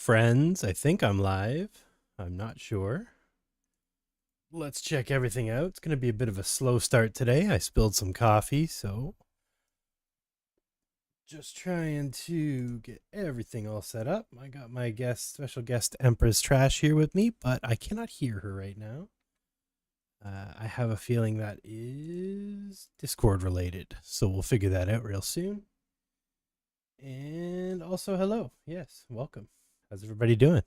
Friends, I think I'm live. I'm not sure. Let's check everything out. It's going to be a bit of a slow start today. I spilled some coffee, so just trying to get everything all set up. I got my special guest Empress Trash here with me, but I cannot hear her right now. I have a feeling that is Discord related, so we'll figure that out real soon. And also, hello. Yes, welcome. How's everybody doing?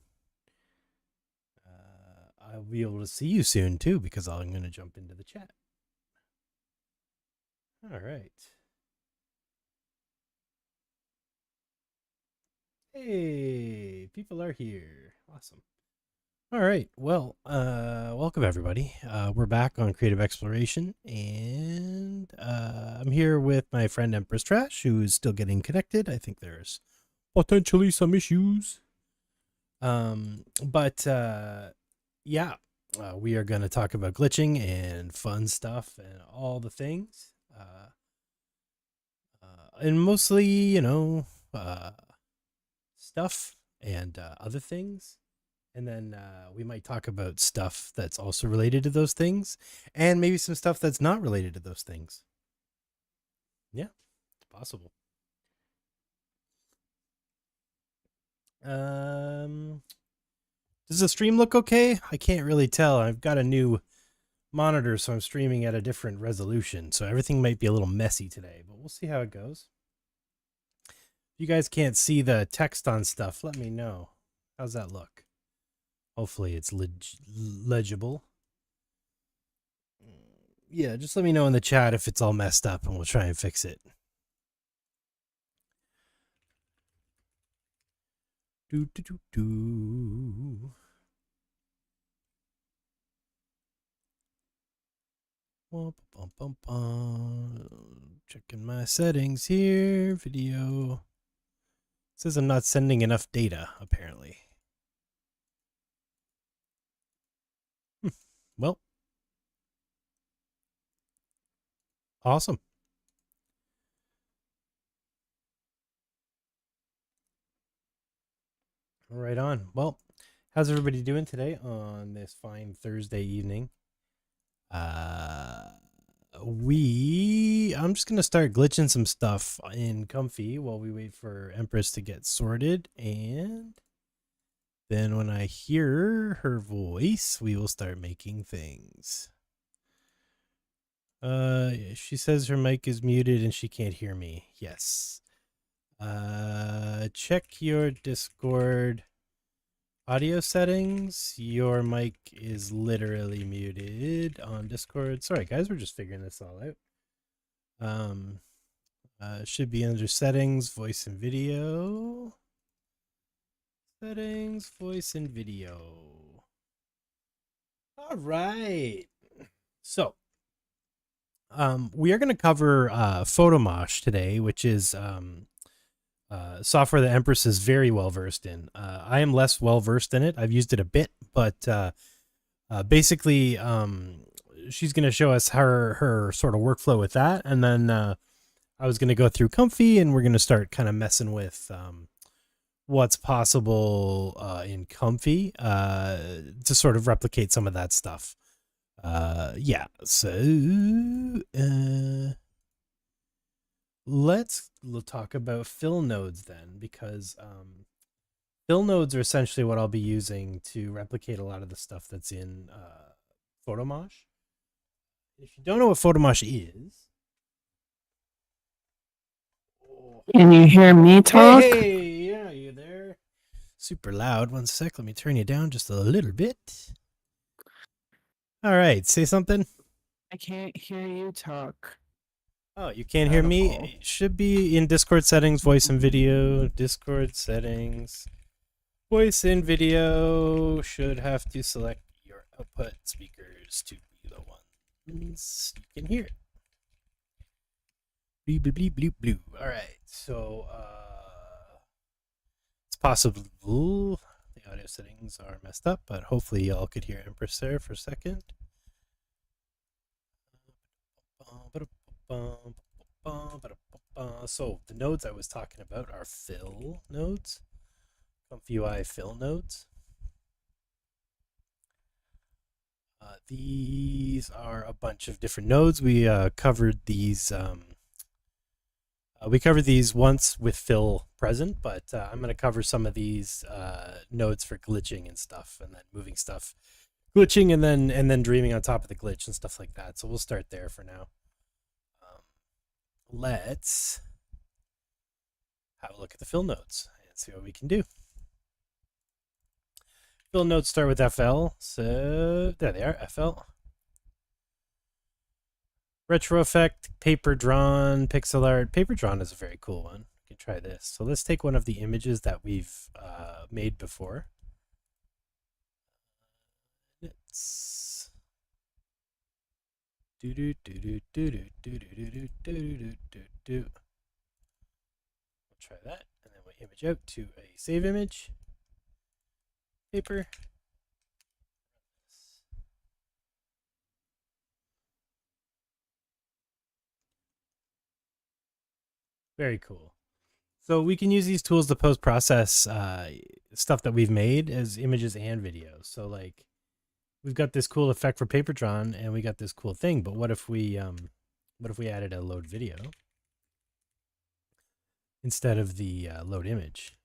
I'll be able to see you soon too, because I'm going to jump into the chat. All right. Hey, people are here. Awesome. All right. Well, welcome everybody. We're back on Creative Exploration, and I'm here with my friend Empress Trash, who is still getting connected. I think there's potentially some issues. Yeah, we are going to talk about glitching and fun stuff and all the things. And mostly, stuff and other things. And then we might talk about stuff that's also related to those things, and maybe some stuff that's not related to those things. Yeah, it's possible. Does the stream look okay? I can't really tell. I've got a new monitor, so I'm streaming at a different resolution, so everything might be a little messy today, but we'll see how it goes. If you guys can't see the text on stuff, let me know. How's that look? Hopefully it's legible. Yeah, just let me know in the chat if it's all messed up, and we'll try and fix it. Checking my settings here. Video. It says I'm not sending enough data, apparently. Well. Awesome. Right on. Well, how's everybody doing today on this fine Thursday evening? I'm just going to start glitching some stuff in Comfy while we wait for Empress to get sorted. And then when I hear her voice, we will start making things. She says her mic is muted and she can't hear me. Yes. Check your Discord audio settings. Your mic is literally muted on Discord. Sorry guys, we're just figuring this all out. Should be under settings, voice and video. Settings, voice and video. All right. So, we are going to cover PhotoMosh today, which is software that Empress is very well versed in. I am less well versed in it. I've used it a bit, but basically, she's going to show us her sort of workflow with that, and then I was going to go through Comfy, and we're going to start kind of messing with what's possible in Comfy to sort of replicate some of that stuff. Yeah, so let's talk about fill nodes then, because fill nodes are essentially what I'll be using to replicate a lot of the stuff that's in PhotoMosh. If you don't know what PhotoMosh is, can you hear me talk? Hey, yeah, you there? Super loud. One sec, let me turn you down just a little bit. All right, say something. I can't hear you talk. Oh, you can't hear me? It should be in Discord settings, voice and video. Discord settings, voice and video. Should have to select your output speakers to be the ones you can hear. Blue, blue, blue, blue, blue. All right, so it's possible the audio settings are messed up, but hopefully y'all could hear Empress there for a second. So the nodes I was talking about are fill nodes. ComfyUI fill nodes. These are a bunch of different nodes. We covered these. We covered these once with fill present, but I'm going to cover some of these nodes for glitching and stuff, and then moving stuff, glitching, and then dreaming on top of the glitch and stuff like that. So we'll start there for now. Let's have a look at the fill nodes and see what we can do. Fill nodes start with FL. So there they are, FL. Retro effect, paper drawn, pixel art. Paper drawn is a very cool one. We can try this. So let's take one of the images that we've made before. Let's do. We'll try that, and then we'll image out to a save image. Paper. Very cool. So we can use these tools to post-process stuff that we've made as images and videos. So like we've got this cool effect for paper drawn and we got this cool thing, but what if we added a load video instead of the load image?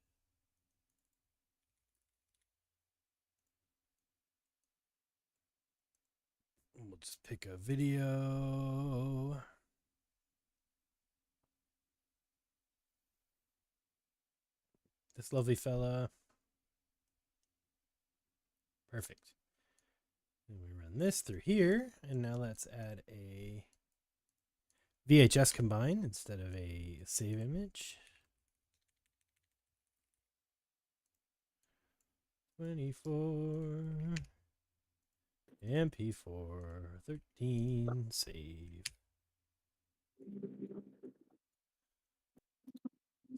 We'll just pick a video. This lovely fella. Perfect. And we run this through here, and now let's add a VHS combine instead of a save image. 24 MP4 13 save.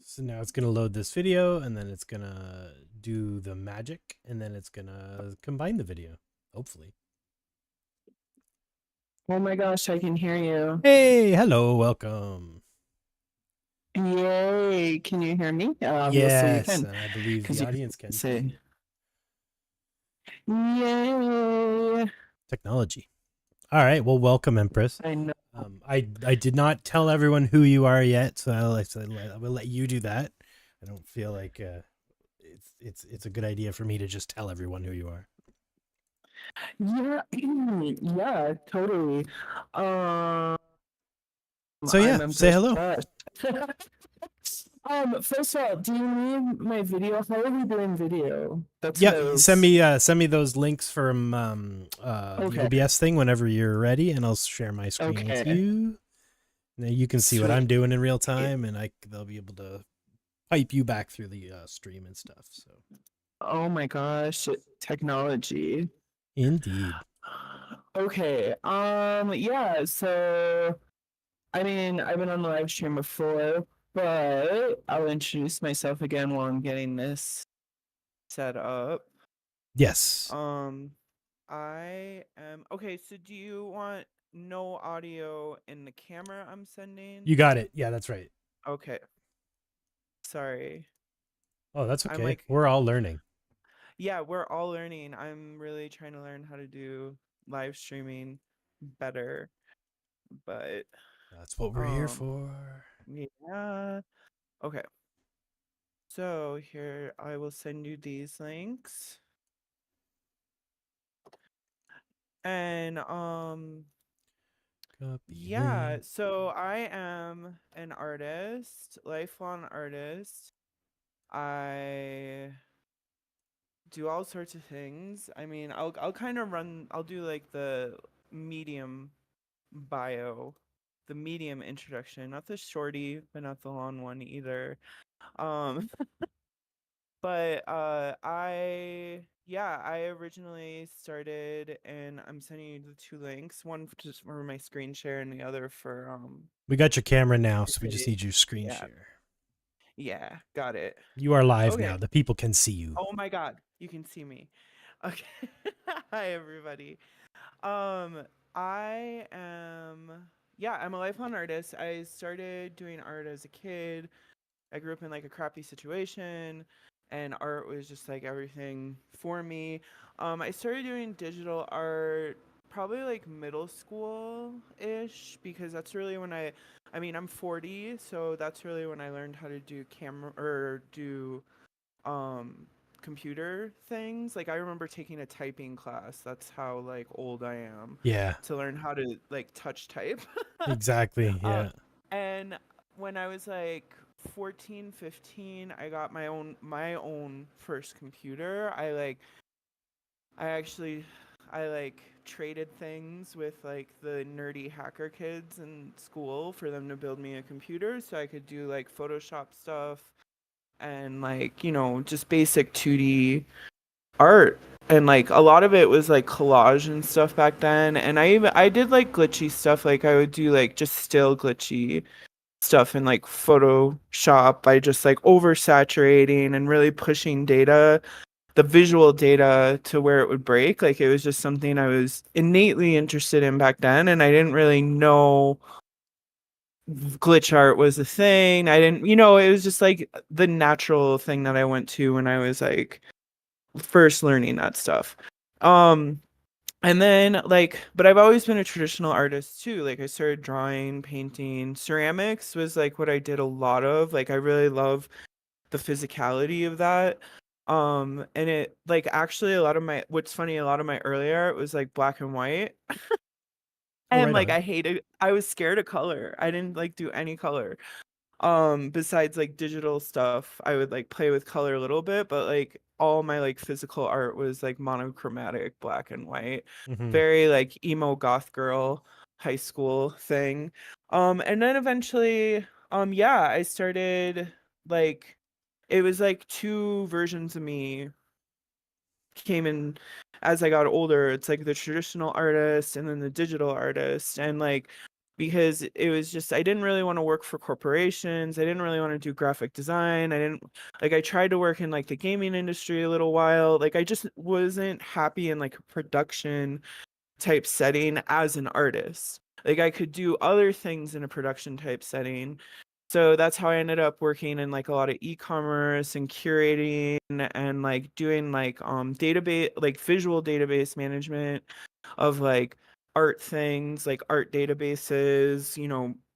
So now it's going to load this video, and then it's going to do the magic, and then it's going to combine the video, hopefully. Oh my gosh, I can hear you. Hey, hello, welcome. Yay! Can you hear me? Yes, you can. and I believe the audience can say. Yay! Technology. All right, well, welcome, Empress. I know. I did not tell everyone who you are yet, so I will let you do that. I don't feel like it's a good idea for me to just tell everyone who you are. Yeah, yeah, totally. So yeah, say hello. First of all, do you need my video? How are we doing video? That's Yeah, send me those links from the OBS thing whenever you're ready, and I'll share my screen with you. Now you can see what I'm doing in real time, and they'll be able to pipe you back through the stream and stuff. So. Oh my gosh, technology. Indeed. Okay. Yeah. So, I mean, I've been on the live stream before, but I'll introduce myself again while I'm getting this set up. Yes. I am okay. So, do you want no audio in the camera I'm sending? You got it. Yeah, that's right. Okay. Sorry. Oh, that's okay. We're all learning. Yeah, we're all learning. I'm really trying to learn how to do live streaming better, but that's what we're here for. Yeah. Okay. So here I will send you these links. And yeah, so I am an artist, lifelong artist. I do all sorts of things. I mean, I'll kind of I'll do like the medium bio, the medium introduction, not the shorty, but not the long one either. But I originally started, and I'm sending you the two links, one just for my screen share and the other for we got your camera now, so we just need your screen share. Yeah, got it. You are live now. The people can see you. Oh my god, you can see me. Okay. Hi everybody. I am I'm a lifelong artist. I started doing art as a kid. I grew up in like a crappy situation, and art was just like everything for me. I started doing digital art probably like middle school ish, because that's really when I mean, I'm 40, so that's really when I learned how to do camera or do um computer things. Like I remember taking a typing class. That's how like old I am, Yeah, to learn how to like touch type. exactly. uh, Yeah. and when I was like 14, 15, I got my own first computer. I actually I like traded things with like the nerdy hacker kids in school for them to build me a computer so I could do like Photoshop stuff and like, just basic 2D art. And like a lot of it was like collage and stuff back then. And I did like glitchy stuff. Like I would do like just still glitchy stuff in like Photoshop by just like oversaturating and really pushing the visual data to where it would break. Like it was just something I was innately interested in back then, and I didn't really know glitch art was a thing. I didn't, it was just like the natural thing that I went to when I was like first learning that stuff. Um and then like, but I've always been a traditional artist too. Like I started drawing, painting. Ceramics was like what I did a lot of. Like I really love the physicality of that. And it like actually a lot of my what's funny, a lot of my early art was like black and white. Oh, And right like on. I was scared of color. I didn't like do any color. Besides like digital stuff, I would like play with color a little bit, but like all my like physical art was like monochromatic black and white. Hmm. Very like emo goth girl high school thing. And then eventually yeah, I started like it was like two versions of me came in as I got older. It's like the traditional artist and then the digital artist. And like, because it was just, I didn't really want to work for corporations. I didn't really want to do graphic design. I didn't, like, I tried to work in like the gaming industry a little while. Like, I just wasn't happy in like a production type setting as an artist. Like, I could do other things in a production type setting, so that's how I ended up working in like a lot of e-commerce and curating and like doing like database, like visual database management of like art things, like art databases,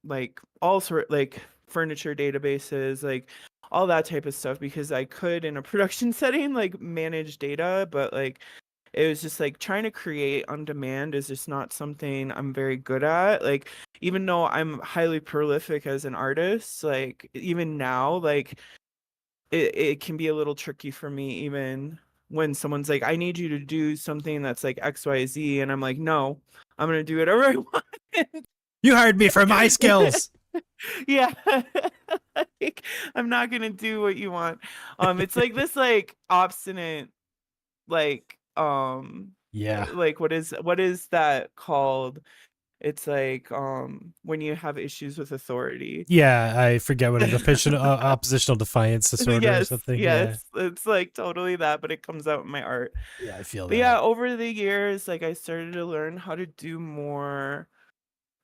like all sort like furniture databases, like all that type of stuff, because I could in a production setting like manage data, but like it was just like trying to create on demand is just not something I'm very good at. Like, even though I'm highly prolific as an artist, like, even now, like, it can be a little tricky for me, even when someone's like, I need you to do something that's like XYZ. And I'm like, no, I'm going to do whatever I want. You hired me for my skills. Yeah. Like, I'm not going to do what you want. It's like this, like, obstinate like Yeah. what is that called? It's like when you have issues with authority. Yeah, I forget what it is. Oppositional defiance disorder or Yes, something. Yeah. yes, it's like totally that, but it comes out in my art. Yeah, I feel But yeah, that. over the years, like I started to learn how to do more,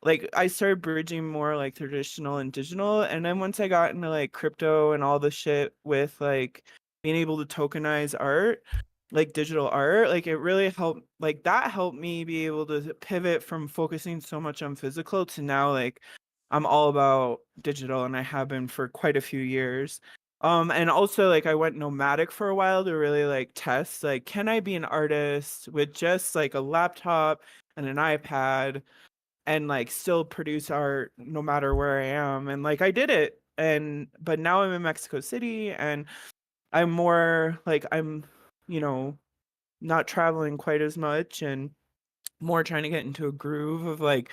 like I started bridging more like traditional and digital. And then once I got into like crypto and all the shit with like being able to tokenize art, like digital art, like it really helped, like that helped me be able to pivot from focusing so much on physical to now like I'm all about digital, and I have been for quite a few years. And also like I went nomadic for a while to really like test, like, can I be an artist with just like a laptop and an iPad and like still produce art no matter where I am. And like I did it. And but now I'm in Mexico City, and I'm more like you know, not traveling quite as much, and more trying to get into a groove of like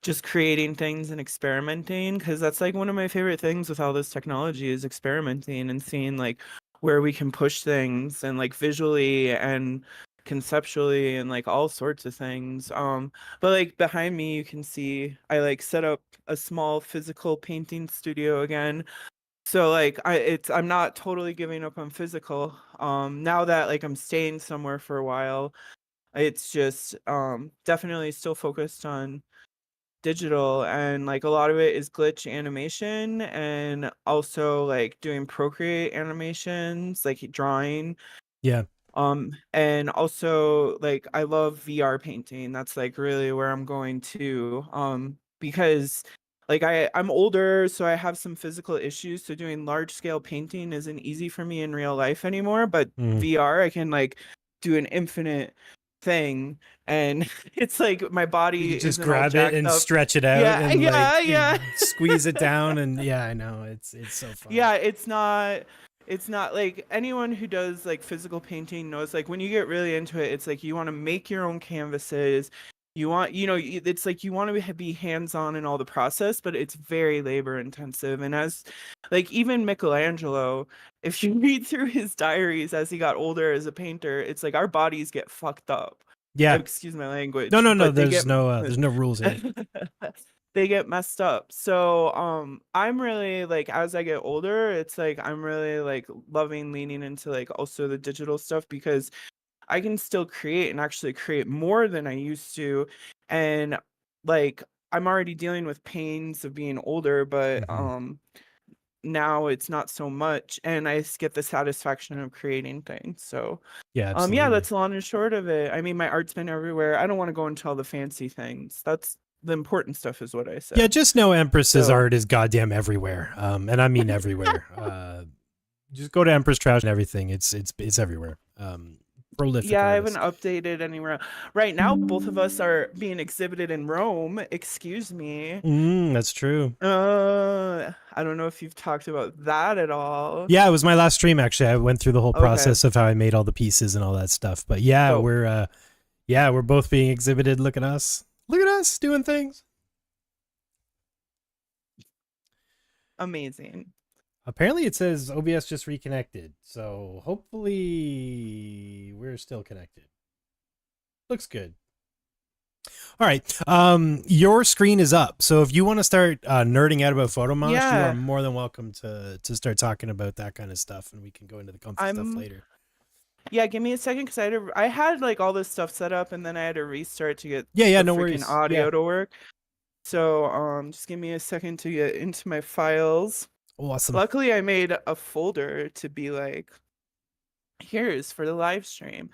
just creating things and experimenting, because that's like one of my favorite things with all this technology is experimenting and seeing like where we can push things, and like visually and conceptually and like all sorts of things. But like behind me you can see I like set up a small physical painting studio again. So like I'm not totally giving up on physical. Now that like I'm staying somewhere for a while, it's just definitely still focused on digital, and like a lot of it is glitch animation and also like doing Procreate animations, like drawing. Yeah. And also like I love VR painting. That's like really where I'm going to. Because like I'm older, so I have some physical issues. So doing large scale painting isn't easy for me in real life anymore. But Mm. VR, I can like do an infinite thing, and it's like my You body can just isn't all grab it jacked and up. stretch it out Yeah, and yeah, like yeah. squeeze it down, and yeah, I know it's so fun. Yeah, it's not like anyone who does like physical painting knows like when you get really into it, it's like you want to make your own canvases. You want, it's like you want to be hands-on in all the process, but it's very labor intensive. And as like even Michelangelo, if you read through his diaries as he got older as a painter, it's like our bodies get fucked up. Yeah. Excuse my language, No. but they get There's no rules here. they get messed up. So I'm really like as I get older, it's like I'm really like loving leaning into like also the digital stuff because I can still create and actually create more than I used to. And like I'm already dealing with pains of being older, but Mhm. now it's not so much, and I get the satisfaction of creating things. So Yeah, yeah, absolutely. that's the long and short of it. I mean, my art's been everywhere. I don't want to go into all the fancy things. That's the important stuff is what I Yeah, said. just know Empress's So art is goddamn everywhere. And I mean everywhere. Just go to Empress Trash and everything. It's everywhere. Prolific yeah, I haven't artist. updated anywhere. Right now, both of us are being exhibited in Rome. Excuse me. That's true. I don't know if you've talked about that at all. Yeah, it was my last stream actually. I went through the whole Okay, process of how I made all the pieces and all that stuff. But yeah, dope. we're both being exhibited. Look at us. Look at us doing things. Amazing. Apparently it says OBS just reconnected. So hopefully we're still connected. Looks good. All right. Your screen is up. So if you want to start nerding out about PhotoMosh, you are Yeah, more than welcome to start talking about that kind of stuff, and we can go into the comfy stuff I'm. later. Yeah, give me a second because I had like all this stuff set up and then I had to restart to get Yeah, the no freaking worries. Yeah. audio to work. So just give me a second to get into my files. Awesome. Luckily, I made a folder to be like, here's for the live stream.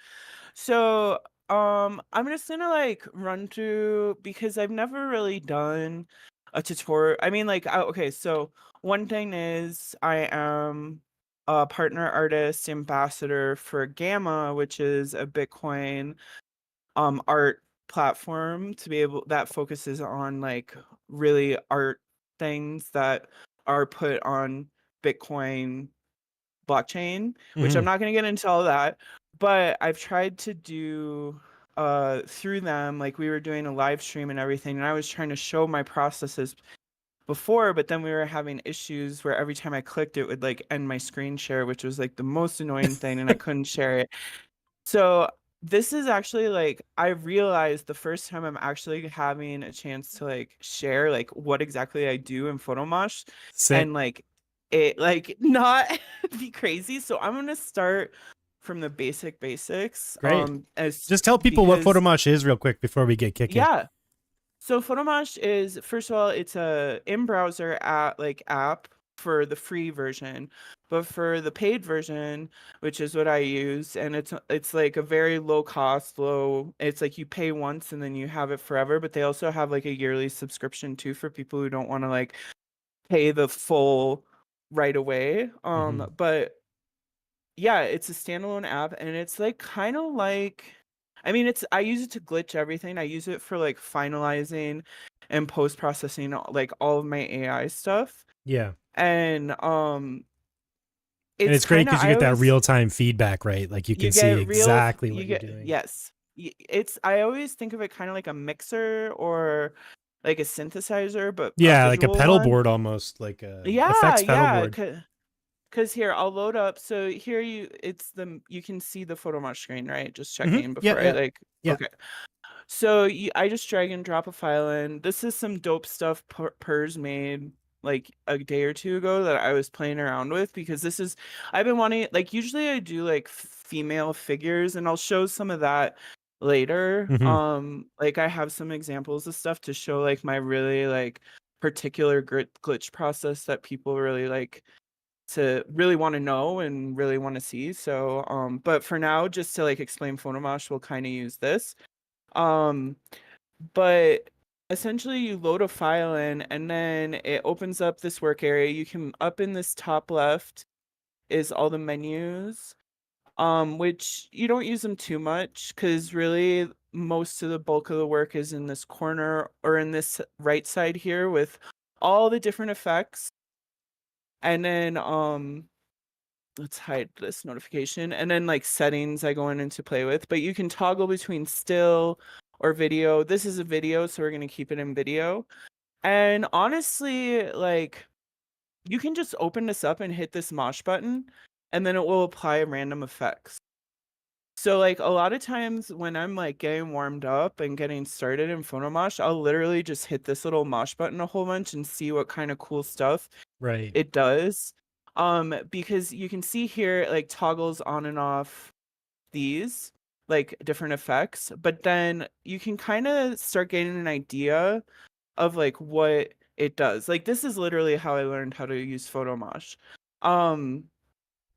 So I'm just gonna like run through because I've never really done a tutorial. I mean, like, okay, so one thing is I am a partner artist ambassador for Gamma, which is a Bitcoin art platform to be able that focuses on like really art things that are put on Bitcoin blockchain, which I'm Mm-hmm. not going to get into all of that, but I've tried to do through them, like we were doing a live stream and everything, and I was trying to show my processes before, but then we were having issues where every time I clicked it would like end my screen share, which was like the most annoying thing, and I couldn't share it. So this is actually like I realized the first time I'm actually having a chance to like share like what exactly I do in PhotoMosh Sick. and like it like not be crazy. So I'm gonna start from the basics Great. as Just tell people what because PhotoMosh is real quick before we get kicking. yeah. So PhotoMosh is first of all, it's a in-browser app for the free version, but for the paid version, which is what I use, and it's like a very low cost, it's like you pay once and then you have it forever, but they also have like a yearly subscription too for people who don't want to like pay the full right away. Mm-hmm. But yeah, it's a standalone app and it's like kind of like I mean it's I use it to glitch everything. I use it for like finalizing and post processing like all of my AI stuff. Yeah. And And it's it's great kind of because you I get that always real time feedback, right? Like you can you see get real exactly what you you're get doing. yes. It's I always think of it kind of like a mixer or like a synthesizer but a Yeah, like a visual pedal one. board almost, like a Yeah, effects pedal yeah, board. cause here I'll load up. So here you can see the PhotoMosh screen, right? Just Mm-hmm. checking Yeah, before I yeah, like yeah. okay. So I just drag and drop a file in. This is some dope stuff Purz made like a day or two ago that I was playing around with because this is I've been wanting like usually I do like female figures and I'll show some of that later. Hmm. Like I have some examples of stuff to show like my really like particular glitch process that people really like to really want to know and really want to see. So but for now, just to like explain PhotoMosh, we'll kind of use this. Um but essentially you load a file in and then it opens up this work area. You can up in this top left is all the menus, which you don't use them too much because really most of the bulk of the work is in this corner or in this right side here with all the different effects. And then let's hide this notification, and then like settings I go in to play with, but you can toggle between still or video. This is a video, so we're going to keep it in video. And honestly, like you can just open this up and hit this mosh button and then it will apply random effects. So like a lot of times when I'm like getting warmed up and getting started in PhotoMosh, I'll literally just hit this little mosh button a whole bunch and see what kind of cool stuff Right. it does. Because you can see here it like toggles on and off these like different effects, but then you can kind of start getting an idea of like what it does. Like this is literally how I learned how to use PhotoMosh.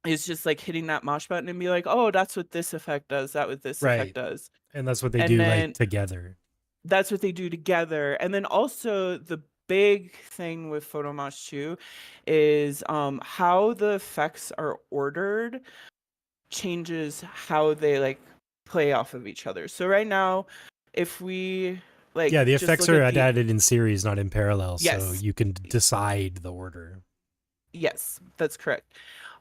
It's just like hitting that mosh button and be like, oh, that's what this effect does, that what this effect Right. does. And that's what they And do like then together. that's what they do together. And then also the big thing with PhotoMosh 2 is how the effects are ordered changes how they like play off of each other. So right now, if we like Yeah, the just effects look are at the added in series, not in parallel, so yes, you can decide the order. yes, that's correct.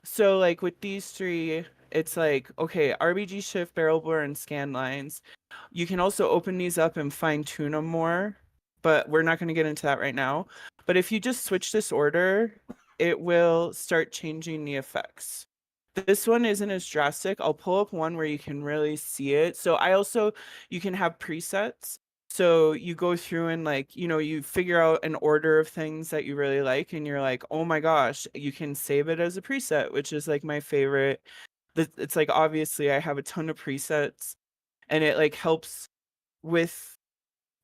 So like with these three, it's like, okay, RBG shift, barrel blur, and scan lines. You can also open these up and fine tune them more, but we're not going to get into that right now. But if you just switch this order, it will start changing the effects. This one isn't as drastic. I'll pull up one where you can really see it. So you can have presets. So you go through and like, you figure out an order of things that you really like and you're like, oh my gosh, you can save it as a preset, which is like my favorite. It's like, obviously I have a ton of presets and it like helps with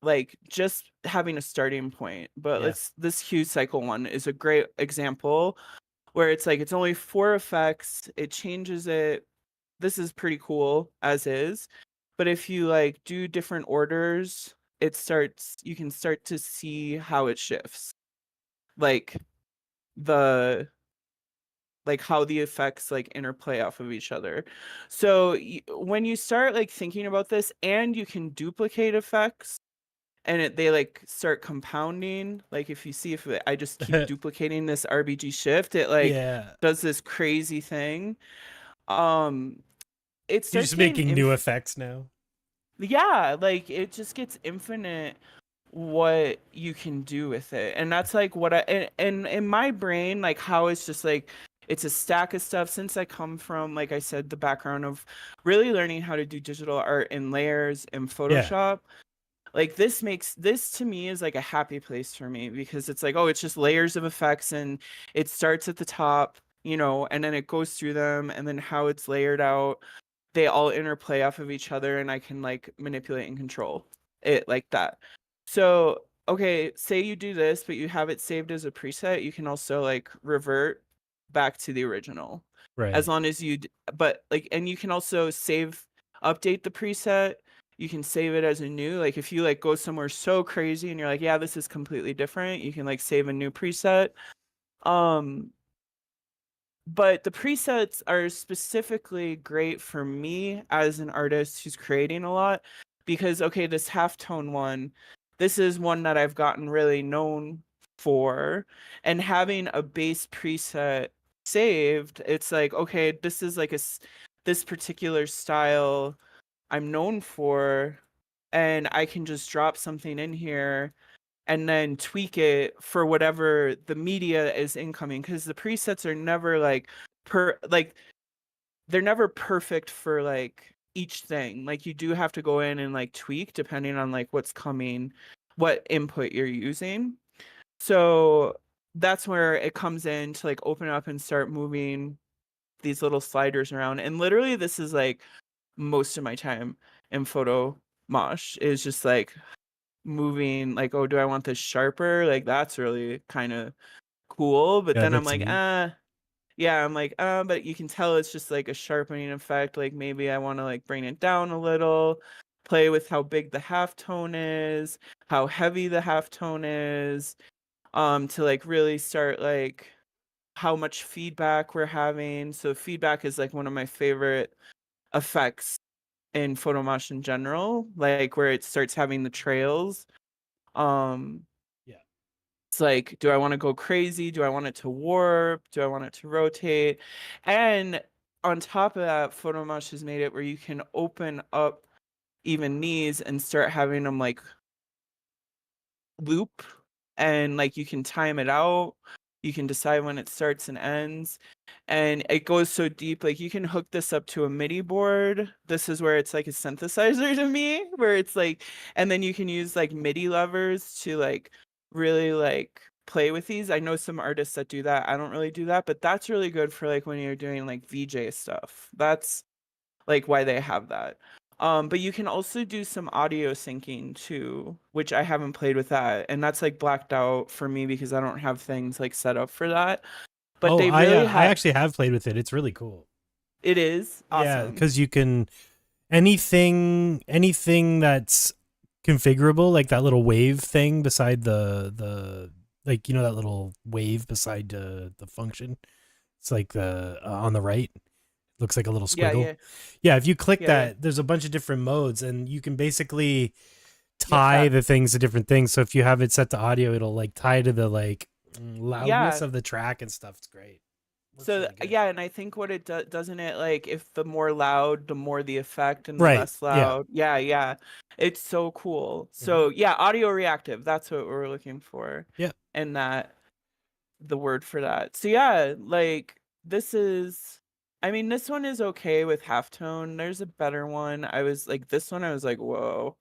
like just having a starting point. But Yeah. this hue cycle one is a great example where it's like it's only 4 effects, it changes it. This is pretty cool as is. But if you like do different orders, you can start to see how it shifts. Like the like how the effects like interplay off of each other. So when you start like thinking about this and you can duplicate effects and they like start compounding, like if you see if I just keep duplicating this RBG shift, it like Yeah. does this crazy thing. um it You're starts just getting making new effects now. yeah, like it just gets infinite what you can do with it. And that's like what and in my brain, like how it's just like it's a stack of stuff. Since I come from, like I said, the background of really learning how to do digital art in layers in Yeah. Photoshop, like this to me is like a happy place for me because it's like, oh, it's just layers of effects and it starts at the top, and then it goes through them, and then how it's layered out, they all interplay off of each other and I can like manipulate and control it like that. So okay, say you do this but you have it saved as a preset, you can also like revert back to the original as Right. long as but like, and you can also update the preset. You can save it as a new, like if you like go somewhere so crazy and you're like, yeah, this is completely different, you can like save a new preset. um but the presets are specifically great for me as an artist who's creating a lot because, okay, this halftone one, this is one that I've gotten really known for. And having a base preset saved, it's like, okay, this is like this particular style I'm known for, and I can just drop something in here and then tweak it for whatever the media is incoming, because the presets are never like they're never perfect for like each thing. Like you do have to go in and like tweak depending on like what's coming, what input you're using. So that's where it comes in to like open up and start moving these little sliders around. And literally this is like most of my time in PhotoMosh is just like moving, like, oh, do I want this sharper? Like, that's really kind of cool. But Yeah, then I'm that's like, neat. yeah, I'm like, but you can tell it's just like a sharpening effect. Like maybe I want to like bring it down a little, play with how big the halftone is, how heavy the halftone is, to like really start like how much feedback we're having. So feedback is like one of my favorite effects in PhotoMosh in general, like where it starts having the trails. Um, Yeah. it's like, do I want to go crazy? Do I want it to warp? Do I want it to rotate? And on top of that, PhotoMosh has made it where you can open up even these and start having them like loop, and like you can time it out. You can decide when it starts and ends. And it goes so deep, like you can hook this up to a MIDI board. This is where it's like a synthesizer to me, where it's like, and then you can use like MIDI levers to like really like play with these. I know some artists that do that. I don't really do that, but that's really good for like when you're doing like VJ stuff. That's like why they have that. But you can also do some audio syncing too, which I haven't played with that. And that's like blacked out for me because I don't have things like set up for that. But Oh, they I really I have, actually have played with it. It's really cool. it is Yeah, awesome. because you can anything that's configurable, like that little wave thing beside the like that little wave beside the function. It's like the on the right. Looks like a little Yeah, squiggle. yeah, Yeah, if you click yeah, yeah. that, there's a bunch of different modes, and you can basically Yep, tie that. the things to different things. So if you have it set to audio, it'll like tie to the like loudness Yeah. of the track and stuff. It's great. Looks So really good. yeah, and I think what it doesn't it like if the more loud, the more the effect, and the Right. less Yeah. loud. Yeah, yeah. It's so cool. Hmm. So yeah, audio reactive. That's what we're looking for. Yeah. And that the word for that. So yeah, like this is, I mean, this one is okay with halftone. There's a better one. I was like, this one, I was like, whoa,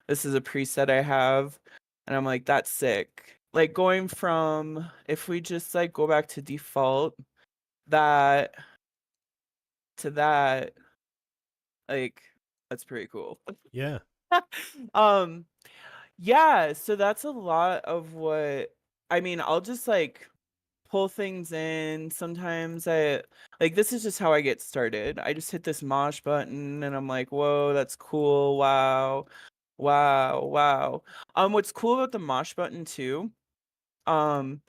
this is a preset I have. And I'm like, that's sick. Like going from, if we just like go back to default, that to that, like, that's pretty cool. Yeah. um, yeah, so that's a lot of what, I mean, I'll just like pull things in. Sometimes I like, this is just how I get started. I just hit this mosh button and I'm like, whoa, that's cool. Wow. Wow. Wow. What's cool about the mosh button too, um,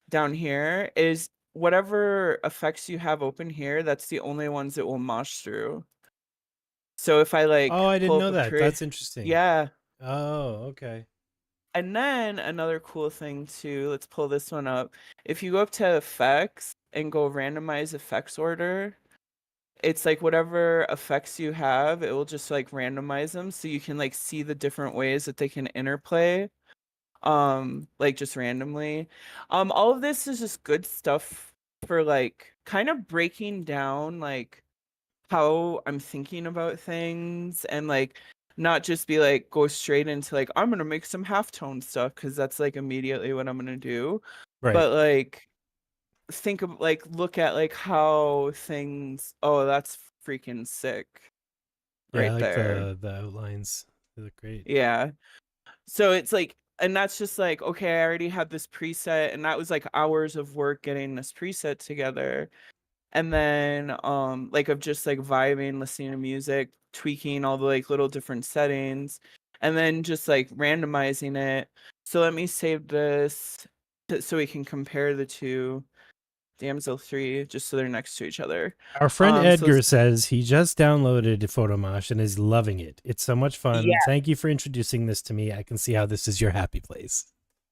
down here is whatever effects you have open here, that's the only ones it will mosh through. So if I Oh, like I didn't pull up know a that. That's interesting. yeah. Oh, okay. And then another cool thing too, let's pull this one up. If you go up to effects and go randomize effects order, it's like whatever effects you have, it will just like randomize them so you can like see the different ways that they can interplay. Like just randomly. All of this is just good stuff for like kind of breaking down like how I'm thinking about things, and like not just be like go straight into like I'm gonna make some halftone stuff because that's like immediately what I'm gonna do. Right. But like think of like look at like how things, oh, that's freaking sick Yeah, I right like there. the outlines. They look great. Yeah. So it's like, and that's just like, okay, I already had this preset, and that was like hours of work getting this preset together. And then like of just like vibing, listening to music, tweaking all the like little different settings, and then just like randomizing it. So let me save this so we can compare the two. Damsel 3, just so they're next to each other. Our friend So Edgar says he just downloaded PhotoMosh and is loving it. It's so much fun. yeah. Thank you for introducing this to me. I can see how this is your happy place.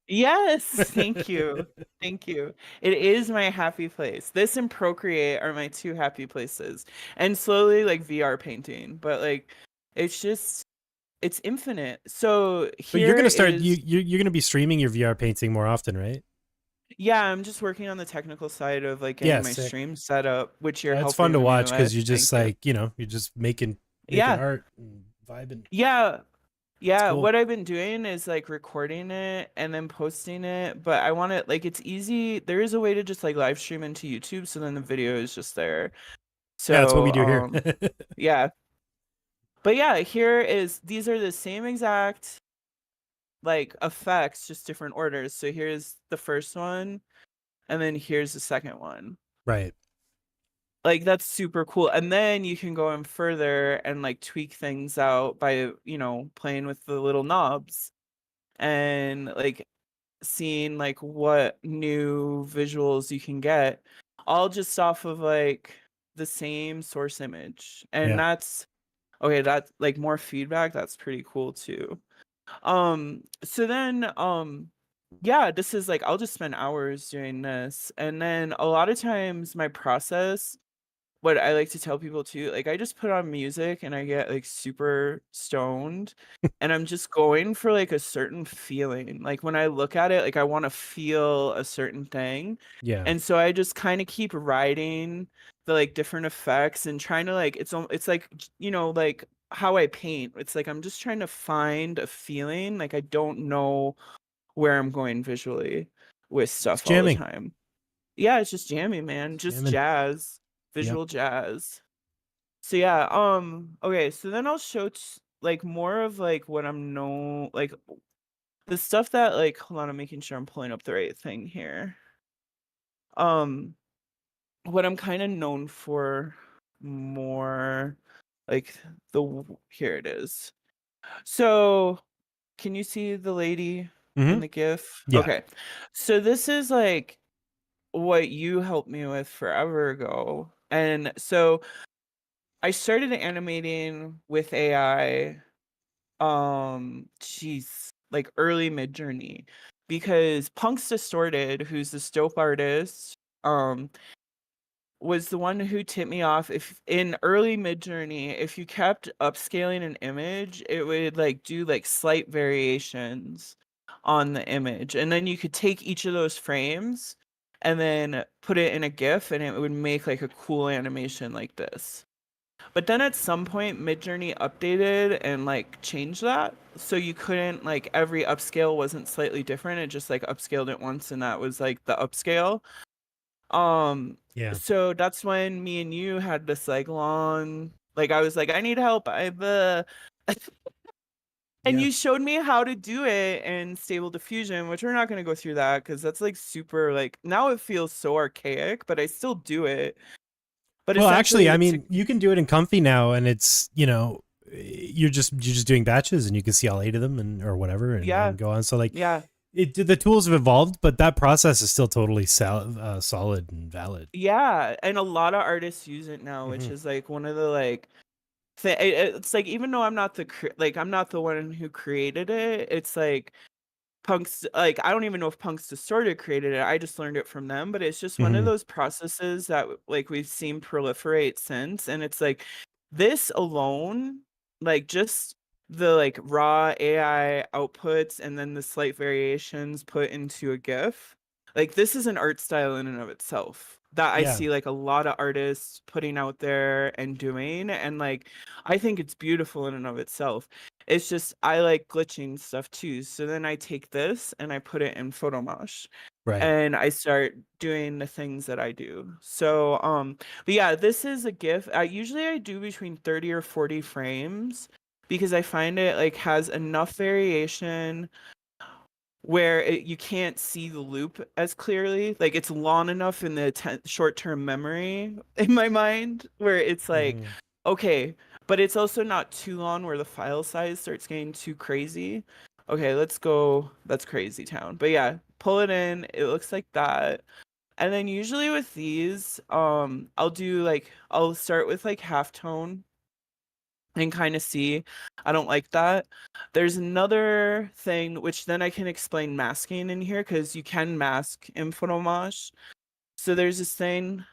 Yes, thank you. Thank you. It is my happy place. This and Procreate are my two happy places. And slowly like VR painting, but like it's just it's infinite. So But you're here gonna start is, you're gonna be streaming your VR painting more often, right? yeah, I'm just working on the technical side of like getting Yeah, my sick. stream set up, which you're It's fun to helping me watch with. because you're Thank just you. like you're just making Yeah. art and vibing. Yeah. It's Yeah, cool. what I've been doing is like recording it and then posting it, but I want it like it's easy. There is a way to just like live stream into YouTube, so then the video is just there. Yeah, that's what we So, do here. yeah. But yeah, these are the same exact like effects, just different orders. So here's the first one, and then here's the second one. Right. Like that's super cool. And then you can go in further and like tweak things out by, playing with the little knobs and like seeing like what new visuals you can get, all just off of like the same source image. And Yeah. that's okay, that's like more feedback, that's pretty cool too. So then yeah, this is like I'll just spend hours doing this. And then a lot of times my process, what I like to tell people too, like I just put on music and I get like super stoned and I'm just going for like a certain feeling. Like when I look at it, like I want to feel a certain thing. Yeah. And so I just kind of keep riding the like different effects and trying to like it's like like how I paint. It's like I'm just trying to find a feeling. Like I don't know where I'm going visually with It's stuff all the jamming. time. Yeah, it's just jamming, man. It's Just jamming. jazz, Yep. visual jazz. So yeah, okay, so then I'll show like more of like what I'm know like the stuff that like hold on, I'm making sure I'm pulling up the right thing here. Um what I'm kind of known for more like here it is. So, can you see the lady Mm-hmm. in the GIF? Yeah. Okay. So this is like what you helped me with forever ago. And so I started animating with AI like early mid journey because Punk's Distorted, who's this dope artist, was the one who tipped me off. If in early mid journey, if you kept upscaling an image, it would like do like slight variations on the image. And then you could take each of those frames and then put it in a GIF and it would make like a cool animation like this. But then at some point, Midjourney updated and like changed that. So you couldn't like every upscale wasn't slightly different. It just like upscaled it once and that was like the upscale. Yeah. So that's when me and you had this like long like I was like, I need help. And Yeah. you showed me how to do it in Stable Diffusion, which we're not gonna go through that because that's like super like now it feels so archaic, but I still do it. But Well, actually, essentially I it's mean, you can do it in Comfy now, and it's you're just doing batches, and you can see all 8 of them, and or whatever, yeah, and go on. So like, yeah. the tools have evolved, but that process is still totally solid and valid. Yeah, and a lot of artists use it now, which Hmm. is like one of the like it's like even though I'm not I'm not the one who created it, it's like Punk's like I don't even know if Punk's Distorted created it. I just learned it from them, but it's just one of Hmm. those processes that like we've seen proliferate since and it's like this alone, like just the like raw AI outputs and then the slight variations put into a GIF. Like this is an art style in and of itself that I Yeah. see like a lot of artists putting out there and doing and like I think it's beautiful in and of itself. It's just I like glitching stuff too. So then I take this and I put it in PhotoMosh Right. and I start doing the things that I do. So but yeah, this is a GIF. Usually I do between 30 or 40 frames because I find it like has enough variation where you can't see the loop as clearly. Like it's long enough in the short-term memory in my mind where it's like, Hmm. okay, but it's also not too long where the file size starts getting too crazy. Okay, let's go. That's crazy town. But yeah, pull it in. It looks like that. And then usually with these, I'll start with like halftone and kind of see. I don't like that. There's another thing which then I can explain masking in here because you can mask in PhotoMosh. So there's this thing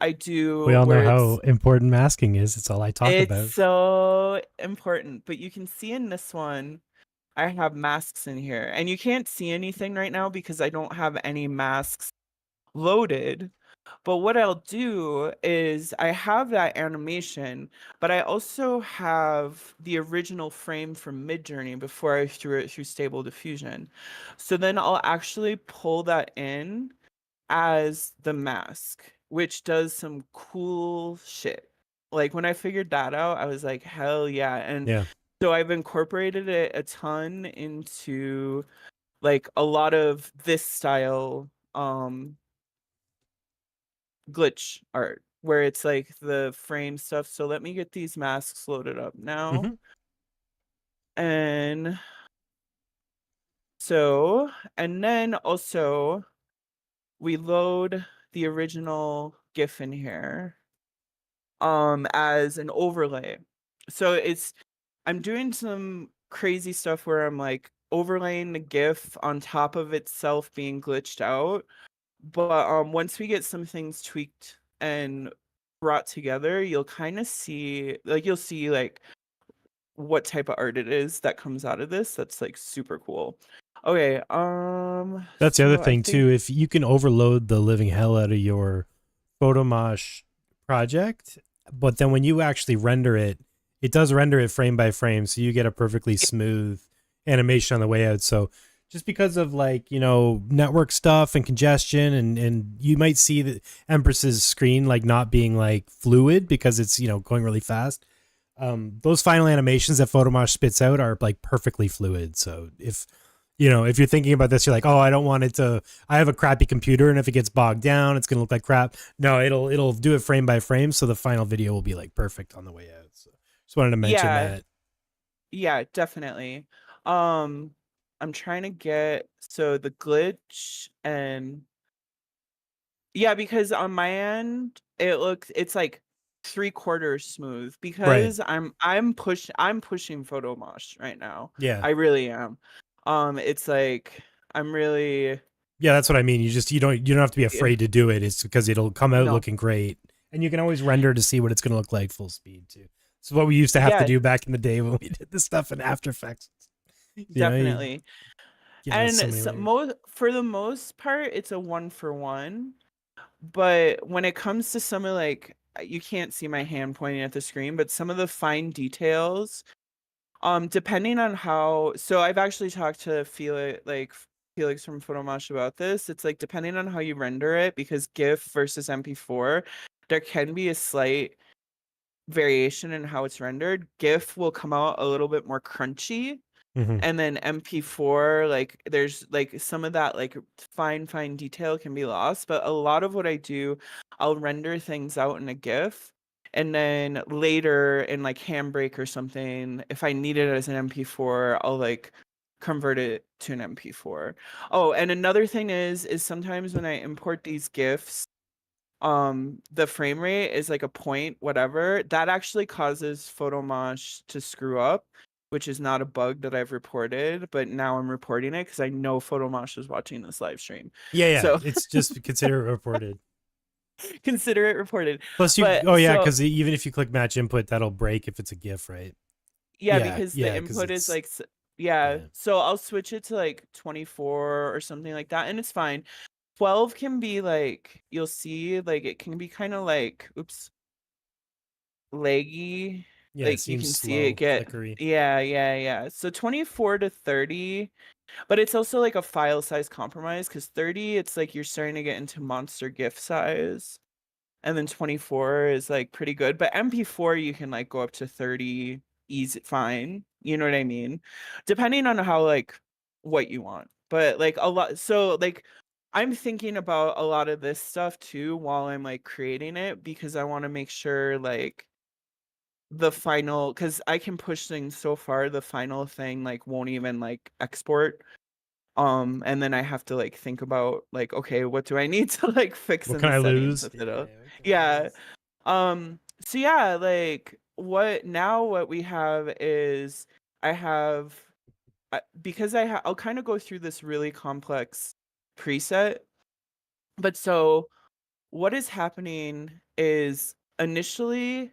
I We do all know where how important masking is. It's all I talk it's about. so important, but you can see in this one I have masks in here and you can't see anything right now because I don't have any masks loaded. But what I'll do is I have that animation, but I also have the original frame from Midjourney before I threw it through Stable Diffusion. So then I'll actually pull that in as the mask, which does some cool shit. like when I figured that out, I was like, hell yeah. And Yeah. so I've incorporated it a ton into like a lot of this style glitch art where it's like the frame stuff. So let me get these masks loaded up now. Hmm. And so, and then also we load the original GIF in here as an overlay. So I'm doing some crazy stuff where I'm like overlaying the GIF on top of itself being glitched out. But once we get some things tweaked and brought together, you'll kind of see you'll see like what type of art it is that comes out of this. That's like super cool. Okay, That's the other so I thing think too. If you can overload the living hell out of your PhotoMosh project, but then when you actually render it, it does render it frame by frame, so you get a perfectly smooth animation on the way out. So just because of like, you know, network stuff and congestion, and you might see the Empress's screen like not being like fluid because it's, you know, going really fast. Those final animations that PhotoMosh spits out are like perfectly fluid. So if, you know, if you're thinking about this, you're like, oh, I don't want it to, I have a crappy computer, and if it gets bogged down, it's going to look like crap. No, it'll do it frame by frame. So the final video will be like perfect on the way out. So just wanted to mention yeah, that. yeah, definitely. Um, I'm trying to get so the glitch and yeah, because on my end it's like 3/4 smooth Right. because I'm pushing PhotoMosh right now. Yeah. I really am. It's like I'm really Yeah. That's what I mean. You don't have to be yeah, afraid to do it. It's because it'll come out no. looking great, and you can always render to see what it's going to look like full speed too. So what we used to have to Yeah, do back in the day when we did this stuff in After Effects. You know, definitely. so And many so layers. most for the most part it's a 1-for-1. But when it comes to some of like you can't see my hand pointing at the screen, but some of the fine details, depending on how so I've actually talked to Felix from PhotoMosh about this. It's like depending on how you render it, because GIF versus MP4, there can be a slight variation in how it's rendered. GIF will come out a little bit more crunchy, Mm-hmm. and then MP4, like there's like some of that like fine detail can be lost, but a lot of what I do, I'll render things out in a GIF, and then later in like Handbrake or something, if I need it as an MP4, I'll like convert it to an MP4. Oh, and another thing is sometimes when I import these GIFs, the frame rate is like a point whatever that actually causes PhotoMosh to screw up, which is not a bug that I've reported, but now I'm reporting it because I know PhotoMosh is watching this live stream, Yeah, yeah. so It's just consider it reported. consider it reported. Plus, But oh yeah, so because even if you click match input, that'll break if it's a GIF, right? yeah, Yeah, because the yeah, because input is it's like yeah, yeah. so I'll switch it to like 24 or something like that, and it's fine. 12 can be like, you'll see like it can be kind of like oops laggy, Yeah, it like you seems can see it slow, get flickery. yeah. So 24 to 30, but it's also like a file size compromise because 30 it's like you're starting to get into monster GIF size, and then 24 is like pretty good, but MP4 you can like go up to 30 easy fine. You know what I mean? Depending on how like what you want. But like a lot so like I'm thinking about a lot of this stuff too while I'm like creating it because I want to make sure like the final, because I can push things so far, the final thing like won't even like export. And then I have to like think about like, okay, what do I need to like fix What in can the I settings lose? with Yeah, it? what can I Yeah. lose? So yeah, like what we have is I have because I'll kind of go through this really complex preset. But so what is happening is initially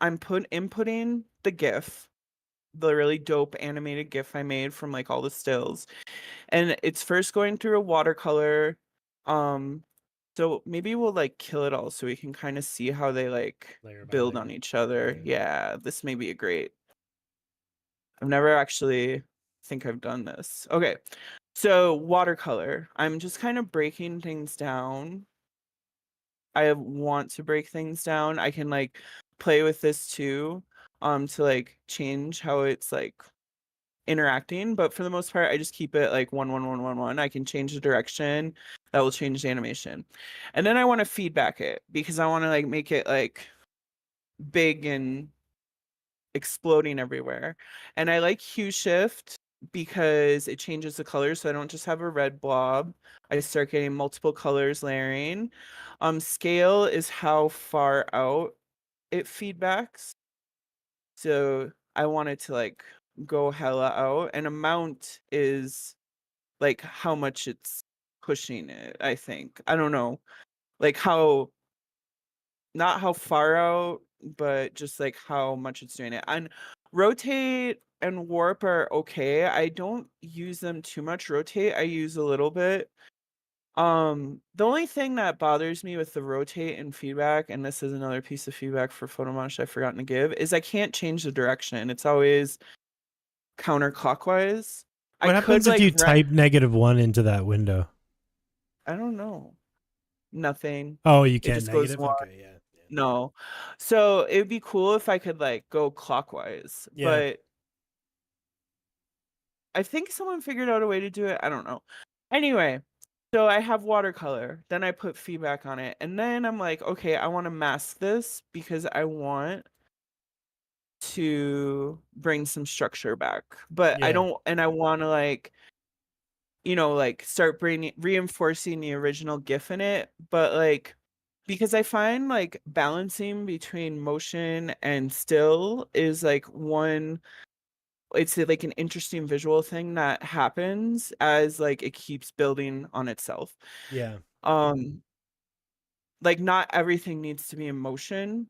I'm inputting the GIF, the really dope animated GIF I made from like all the stills. And it's first going through a watercolor. Um, so maybe we'll like kill it all so we can kind of see how they like Layer by build on layer. each other. Yeah. Yeah, this may be a great. I've never actually think I've done this. Okay. So watercolor. I'm just kind of breaking things down. I want to break things down. I can like play with this too, to like change how it's like interacting, but for the most part, I just keep it like 1 1 1 1 1. I can change the direction that will change the animation, and then I want to feedback it because I want to like make it like big and exploding everywhere. And I like hue shift because it changes the colors, so I don't just have a red blob. I start getting multiple colors layering. Scale is how far out it feedbacks. So I want it to like go hella out, and amount is like how much it's pushing it, I think. I don't know. Like how, not how far out, but just like how much it's doing it. And rotate and warp are okay. I don't use them too much. Rotate I use a little bit. The only thing that bothers me with the rotate and feedback, and this is another piece of feedback for PhotoMosh I've forgotten to give, is I can't change the direction. It's always counterclockwise. I What could happens if like you type -1 into that window? I don't know. Nothing. Oh, you It can't just goes negative? one. Okay, yeah. No. So it would be cool if I could like go clockwise, Yeah. but I think someone figured out a way to do it. I don't know. Anyway, so I have watercolor, then I put feedback on it, and then I'm like, okay, I want to mask this because I want to bring some structure back. But I Yeah. don't, and I want to like, you know, like start bringing reinforcing the original GIF in it, but like because I find like balancing between motion and still is like one, it's like an interesting visual thing that happens as like it keeps building on itself. Yeah. Um like not everything needs to be in motion,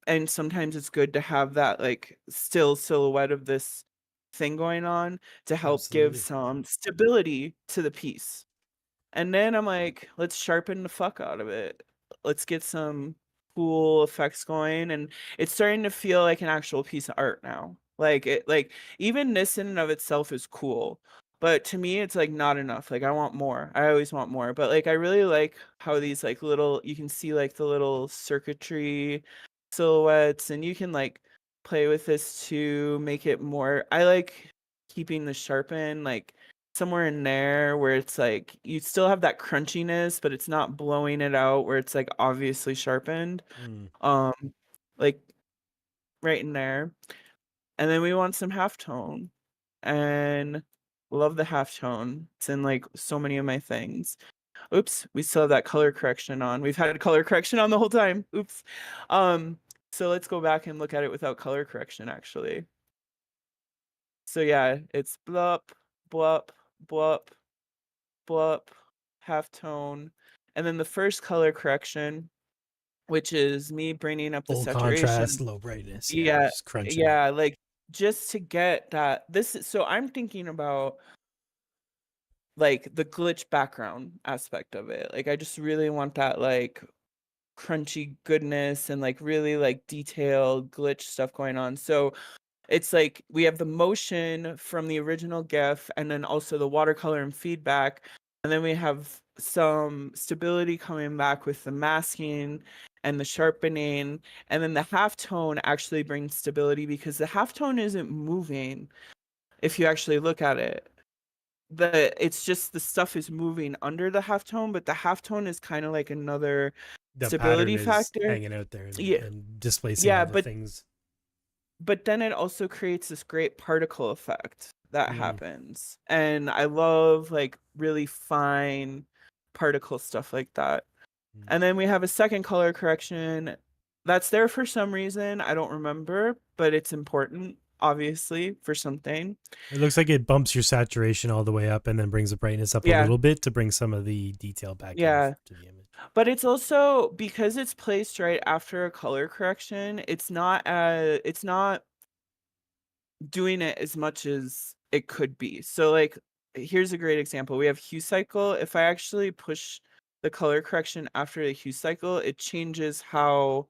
and sometimes it's good to have that like still silhouette of this thing going on to help give Absolutely. some stability to the piece. And then I'm like, let's sharpen the fuck out of it. Let's get some cool effects going. And it's starting to feel like an actual piece of art now. Like it, like even this in and of itself is cool. But to me, it's like not enough. Like I want more. I always want more. But like I really like how these like little, you can see like the little circuitry silhouettes, and you can like play with this to make it more. I like keeping the sharpen like somewhere in there where it's like you still have that crunchiness, but it's not blowing it out where it's like obviously sharpened. Mm. Um, like right in there. And then we want some halftone. And love the halftone. It's in like so many of my things. Oops, we still have that color correction on. We've had color correction on the whole time. Oops. So let's go back and look at it without color correction actually. So yeah, it's blup, blup, blup, blup, halftone, and then the first color correction, which is me bringing up the Full contrast, saturation. low brightness. Yeah. Yeah, Just crunching. yeah, like just to get that. So I'm thinking about like the glitch background aspect of it. Like I just really want that like crunchy goodness and like really like detailed glitch stuff going on. So it's like we have the motion from the original GIF and then also the watercolor and feedback. And then we have some stability coming back with the masking and the sharpening. And then the halftone actually brings stability because the halftone isn't moving if you actually look at it. It's just the stuff is moving under the halftone, but the halftone is kind of like another The pattern stability is factor. hanging out there Yeah, and displacing yeah, other things. but then it also creates this great particle effect that Mm. happens. And I love like really fine particle stuff like that. Mm. And then we have a second color correction that's there for some reason. I don't remember, but it's important, obviously, for something. It looks like it bumps your saturation all the way up and then brings the brightness up a Yeah, little bit to bring some of the detail back in yeah. to the image. But it's also because it's placed right after a color correction, it's not doing it as much as it could be. So like here's a great example. We have hue cycle. If I actually push the color correction after the hue cycle, it changes how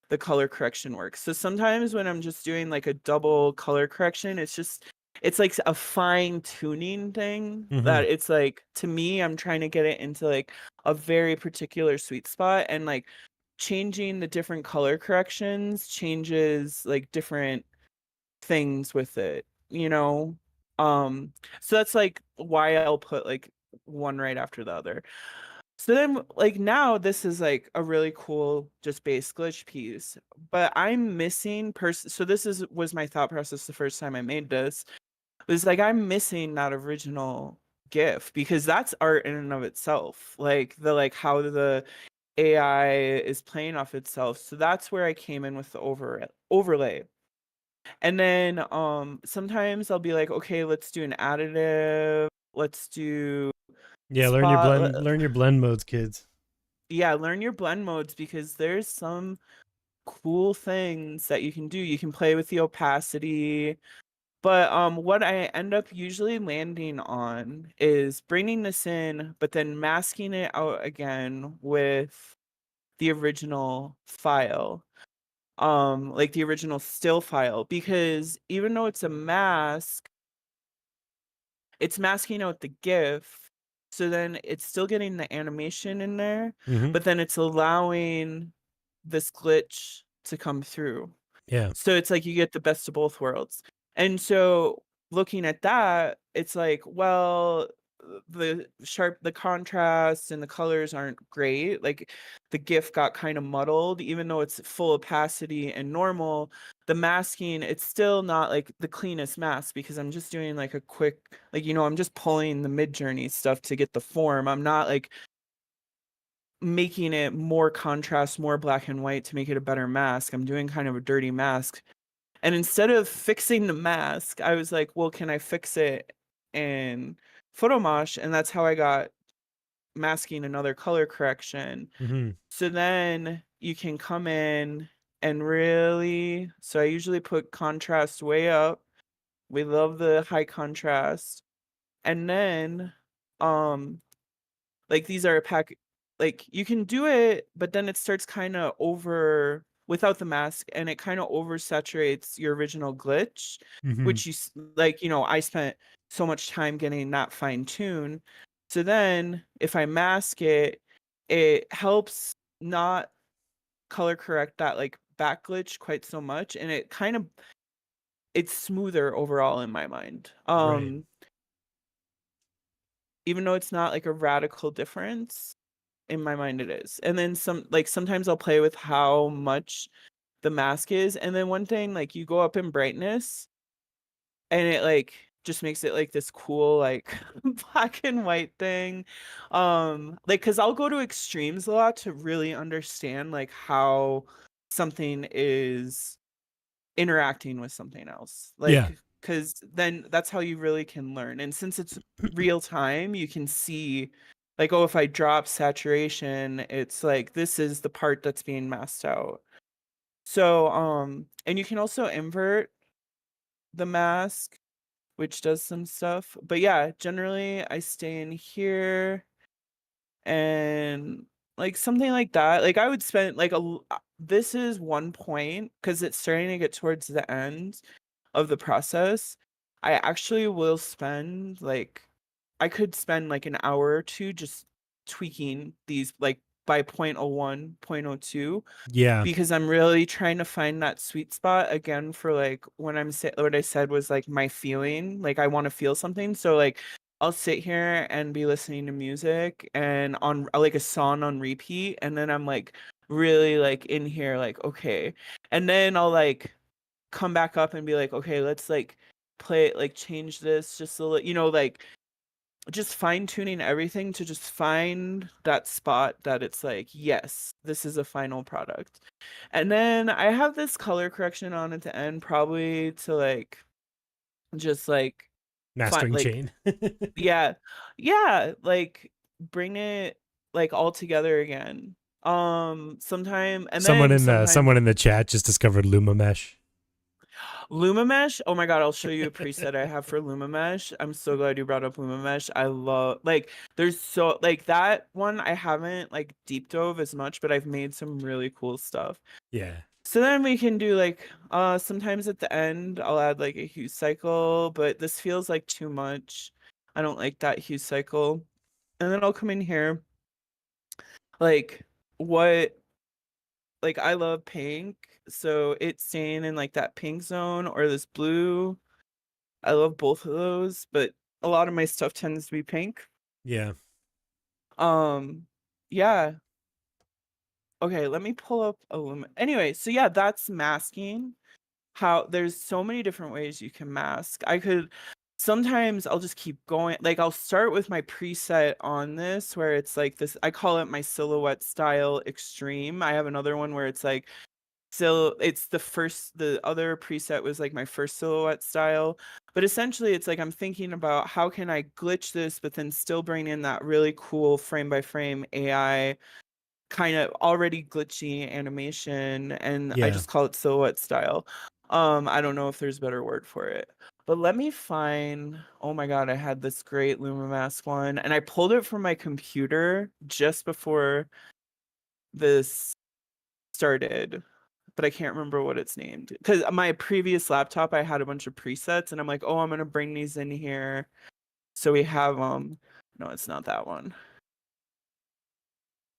the color correction works. So sometimes when I'm just doing like a double color correction, it's like a fine tuning thing Mm-hmm. that it's like to me I'm trying to get it into like a very particular sweet spot, and like changing the different color corrections changes like different things with it, you know? So that's like why I'll put like one right after the other. So then like now this is like a really cool just base glitch piece, but I'm missing so this was my thought process the first time I made this. It was like I'm missing that original GIF because that's art in and of itself. Like the like how the AI is playing off itself. So that's where I came in with the overlay. And then sometimes I'll be like, okay, let's do an additive. Let's do Yeah, spot. learn your blend modes, kids. Yeah, learn your blend modes because there's some cool things that you can do. You can play with the opacity. But what I end up usually landing on is bringing this in, but then masking it out again with the original file. Like the original still file, because even though it's a mask, it's masking out the GIF. So then it's still getting the animation in there, Mm-hmm. but then it's allowing this glitch to come through. Yeah. So it's like you get the best of both worlds. And so looking at that, it's like, well, the contrast and the colors aren't great. Like the GIF got kind of muddled, even though it's full opacity and normal. The masking, it's still not like the cleanest mask because I'm just doing like a quick, like, I'm just pulling the Mid-Journey stuff to get the form. I'm not like making it more contrast, more black and white to make it a better mask. I'm doing kind of a dirty mask. And instead of fixing the mask, I was like, well, can I fix it in PhotoMosh? And that's how I got masking another color correction. Mm-hmm. So then you can come in and really, so I usually put contrast way up. We love the high contrast. And then like these are a pack, like you can do it, but then it starts kind of over without the mask, and it kind of oversaturates your original glitch, Mm-hmm. which like, I spent so much time getting that fine tuned. So then if I mask it, it helps not color correct that like back glitch quite so much, and it's smoother overall in my mind. Right. Even though it's not like a radical difference, in my mind it is. And then sometimes I'll play with how much the mask is, and then one thing, like you go up in brightness and it like just makes it like this cool like black and white thing. Like because I'll go to extremes a lot to really understand like how something is interacting with something else, Yeah. like because then that's how you really can learn. And since it's real time, you can see like, oh, if I drop saturation, it's like this is the part that's being masked out. So and you can also invert the mask, which does some stuff. But yeah, generally I stay in here and like something like that. Like I would spend like this is one point because it's starting to get towards the end of the process. I actually will spend like I could spend like an hour or two just tweaking these like by 0.01, 0.02, Yeah. because I'm really trying to find that sweet spot again for like when what I said was like my feeling, like I want to feel something. So like I'll sit here and be listening to music and on like a song on repeat, and then I'm like really like in here like okay. And then I'll like come back up and be like, okay, let's like play it, like change this just a little, like just fine tuning everything to just find that spot that it's like, yes, this is a final product. And then I have this color correction on at the end, probably to like just like find Mastering like chain. yeah, yeah, like bring it like all together again. Sometime and then sometimes Someone in the chat just discovered Luma Mesh. LumaMesh. Oh my god, I'll show you a preset I have for LumaMesh. I'm so glad you brought up LumaMesh. I love like there's so like that one I haven't like deep dove as much, but I've made some really cool stuff. Yeah. So then we can do like sometimes at the end I'll add like a hue cycle, but this feels like too much. I don't like that hue cycle. And then I'll come in here like what like I love pink, so it's staying in like that pink zone or this blue. I love both of those, but a lot of my stuff tends to be pink. Yeah. Um, yeah. Okay, let me pull up a anyway, so yeah, that's masking. How there's so many different ways you can mask. I could sometimes I'll just keep going. Like I'll start with my preset on this where it's like this, I call it my silhouette style extreme. I have another one where it's like so it's the other preset was like my first silhouette style. But essentially it's like I'm thinking about how can I glitch this but then still bring in that really cool frame by frame AI kind of already glitchy animation, and I Yeah. just call it silhouette style. I don't know if there's a better word for it. But let me find, oh my god, I had this great LumaMask one and I pulled it from my computer just before this started, but I can't remember what it's named. Because my previous laptop, I had a bunch of presets and I'm like, oh, I'm gonna bring these in here. So we have no, it's not that one.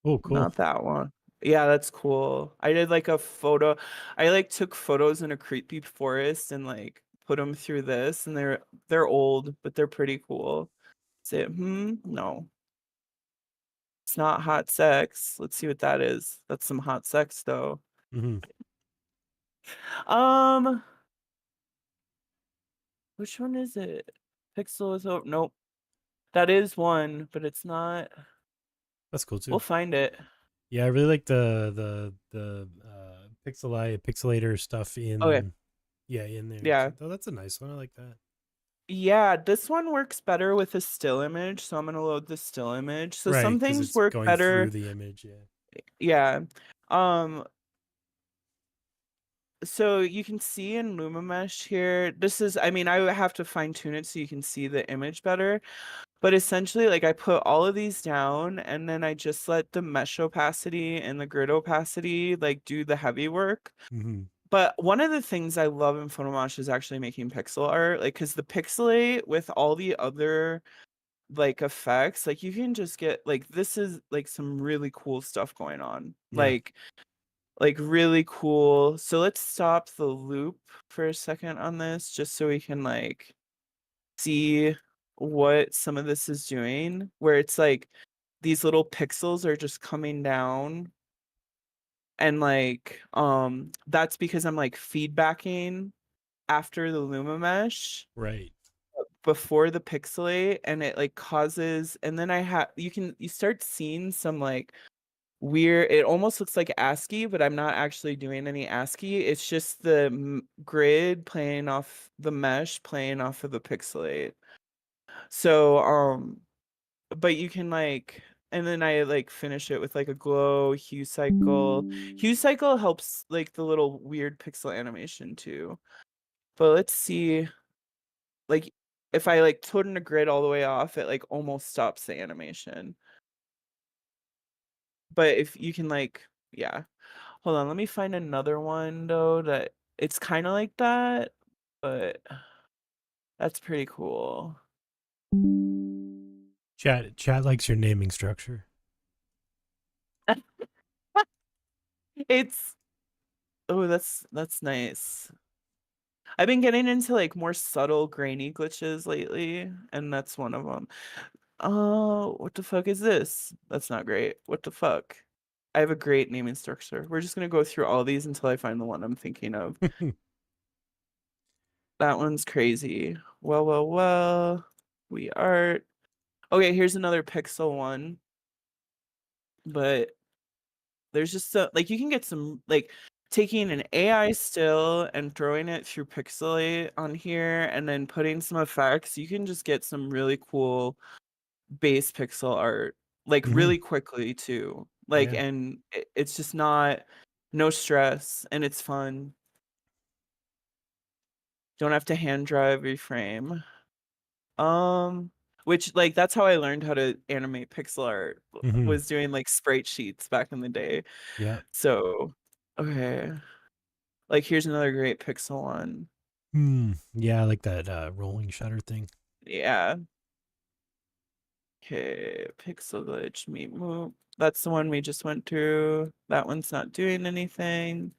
Oh, cool. Not that one. Yeah, that's cool. I did like a photo. I like took photos in a creepy forest and like put them through this, and they're old, but they're pretty cool. Say, no, it's not hot sex. Let's see what that is. That's some hot sex though. Mm-hmm. Um, which one is it? Pixel is over. Nope, that is one, but it's not. That's cool We'll too. find it. Yeah, I really like the pixelator stuff Okay, in in there. yeah. Oh, that's a nice one. I like that. Yeah, this one works better with a still image, so I'm gonna load the still image. So Right, some because things it's work going through better. the image. Yeah. Yeah. Um, so you can see in LumaMesh here, this is, I mean, I would have to fine tune it so you can see the image better. But essentially, like I put all of these down and then I just let the mesh opacity and the grid opacity like do the heavy work. Mm-hmm. But one of the things I love in PhotoMosh is actually making pixel art, like because the pixelate with all the other like effects, like you can just get like this is like some really cool stuff going on. Yeah. Like really cool. So let's stop the loop for a second on this just so we can like see what some of this is doing, where it's like these little pixels are just coming down, and like that's because I'm like feedbacking after the Luma mesh Right. before the pixelate, and it like causes, and then I have you start seeing some like weird, it almost looks like ASCII, but I'm not actually doing any ASCII. It's just the grid playing off the mesh playing off of the pixelate. So but you can like, and then I like finish it with like a glow hue cycle. Hue cycle helps like the little weird pixel animation too. But let's see, like if I like turn the grid all the way off, it like almost stops the animation. But if you can like, yeah. Hold on, let me find another one though that it's kind of like that, but that's pretty cool. Chat likes your naming structure. It's oh, that's nice. I've been getting into like more subtle grainy glitches lately, and that's one of them. Oh, what the fuck is this? That's not great. What the fuck? I have a great naming structure. We're just gonna go through all these until I find the one I'm thinking of. That one's crazy. Well. We art. Okay, here's another pixel one, but there's just like you can get some like taking an AI still and throwing it through pixelate on here and then putting some effects, you can just get some really cool base pixel art like Mm-hmm. really quickly too. Like, Yeah. and it's just not no stress and it's fun. Don't have to hand draw every frame. Um, which like that's how I learned how to animate pixel art Mm-hmm. was doing like sprite sheets back in the day. Yeah. So, okay. Like here's another great pixel one. Hmm. Yeah, I like that rolling shutter thing. Yeah. Okay, pixel glitch, meet move. That's the one we just went through. That one's not doing anything.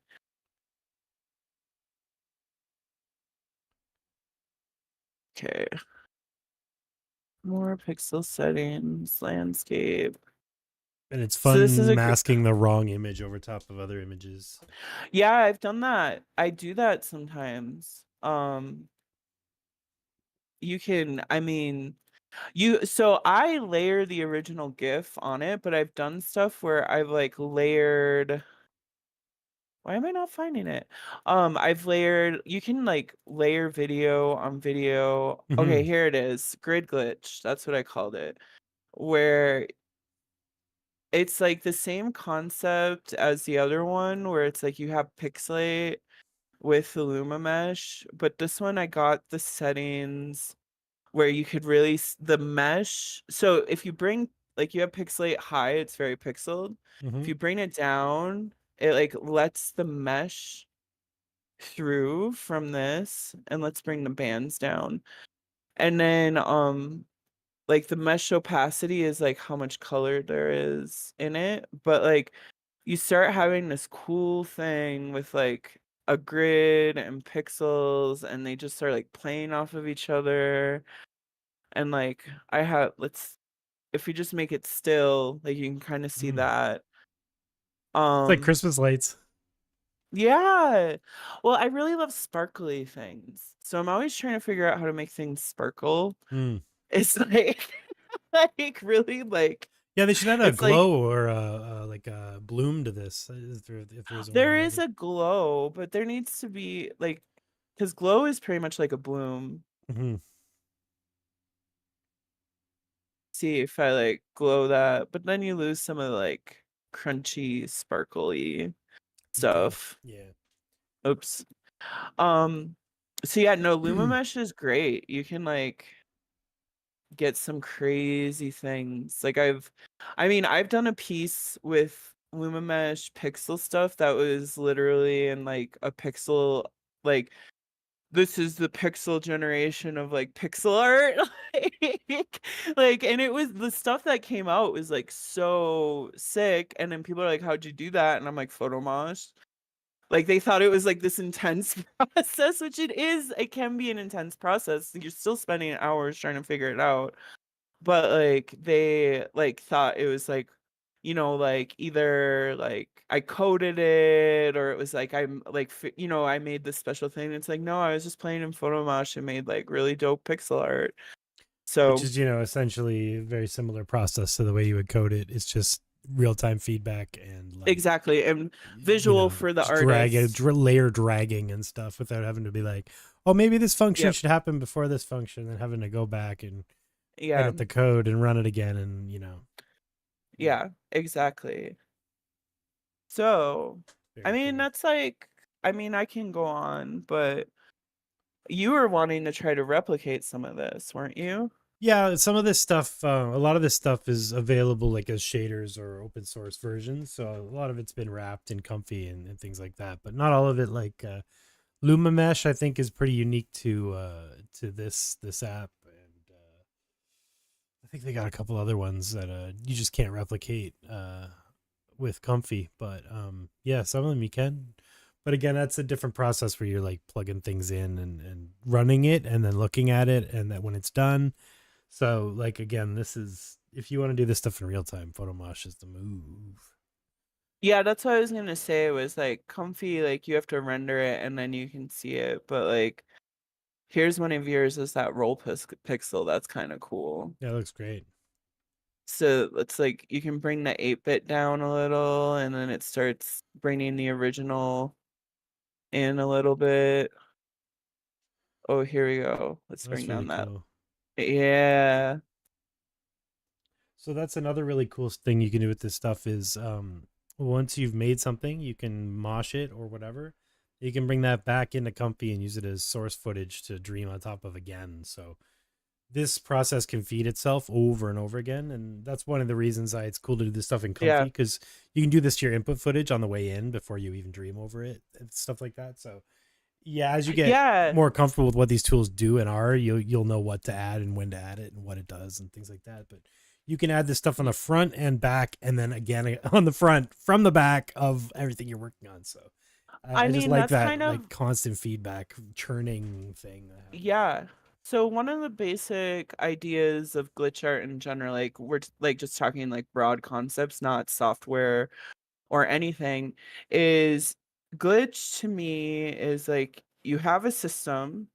Okay. More pixel settings, landscape. And it's So this is fun a masking the wrong image over top of other images. yeah, I've done that. I do that sometimes. You can, I mean, so I layer the original GIF on it, but I've done stuff where I've like layered. Why am I not finding it? I've layered, you can like layer video on video. Okay, Mm-hmm. here it is. Grid glitch. That's what I called it. Where it's like the same concept as the other one, where it's like you have pixelate with the Luma mesh, but this one I got the settings where you could really the mesh. So if you bring like you have pixelate high, it's very pixeled. If Mm-hmm. you bring it down, it like lets the mesh through from this, and let's bring the bands down. And then like the mesh opacity is like how much color there is in it, but like you start having this cool thing with like a grid and pixels, and they just start like playing off of each other. And like I have, let's, if we just make it still, like you can kind of see Mm. that. It's like Um Christmas lights. yeah. Well, I really love sparkly things. So I'm always trying to figure out how to make things sparkle. Mm. It's like like really like Yeah, they should add a it's like glow or like a bloom to this if there isn't one there is already. a glow, but there needs to be like, because glow is pretty much like a bloom. Mm-hmm. See if I like glow that, but then you lose some of the like crunchy, sparkly Okay. stuff. Yeah. Oops. Um, so yeah, no, Luma Mesh is great. You can like get some crazy things. Like I mean, I've done a piece with Luma Mesh pixel stuff that was literally in like a pixel, like this is the pixel generation of like pixel art. like and it was the stuff that came out was like so sick, and then people are like, how'd you do that? And I'm like, PhotoMosh. Like they thought it was like this intense process, which it is. It can be an intense process. You're still spending hours trying to figure it out. But like they like thought it was like, like either like I coded it, or it was like I'm like I made this special thing. It's like, no, I was just playing in PhotoMosh and made like really dope pixel art. Which So is, essentially a very similar process to the way you would code it. It's just real time feedback and like, exactly, and visual for the just drag it, artist. layer dragging and stuff without having to be like, oh, maybe this function Yep. should happen before this function, and having to go back and Yeah. edit the code and run it again. And, Yeah, exactly. So, I very mean, cool. that's like, I mean, I can go on, but you were wanting to try to replicate some of this, weren't you? Yeah, some of this stuff, a lot of this stuff is available like as shaders or open source versions. So a lot of it's been wrapped in Comfy and things like that, but not all of it. Like Luma Mesh, I think, is pretty unique to this app, and I think they got a couple other ones that you just can't replicate with Comfy. But yeah, some of them you can. But again, that's a different process where you're like plugging things in and running it and then looking at it, and that when it's done. So like again, this is if you want to do this stuff in real time, PhotoMosh is the move. Yeah, that's what I was gonna say. It was like Comfy, like you have to render it and then you can see it. But like, here's one of yours is that roll pixel. That's kind of cool. Yeah, it looks great. So it's like you can bring the 8-bit down a little, and then it starts bringing the original in a little bit. Oh, here we go. Let's That's bring really down that. cool. Yeah. So that's another really cool thing you can do with this stuff is once you've made something, you can mosh it or whatever. You can bring that back into Comfy and use it as source footage to dream on top of again. So this process can feed itself over and over again, and that's one of the reasons it's cool to do this stuff in Comfy, Yeah. because you can do this to your input footage on the way in before you even dream over it and stuff like that. So yeah, as you get Yeah. more comfortable with what these tools do and are, you'll know what to add and when to add it and what it does and things like that. But you can add this stuff on the front and back, and then again on the front from the back of everything you're working on. So I I just mean, like that's that kind of, like constant feedback churning thing that happens. yeah. So one of the basic ideas of glitch art in general, like like just talking like broad concepts, not software or anything, is glitch to me is like you have a system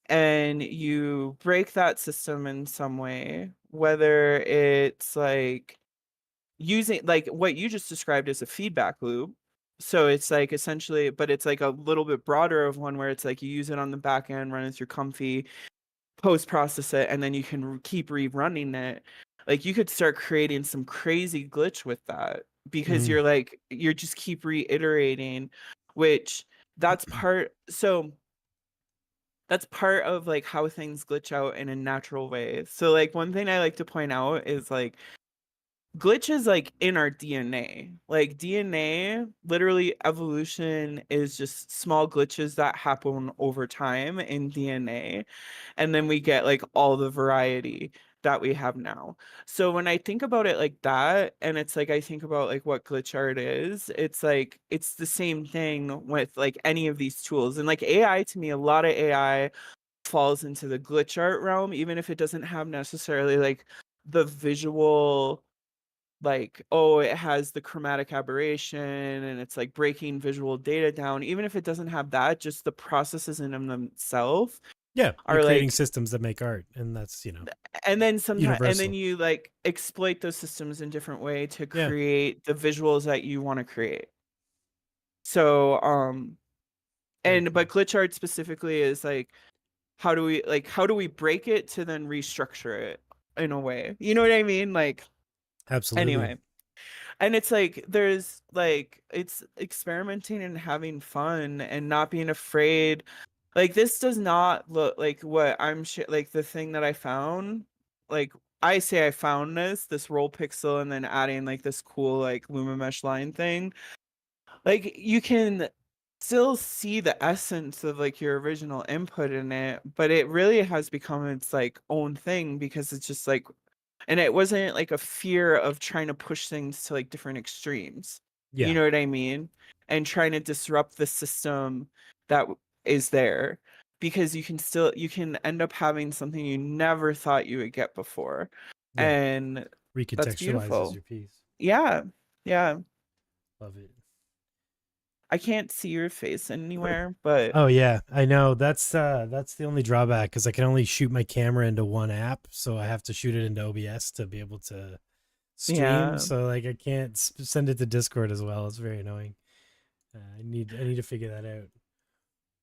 and you break that system in some way, whether it's like using like what you just described as a feedback loop. So it's like essentially, but it's like a little bit broader of one where it's like you use it on the back end, run it through Comfy, post process it, and then you can keep rerunning it. Like you could start creating some crazy glitch with that because Mm, you're just keep reiterating, which that's part. So that's part of like how things glitch out in a natural way. So like one thing I like to point out is like glitches like in our DNA. Like DNA, literally evolution is just small glitches that happen over time in DNA. And then we get like all the variety that we have now. So when I think about it like that, and it's like I think about like what glitch art is, it's like it's the same thing with like any of these tools. And like AI to me, a lot of AI falls into the glitch art realm, even if it doesn't have necessarily like the visual like, oh, it has the chromatic aberration and it's like breaking visual data down. Even if it doesn't have that, just the processes in themselves yeah, you're are creating like, systems that make art, and that's and then universal. you like exploit those systems in different way to Yeah, create the visuals that you want to create. So, very but cool. glitch art specifically is like, how do we break it to then restructure it in a way? You know what I mean? Like, Absolutely. anyway. And it's like there's like it's experimenting and having fun and not being afraid. Like this does not look like what like the thing that I found. Like I say I found this roll pixel and then adding like this cool like Luma mesh line thing. Like you can still see the essence of like your original input in it, but it really has become its like own thing because it's just like, and it wasn't like a fear of trying to push things to like different extremes. You Yeah, know what I mean? And trying to disrupt the system that is there because you can end up having something you never thought you would get before. yeah. And that's Recontextualizes beautiful. your piece. Yeah. Yeah. Love it. I can't see your face anywhere, but Oh yeah, I know. That's the only drawback because I can only shoot my camera into one app, so I have to shoot it into OBS to be able to stream. yeah. So like I can't send it to Discord as well. It's very annoying. I need to figure that out.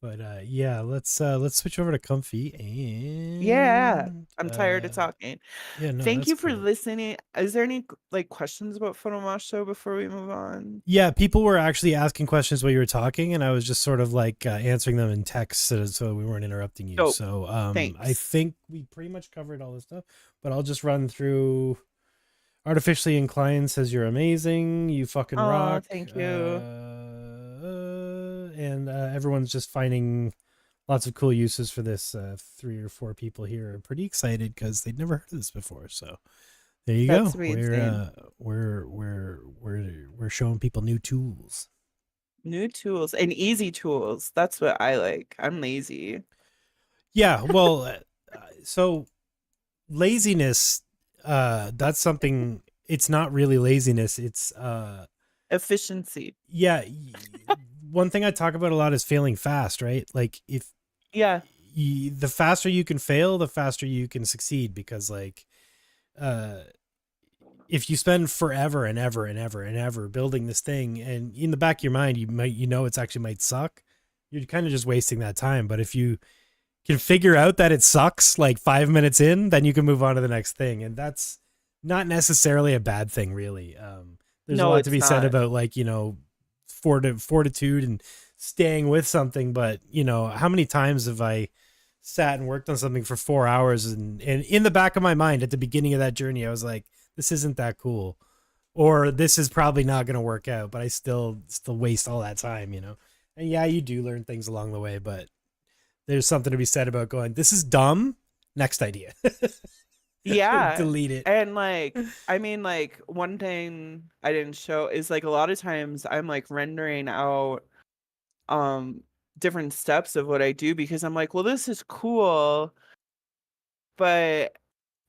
But yeah, let's switch over to Comfy Yeah. and I'm tired of talking. yeah, no, Thank that's you for cool. listening. Is there any like questions about PhotoMosh though before we move on? Yeah, people were actually asking questions while you were talking, and I was just sort of like answering them in text, so we weren't interrupting you. Dope. So I Thanks. think we pretty much covered all this stuff, but I'll just run through. Artificially Inclined says you're amazing, you fucking Oh, rock, thank you. and everyone's just finding lots of cool uses for this. 3 or 4 people here are pretty excited because they'd never heard of this before. So there you That's go. amazing. We're showing people new tools. New tools and easy tools. That's what I like. I'm lazy. Yeah, well, so laziness, that's something. It's not really laziness. It's Efficiency. yeah. One thing I talk about a lot is failing fast, right? Like if Yeah. the faster you can fail, the faster you can succeed. Because like, uh, if you spend forever and ever and ever and ever building this thing, and in the back of your mind, it's actually might suck. You're kind of just wasting that time. But if you can figure out that it sucks like 5 minutes in, then you can move on to the next thing, and that's not necessarily a bad thing, really. There's a No, lot to it's be said not. about like fortitude and staying with something, but how many times have I sat and worked on something for 4 hours, and in the back of my mind at the beginning of that journey, I was like, this isn't that cool, or this is probably not going to work out, but I still waste all that time. And yeah, you do learn things along the way, but there's something to be said about going, this is dumb, next idea. Yeah. Delete it. And like, I mean, like, one thing I didn't show is like a lot of times I'm like rendering out um different steps of what I do because I'm like, well, this is cool, but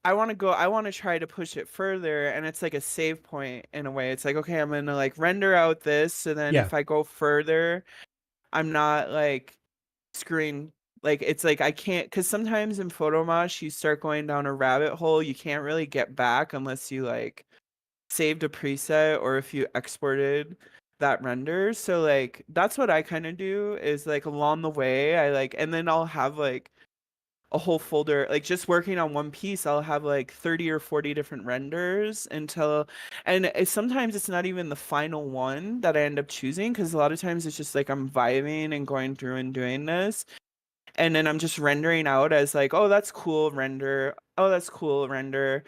I want to try to push it further. And it's like a save point in a way. It's like, okay, I'm gonna like render out this. So then Yeah. if I go further, I'm not like screwing. Like it's like I can't, because sometimes in PhotoMosh you start going down a rabbit hole you can't really get back unless you like saved a preset or if you exported that render. So like that's what I kind of do is like along the way I like, and then I'll have like a whole folder, like just working on one piece I'll have like 30 or 40 different renders until, and sometimes it's not even the final one that I end up choosing because a lot of times it's just like I'm vibing and going through and doing this, and then I'm just rendering out as like, oh, that's cool, render. Oh, that's cool, render.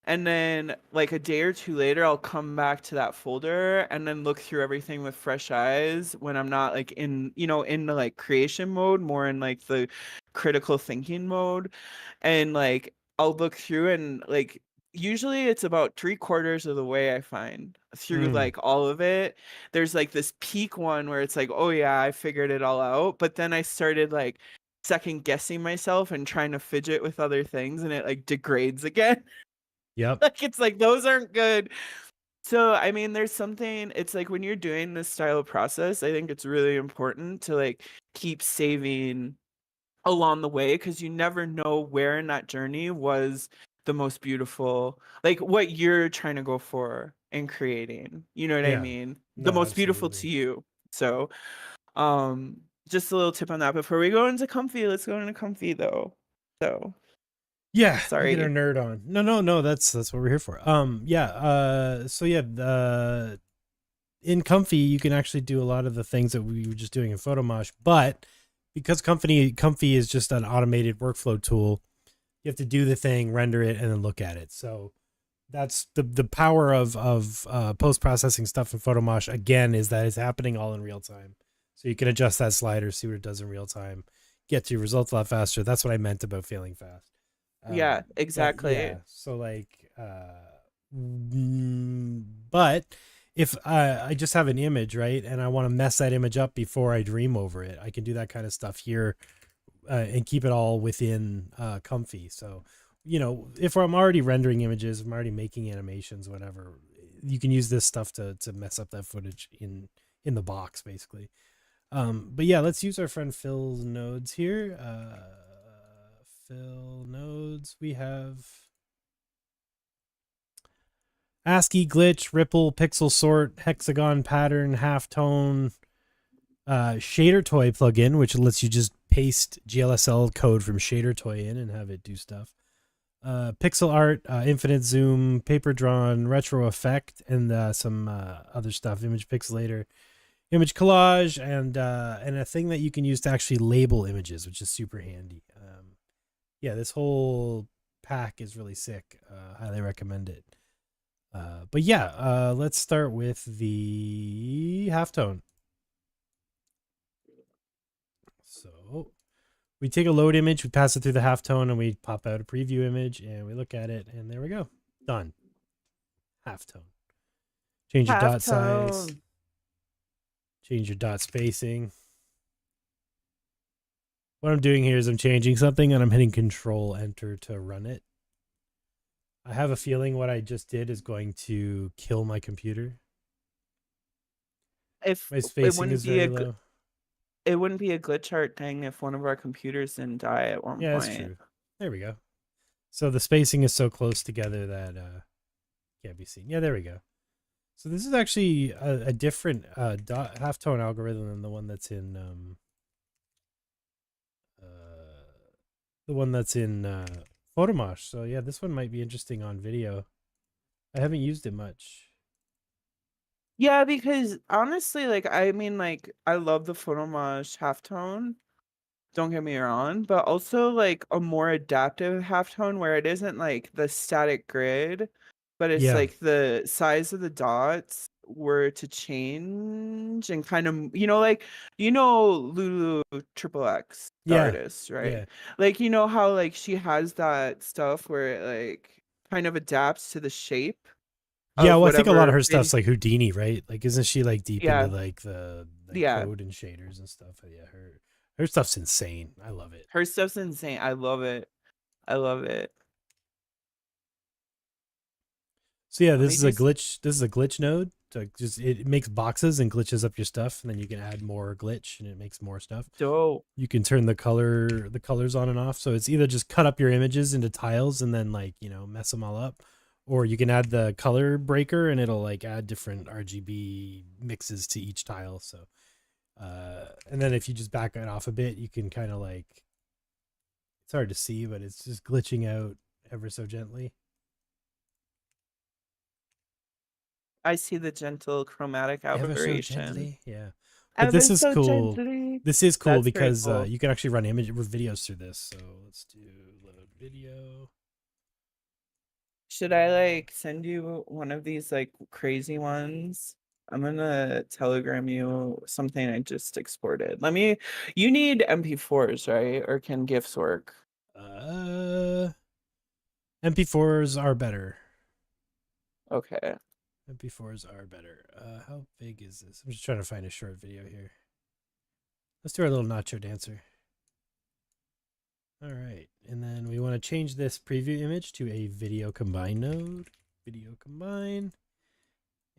And then like a day or two later, I'll come back to that folder and then look through everything with fresh eyes when I'm not like in, in the like creation mode, more in like the critical thinking mode. And like I'll look through and like usually it's about 3/4 of the way I find through Mm. like all of it. There's like this peak one where it's like, oh yeah, I figured it all out. But then I started like second guessing myself and trying to fidget with other things and it like degrades again. Yep. Like it's like those aren't good. So I mean there's something, it's like when you're doing this style of process, I think it's really important to like keep saving along the way because you never know where in that journey was the most beautiful, like what you're trying to go for in creating, you know what I Yeah. mean, the No, most beautiful to absolutely. you. So just a little tip on that before we go into comfy. Let's go into comfy though. So Yeah, we get our sorry. nerd on. No, that's what we're here for. Yeah, so yeah, in Comfy you can actually do a lot of the things that we were just doing in PhotoMosh, but because Comfy is just an automated workflow tool, you have to do the thing, render it, and then look at it. So that's the power of post processing stuff in PhotoMosh. Again, is that it's happening all in real time, so you can adjust that slider, see what it does in real time, get to your results a lot faster. That's what I meant about failing fast. Yeah, But exactly. yeah, so like, but if I just have an image, right, and I want to mess that image up before I dream over it, I can do that kind of stuff here, and keep it all within Comfy. So, if I'm already rendering images, I'm already making animations, whatever, you can use this stuff to mess up that footage in the box, basically. But yeah, let's use our friend Phil's nodes here. Fill nodes. We have ASCII, glitch, ripple, pixel sort, hexagon pattern, halftone, shader toy plugin, which lets you just paste GLSL code from shader toy in and have it do stuff. Pixel art, infinite zoom, paper drawn, retro effect, and some other stuff. Image pixelator, image collage, and a thing that you can use to actually label images, which is super handy. Yeah, this whole pack is really sick. Highly recommend it. But yeah, let's start with the halftone. So we take a load image, we pass it through the halftone, and we pop out a preview image, and we look at it, and there we go. Done. Halftone. Change your dot size. Halftone. Change your dot spacing. What I'm doing here is I'm changing something, and I'm hitting Control Enter to run it. I have a feeling what I just did is going to kill my computer. If My it spacing wouldn't is be very a low. it wouldn't be a glitch art thing if one of our computers didn't die at one Yeah, that's point. true. There we go. So the spacing is so close together that can't be seen. Yeah, there we go. So this is actually a different halftone algorithm than the one that's in PhotoMosh. So yeah, this one might be interesting on video. I haven't used it much. Yeah, because honestly, like I mean, like I love the PhotoMosh halftone. Don't get me wrong, but also like a more adaptive halftone where it isn't like the static grid, but it's Yeah. like the size of the dots were to change and kind of, like, Lulu Triple X, the Yeah. artist, right? Yeah. Like, how like she has that stuff where it like kind of adapts to the shape Yeah, of well, I think a lot of whatever her stuff's like Houdini, right? Like, isn't she like deep into yeah, like the like yeah. code and shaders and stuff? Yeah, her stuff's insane. I love it. Her stuff's insane. I love it. I love it. So yeah, Let this me is a do glitch. This is a glitch node. So just it makes boxes and glitches up your stuff, and then you can add more glitch, and it makes more stuff. dope. You can turn the colors on and off. So it's either just cut up your images into tiles and then like mess them all up, or you can add the color breaker and it'll like add different RGB mixes to each tile. So, and then if you just back it off a bit, you can kind of like it's hard to see, but it's just glitching out ever so gently. I see the gentle chromatic Ever so aberration. gently, yeah. But Ever this is so cool. gently. This is cool That's very because cool. you can actually run image videos through this. So let's do load video. Should I like send you one of these like crazy ones? I'm gonna telegram you something I just exported. You need MP4s, right? Or can GIFs work? MP4s are better. Okay. MP4s are better. How big is this? I'm just trying to find a short video here. Let's do our little nacho dancer. All right. And then we want to change this preview image to a video combine node. Video combine.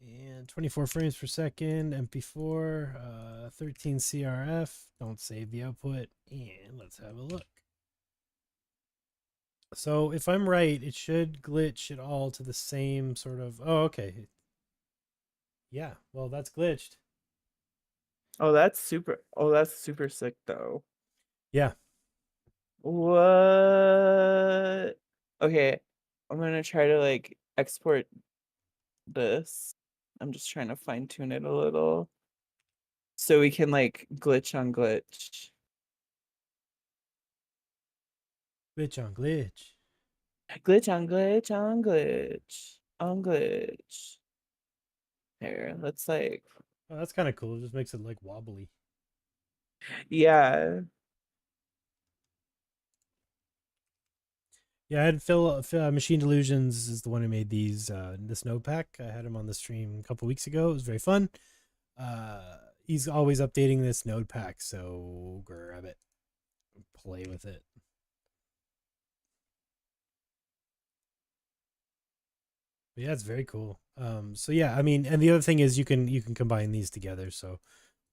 And 24 frames per second, MP4, 13 CRF. Don't save the output. And let's have a look. So if I'm right, it should glitch it all to the same sort of... Oh, okay. Yeah, well, that's glitched. Oh, that's super sick though. Yeah. What? Okay. I'm gonna try to like export this. I'm just trying to fine tune it a little so we can like glitch on glitch. Glitch on glitch. Glitch on glitch on glitch on glitch. There, let's like, Oh, that's kind of cool. It just makes it like wobbly. yeah. Yeah, I had Phil Machine Delusions is the one who made these this node pack. I had him on the stream a couple weeks ago. It was very fun. He's always updating this node pack, so grab it, play with it. But yeah, it's very cool. So yeah, I mean, and the other thing is you can combine these together. So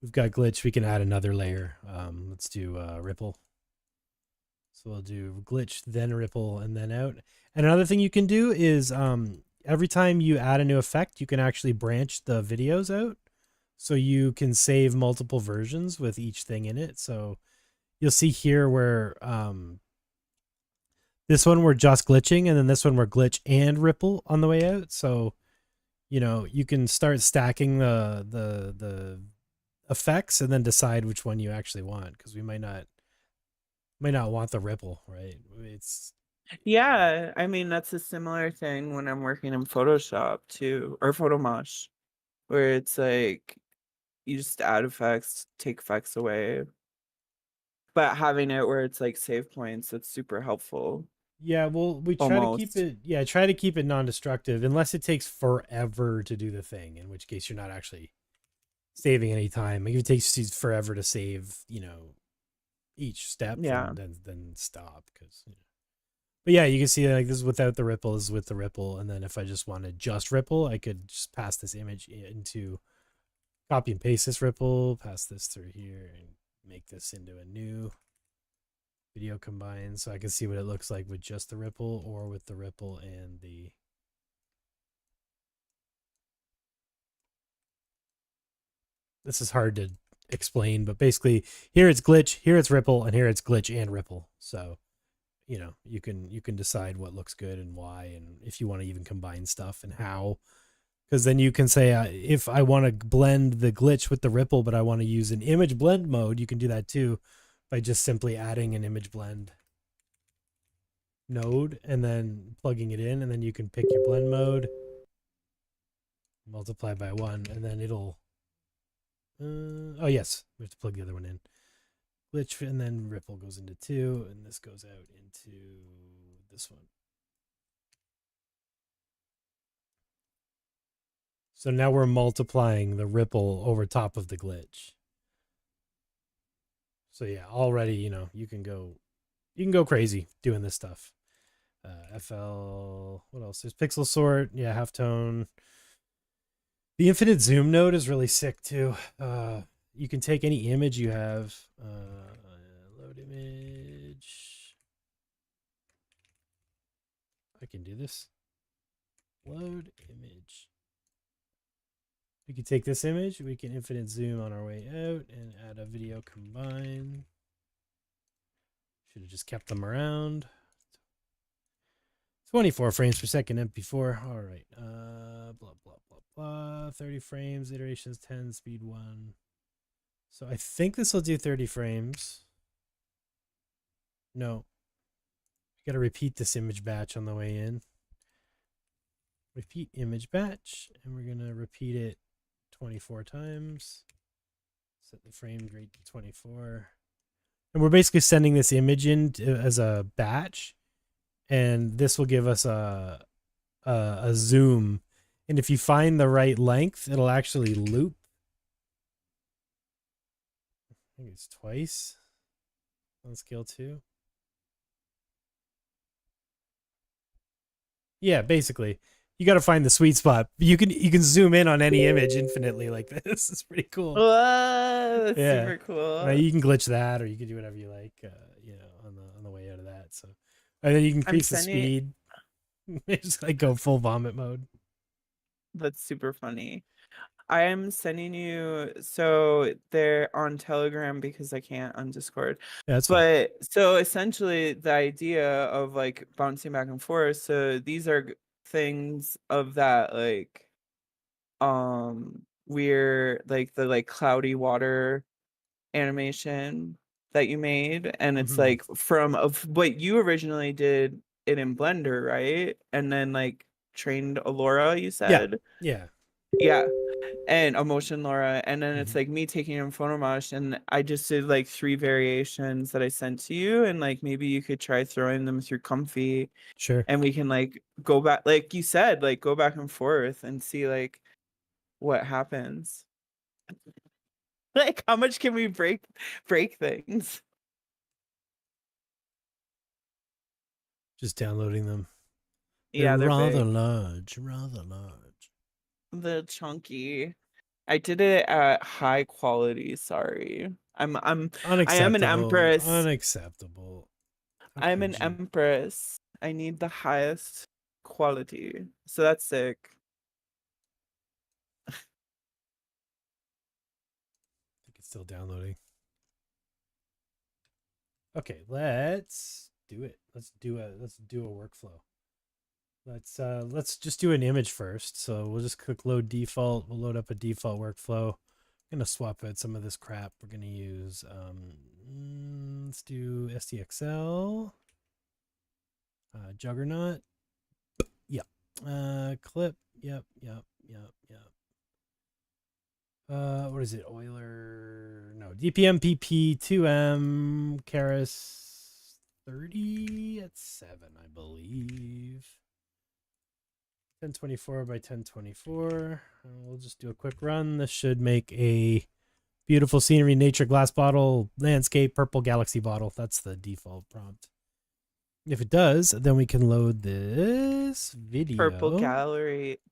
we've got glitch. We can add another layer. Let's do ripple. So we'll do glitch, then ripple, and then out. And another thing you can do is every time you add a new effect, you can actually branch the videos out. So you can save multiple versions with each thing in it. So you'll see here where this one we're just glitching, and then this one we're glitch and ripple on the way out. So, you can start stacking the effects and then decide which one you actually want, because we might not want the ripple, right? Yeah, I mean that's a similar thing when I'm working in Photoshop too, or PhotoMosh, where it's like you just add effects, take effects away. But having it where it's like save points, that's super helpful. Yeah, well, we try to keep Almost. it. Yeah, try to keep it non-destructive, unless it takes forever to do the thing. In which case, you're not actually saving any time. Like if it takes forever to save, each step, Yeah. then stop. Because, but yeah, you can see like this is without the ripple, this is with the ripple, and then if I just wanted just ripple, I could just pass this image into, copy and paste this ripple, pass this through here, and make this into a new video combined, so I can see what it looks like with just the ripple or with the ripple and the... This is hard to explain, but basically here it's glitch, here it's ripple, and here it's glitch and ripple. So, you can decide what looks good and why, and if you want to even combine stuff and how. Because then you can say, if I want to blend the glitch with the ripple, but I want to use an image blend mode, you can do that too by just simply adding an image blend node and then plugging it in, and then you can pick your blend mode. multiply by 1, and then it'll. Oh yes, we have to plug the other one in. Glitch, and then ripple goes into 2, and this goes out into this one. So now we're multiplying the ripple over top of the glitch. So yeah, already, you know, you can go crazy doing this stuff. FL, what else? There's pixel sort, yeah, halftone. The infinite zoom node is really sick too. You can take any image you have, load image. I can do this. Load image. We can take this image, we can infinite zoom on our way out and add a video combine. Should have just kept them around. 24 frames per second MP4. All right. Blah, blah, blah, blah. 30 frames, iterations 10, speed 1. So I think this will do 30 frames. No. We got to repeat this image batch on the way in. Repeat image batch, and we're going to repeat it 24 times. Set the frame rate to 24. And we're basically sending this image in as a batch, and this will give us a zoom. And if you find the right length, it'll actually loop. I think it's twice on scale 2. Yeah, basically. You got to find the sweet spot. You can zoom in on any image infinitely like this. It's pretty cool. Whoa, that's super cool. You can glitch that, or you can do whatever you like, you know, on the way out of that. So, and then you can increase the speed. Just like go full vomit mode. That's super funny. I am sending you, so they're on Telegram because I can't on Discord. Yeah, that's fine. So essentially the idea of like bouncing back and forth. So these are things of that, like, we're like the like cloudy water animation that you made, and it's like from of what you originally did it in Blender, right? And then like trained Allura, you said? Yeah. And Emotion Laura, and then it's like me taking in PhotoMosh, and I just did like 3 variations that I sent to you, and like maybe you could try throwing them through Comfy. Sure. And we can like go back, like you said, like go back and forth and see like what happens. Like how much can we break things? Just downloading them. Yeah, they're rather big. large. The chunky. I did it at high quality. Sorry, I am an Empress. Unacceptable. I'm an Empress. I need the highest quality. So that's sick. I think it's still downloading. Okay, let's do it. Let's do a workflow. Let's just do an image first. So we'll just click load default. We'll load up a default workflow. I'm gonna swap out some of this crap. We're gonna use let's do SDXL Juggernaut. Yep. Clip. Yep. What is it? Euler? No. DPM PP 2M Keras 30 at 7, I believe. 1024 by 1024. We'll just do a quick run. This should make a beautiful scenery, nature, glass bottle, landscape, purple galaxy bottle. That's the default prompt. If it does, then we can load this video. Purple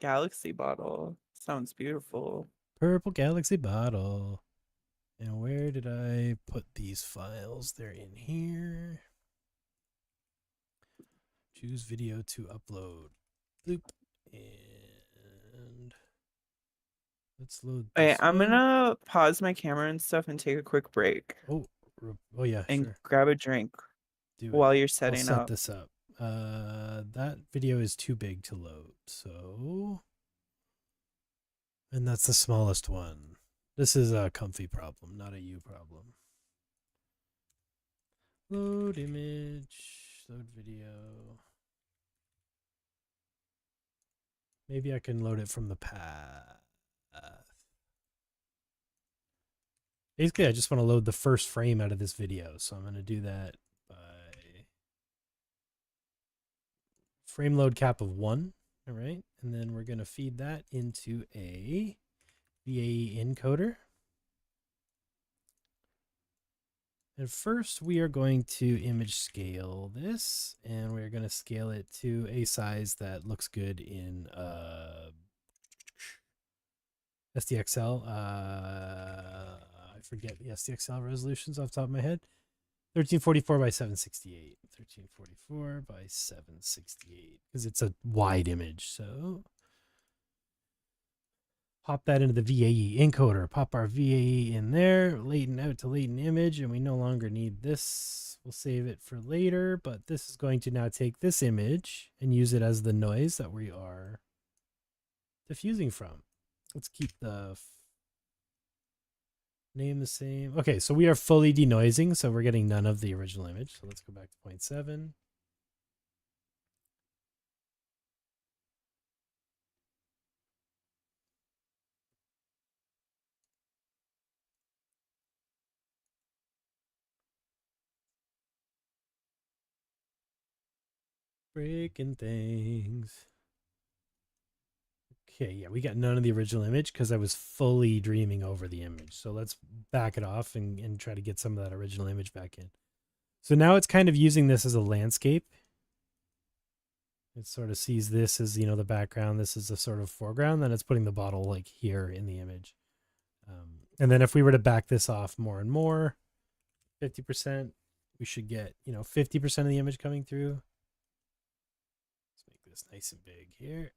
galaxy bottle. Sounds beautiful. Purple galaxy bottle. And where did I put these files? They're in here. Choose video to upload. Bloop. And let's load this. I'm gonna pause my camera and stuff and take a quick break. Oh yeah, and sure. Grab a drink while you're setting I'll set this up. That video is too big to load, so, and that's the smallest one. This is a Comfy problem, not a you problem. Load image, load video. Maybe I can load it from the path. Basically, I just want to load the first frame out of this video. So I'm going to do that by frame load cap of 1. All right. And then we're going to feed that into a VAE encoder. And first we are going to image scale this, and we're going to scale it to a size that looks good in SDXL. I forget the SDXL resolutions off the top of my head. 1344 by 768. 1344 by 768 because it's a wide image. So pop that into the VAE encoder, pop our VAE in there, latent out to latent image, and we no longer need this. We'll save it for later, but this is going to now take this image and use it as the noise that we are diffusing from. Let's keep the name the same. Okay, so we are fully denoising, so we're getting none of the original image. So let's go back to 0.7. Breaking things. Okay, yeah, we got none of the original image because I was fully dreaming over the image. So let's back it off and try to get some of that original image back in. So now it's kind of using this as a landscape. It sort of sees this as, you know, the background. This is the sort of foreground. Then it's putting the bottle like here in the image. And then if we were to back this off more and more, 50%, we should get, you know, 50% of the image coming through. Let's make this nice and big here.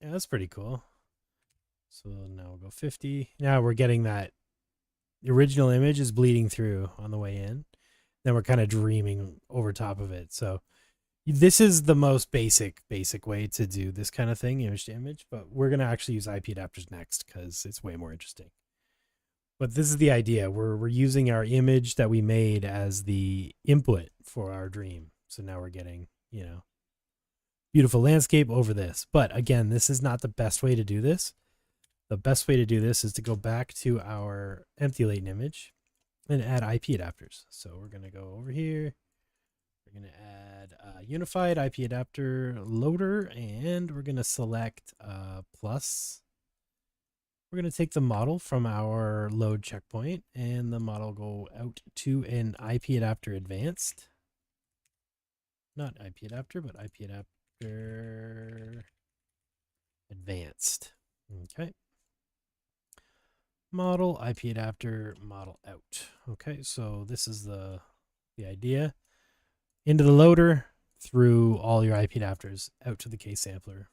Yeah, that's pretty cool. So now we'll go 50. Now we're getting that the original image is bleeding through on the way in. Then we're kind of dreaming over top of it. So this is the most basic way to do this kind of thing, image to image, but we're going to actually use IP adapters next because it's way more interesting. But this is the idea. We're using our image that we made as the input for our dream. So now we're getting, you know, beautiful landscape over this. But again, this is not the best way to do this. The best way to do this is to go back to our empty latent image and add IP adapters. So we're going to go over here. We're going to add a unified IP adapter loader, and we're going to select plus. We're going to take the model from our load checkpoint, and the model go out to an IP adapter advanced. Not IP adapter, but IP adapter advanced. Okay. Model, IP adapter, model out. Okay, so this is the idea. Into the loader, through all your IP adapters, out to the case sampler.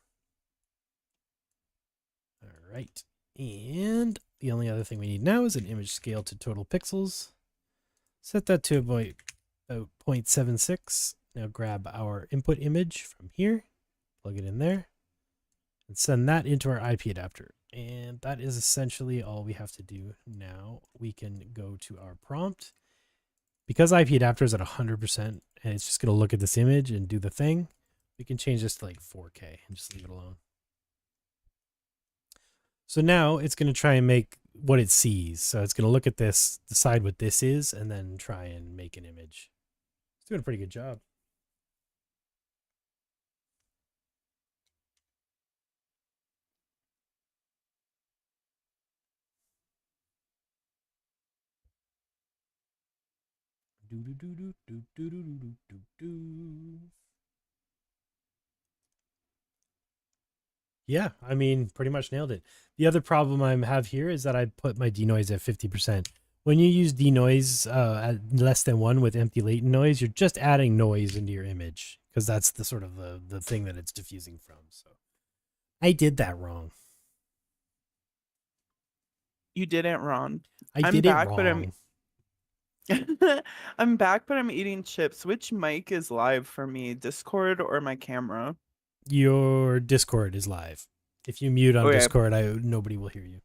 All right. And the only other thing we need now is an image scale to total pixels. Set that to about 0.76. Now grab our input image from here, plug it in there, and send that into our IP adapter. And that is essentially all we have to do now. We can go to our prompt. Because IP adapter is at 100% and it's just going to look at this image and do the thing, we can change this to like 4K and just leave it alone. So now it's going to try and make what it sees. So it's going to look at this, decide what this is, and then try and make an image. It's doing a pretty good job. Yeah, I mean, pretty much nailed it. The other problem I have here is that I put my denoise at 50%. When you use denoise at less than 1 with empty latent noise, you're just adding noise into your image because that's the sort of the thing that it's diffusing from. So I did that wrong. You did it wrong. I did it wrong. I'm back, but I'm eating chips. Which mic is live for me, Discord or my camera? Your Discord is live. If you mute on Okay. Discord, nobody will hear you.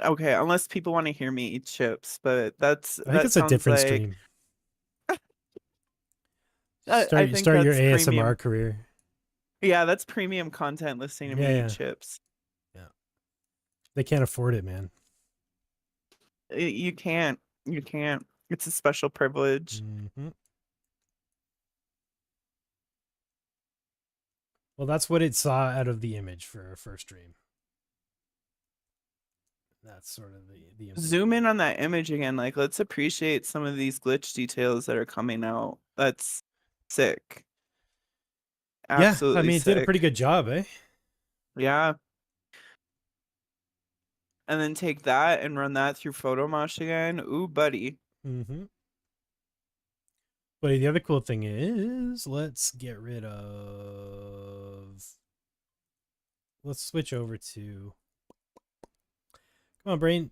Okay, unless people want to hear me eat chips, but I think it's a different stream. Start your ASMR career. Yeah, that's premium content listening to Yeah, me eat yeah, chips. yeah. They can't afford it, man. You can't. You can't. It's a special privilege. Hmm. Well, that's what it saw out of the image for our first stream. That's sort of the input. Zoom in on that image again. Like, let's appreciate some of these glitch details that are coming out. That's sick. Yeah, I Absolutely mean, it did a pretty sick. good job, eh? Yeah. And then take that and run that through PhotoMosh again. Ooh, buddy. Mm-hmm. But the other cool thing is, let's get rid of. Let's switch over to. Come on, brain.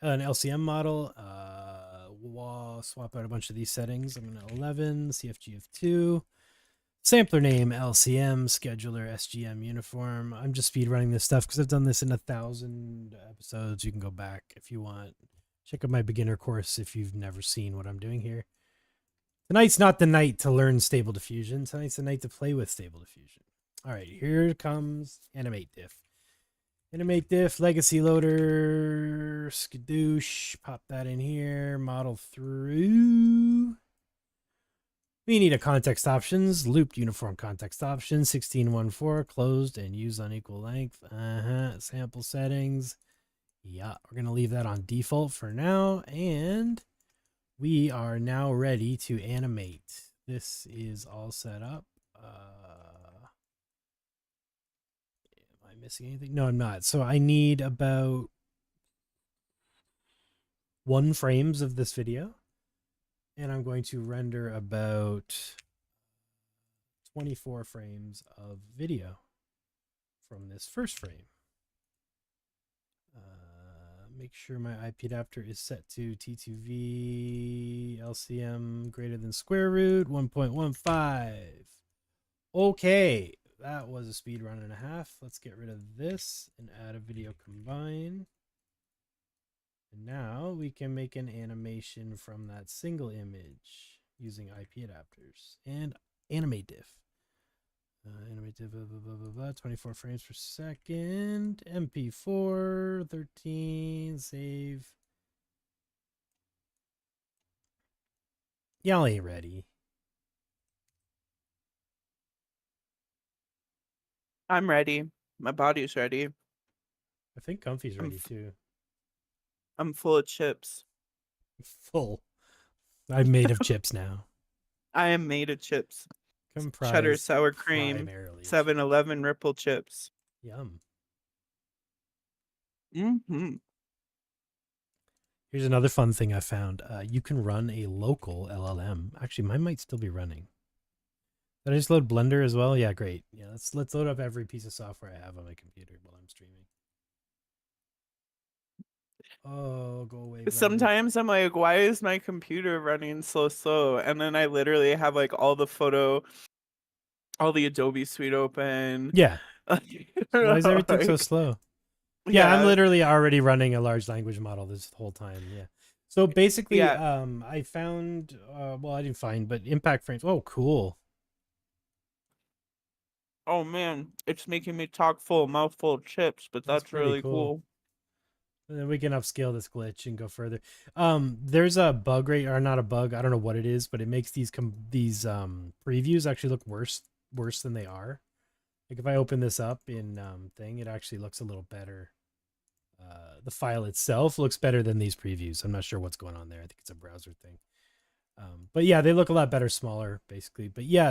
An LCM model. We'll swap out a bunch of these settings. I'm going to 11, CFGF2. Sampler name LCM, scheduler SGM uniform. I'm just speed running this stuff because I've done this in 1,000 episodes. You can go back if you want. Check out my beginner course if you've never seen what I'm doing here. Tonight's not the night to learn Stable Diffusion. Tonight's the night to play with Stable Diffusion. All right, here comes AnimateDiff. AnimateDiff, legacy loader, skadoosh. Pop that in here. Model through. We need a context options, looped uniform context option, 1614, closed and used on equal length. Sample settings. Yeah, we're going to leave that on default for now. And we are now ready to animate. This is all set up. Am I missing anything? No, I'm not. So I need about 1 frames of this video. And I'm going to render about 24 frames of video from this first frame. Make sure my IPAdapter is set to T2V LCM greater than square root 1.15. Okay, that was a speed run and a half. Let's get rid of this and add a video combine. And now we can make an animation from that single image using IP adapters and AnimateDiff. AnimateDiff, 24 frames per second. MP4, 13, save. Y'all ain't ready. I'm ready. My body's ready. I think Comfy's ready too. I'm full of chips. Full. I'm made of chips now. I am made of chips. Cheddar, Comprised sour cream, primarily of 7-Eleven Ripple chips. Yum. Mm-hmm. Here's another fun thing I found. You can run a local LLM. Actually, mine might still be running. Did I just load Blender as well? Yeah, great. Yeah, let's load up every piece of software I have on my computer while I'm streaming. Oh, go away, Blender. Sometimes I'm like, why is my computer running so slow? And then I literally have like all the Adobe Suite open. Yeah. Why is everything so slow? Yeah, I'm literally already running a large language model this whole time. Yeah. So basically, I found, well, I didn't find, but impact frames. Oh, cool. Oh man, it's making me talk full, mouthful of chips, but that's really cool. And then we can upscale this glitch and go further. There's a bug or not a bug. I don't know what it is, but it makes these previews actually look worse than they are. Like if I open this up in thing, it actually looks a little better. The file itself looks better than these previews. I'm not sure what's going on there. I think it's a browser thing. But yeah, they look a lot better, smaller, basically. But yeah, I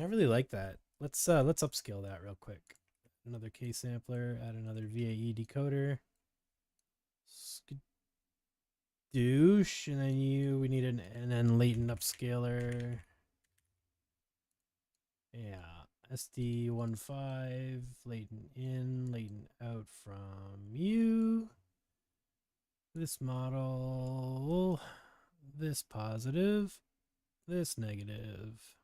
really like that. Let's upscale that real quick. Another K sampler, add another VAE decoder. Skadoosh, and then we need an NN latent upscaler. Yeah, SD15, latent in, latent out from you. This model, this positive, this negative.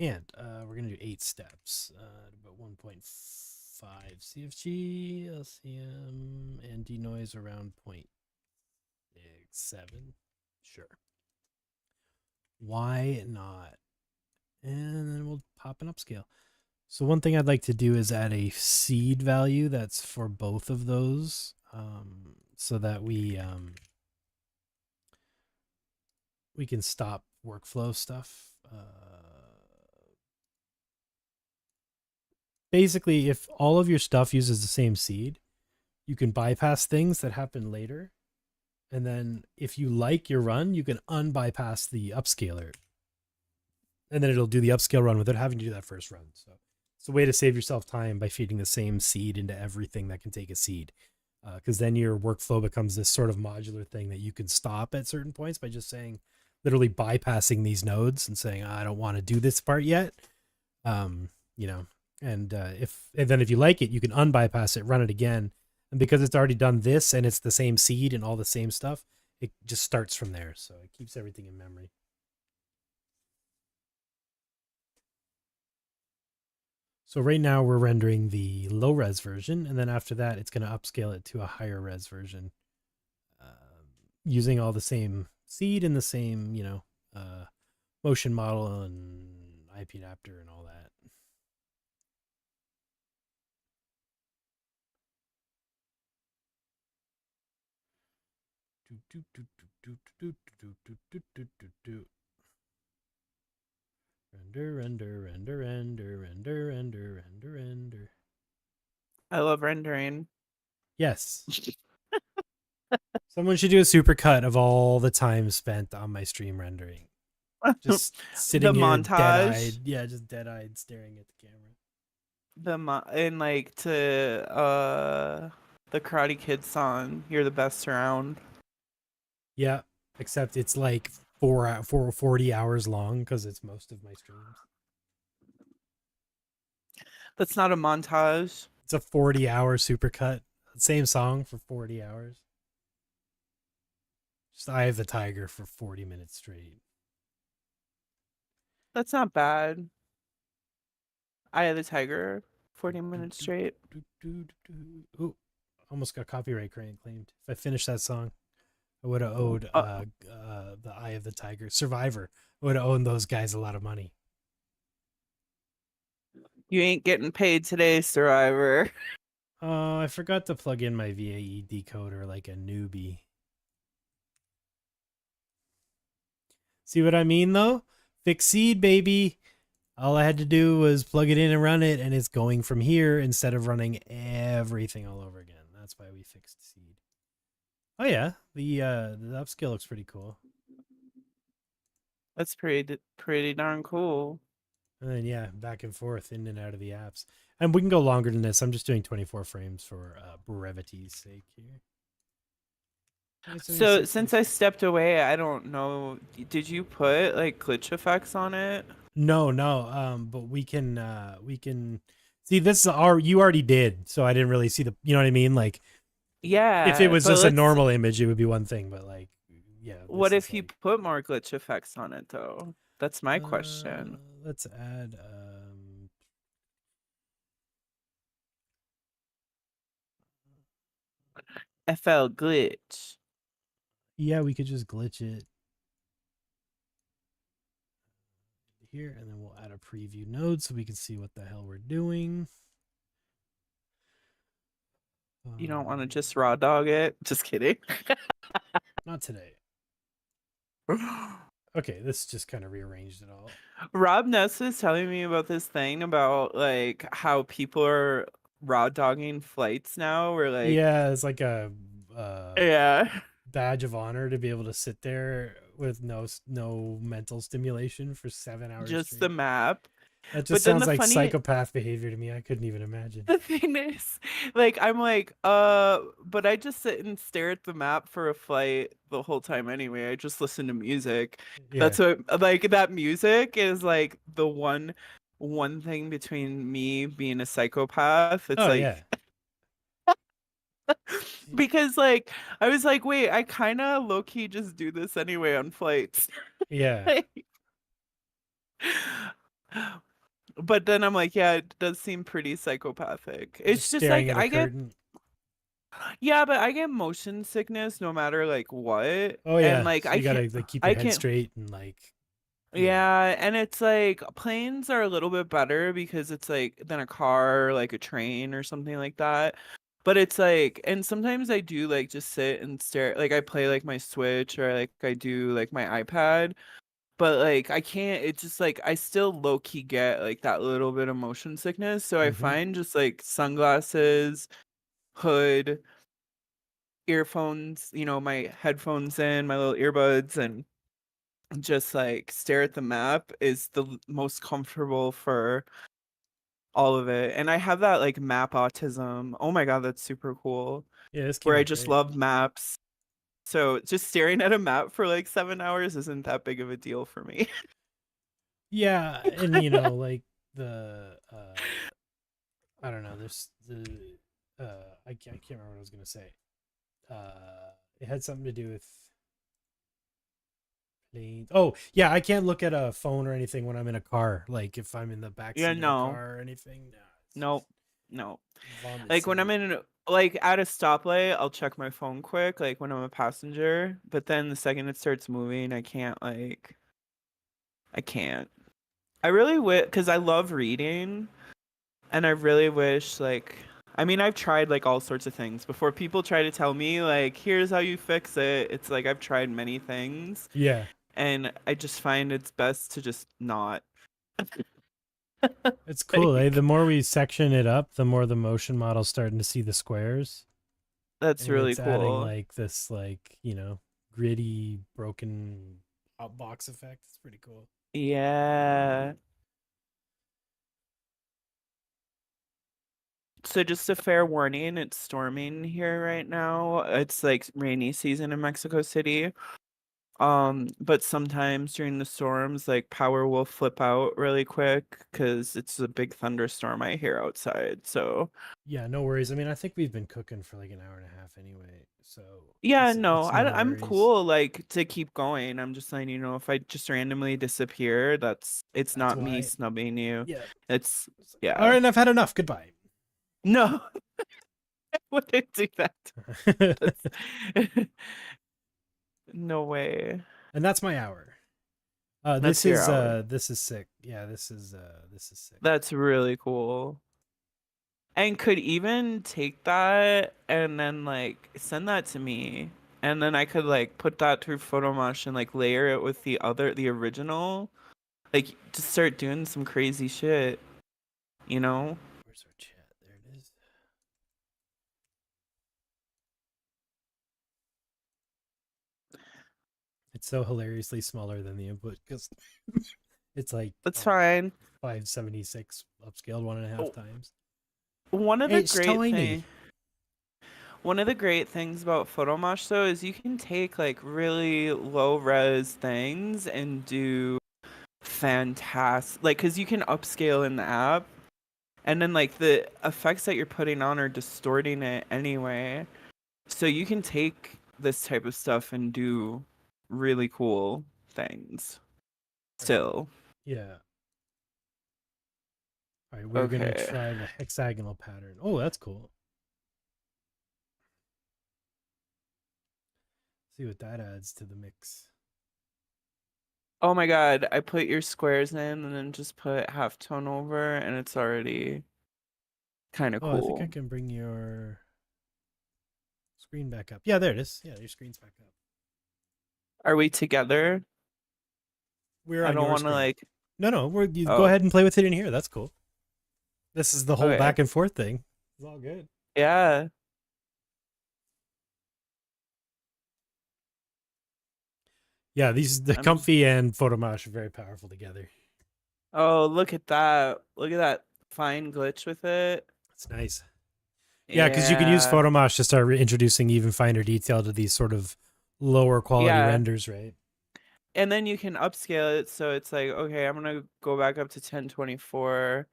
And we're going to do 8 steps. About 1.5 CFG, LCM, and denoise around 0.7. Sure. Why not? and then we'll pop an upscale. So one thing I'd like to do is add a seed value that's for both of those, so that we can stop workflow stuff. Basically, if all of your stuff uses the same seed, you can bypass things that happen later. And then if you like your run, you can unbypass the upscaler. And then it'll do the upscale run without having to do that first run. So it's a way to save yourself time by feeding the same seed into everything that can take a seed. Because then your workflow becomes this sort of modular thing that you can stop at certain points by just saying, literally bypassing these nodes and saying, I don't want to do this part yet. And then if you like it, you can unbypass it, run it again. And because it's already done this and it's the same seed and all the same stuff, it just starts from there. So it keeps everything in memory. So right now we're rendering the low res version. And then after that, it's going to upscale it to a higher res version, using all the same seed and the same, motion model and IPAdapter and all that. Render. I love rendering. Yes. Someone should do a supercut of all the time spent on my stream rendering. Just sitting The here montage. dead-eyed. Yeah, just dead-eyed staring at the camera. And like to the Karate Kid song, "You're the Best Around." Yeah, except it's like 40 hours long because it's most of my streams. That's not a montage. It's a 40-hour supercut. Same song for 40 hours. Just Eye of the Tiger for 40 minutes straight. That's not bad. Eye of the Tiger, 40 minutes straight. Ooh, almost got copyright claimed. If I finished that song, I would have owed the Eye of the Tiger Survivor. I would have owed those guys a lot of money. You ain't getting paid today, Survivor. Oh, I forgot to plug in my VAE decoder like a newbie. See what I mean, though? Fix seed, baby. All I had to do was plug it in and run it, and it's going from here instead of running everything all over again. That's why we fixed seed. Oh yeah, the upscale looks pretty cool. That's pretty darn cool. And then yeah, back and forth in and out of the apps. And we can go longer than this. I'm just doing 24 frames for brevity's sake here. So since I stepped away, I don't know. Did you put like glitch effects on it? No. But we can see this is you already did, so I didn't really see the, you know what I mean? Like, yeah, if it was just a normal image, it would be one thing, but like, yeah. What if you put more glitch effects on it though? That's my question. Let's add FL glitch. Yeah, we could just glitch it here, and then we'll add a preview node so we can see what the hell we're doing. You don't want to just raw dog it? Just kidding. Not today. Okay, this just kind of rearranged it all. Rob Ness was telling me about this thing about like how people are raw dogging flights now. Where like, yeah, it's like a yeah, badge of honor to be able to sit there with no mental stimulation for 7 hours just straight. the map. That just sounds like psychopath behavior to me. I couldn't even imagine. The thing is, like, I'm like, but I just sit and stare at the map for a flight the whole time anyway. I just listen to music. Yeah. That's what, like, that music is like the one thing between me being a psychopath. It's like, yeah. Because like I was like, wait, I kind of low-key just do this anyway on flights. Yeah. But then I'm like, yeah, it does seem pretty psychopathic. It's just like I get, yeah, but I get motion sickness no matter like what. Oh yeah, and like so you gotta like keep your head straight and like. Yeah, and it's like planes are a little bit better because it's like than a car, like a train or something like that. But it's like, and sometimes I do like just sit and stare, like I play like my Switch or like I do like my iPad, but like I can't, it's just like I still low key get like that little bit of motion sickness. So I Mm-hmm. find just like sunglasses, hood, earphones, my headphones in, my little earbuds, and just like stare at the map is the most comfortable for all of it. And I have that like map autism. Oh my god, that's super cool. Yeah, this came Where I out just great. love maps. So just staring at a map for like 7 hours isn't that big of a deal for me. Yeah, and like the I don't know, there's the I can't remember what I was gonna say. It had something to do with planes. Oh, yeah, I can't look at a phone or anything when I'm in a car. Like if I'm in the back Yeah, seat of a no. car or anything. Nah, it's Nope. just No. vomit Like when I'm city. in like at a stoplight, I'll check my phone quick, like when I'm a passenger. But then the second it starts moving, I can't. I really wish, because I love reading, and I really wish, like, I mean, I've tried like all sorts of things before people try to tell me, like, here's how you fix it. It's like I've tried many things, Yeah, and I just find it's best to just not. it's cool. Eh? The Like, more we section it up, the more the motion model's starting to see the squares, that's and really it's adding cool. like this, like gritty, broken box effect. It's pretty cool. Yeah. So just a fair warning, it's storming here right now. It's like rainy season in Mexico City. But sometimes during the storms, like power will flip out really quick because it's a big thunderstorm I hear outside. So Yeah, no worries. I mean, I think we've been cooking for like an hour and a half anyway, so yeah, it's no, it's no I'm worries. cool like to keep going. I'm just letting you know if I just randomly disappear, it's That's not me why. snubbing you. Yeah. It's It's like, all yeah. right, I've had enough. Goodbye. No, I wouldn't do that. That's no way. And that's my hour. That's your hour. This is sick. Yeah, this is sick. That's really cool. And could even take that and then like send that to me. And then I could like put that through PhotoMosh and like layer it with the original. Like just start doing some crazy shit, you know? Where's our chat? There it is. It's so hilariously smaller than the input because it's like That's fine. 576 upscaled one and a half Oh, times. One of the It's great tiny. thing one of the great things about PhotoMosh though is you can take like really low res things and do fantastic like because you can upscale in the app. And then like the effects that you're putting on are distorting it anyway. So you can take this type of stuff and do really cool things Right. still. Yeah. All right, we're gonna Okay. try the hexagonal pattern. Oh, that's cool. See what that adds to the mix. Oh my god, I put your squares in and then just put halftone over and it's already kind of Oh, I think I cool. can bring your screen back up. Yeah, there it is. Yeah, your screen's back up. Are we together? We're I on don't your want to screen. like No, you go oh, ahead and play with it in here. That's cool. This is the whole okay. back and forth thing. It's all good. Yeah. Yeah, the I'm Comfy and PhotoMosh are very powerful together. Oh, look at that. Look at that fine glitch with it. It's nice. Yeah, because you can use Yeah. PhotoMosh to start introducing even finer detail to these sort of lower quality Yeah. renders, right? And then you can upscale it so it's like, okay, I'm gonna go back up to 1024.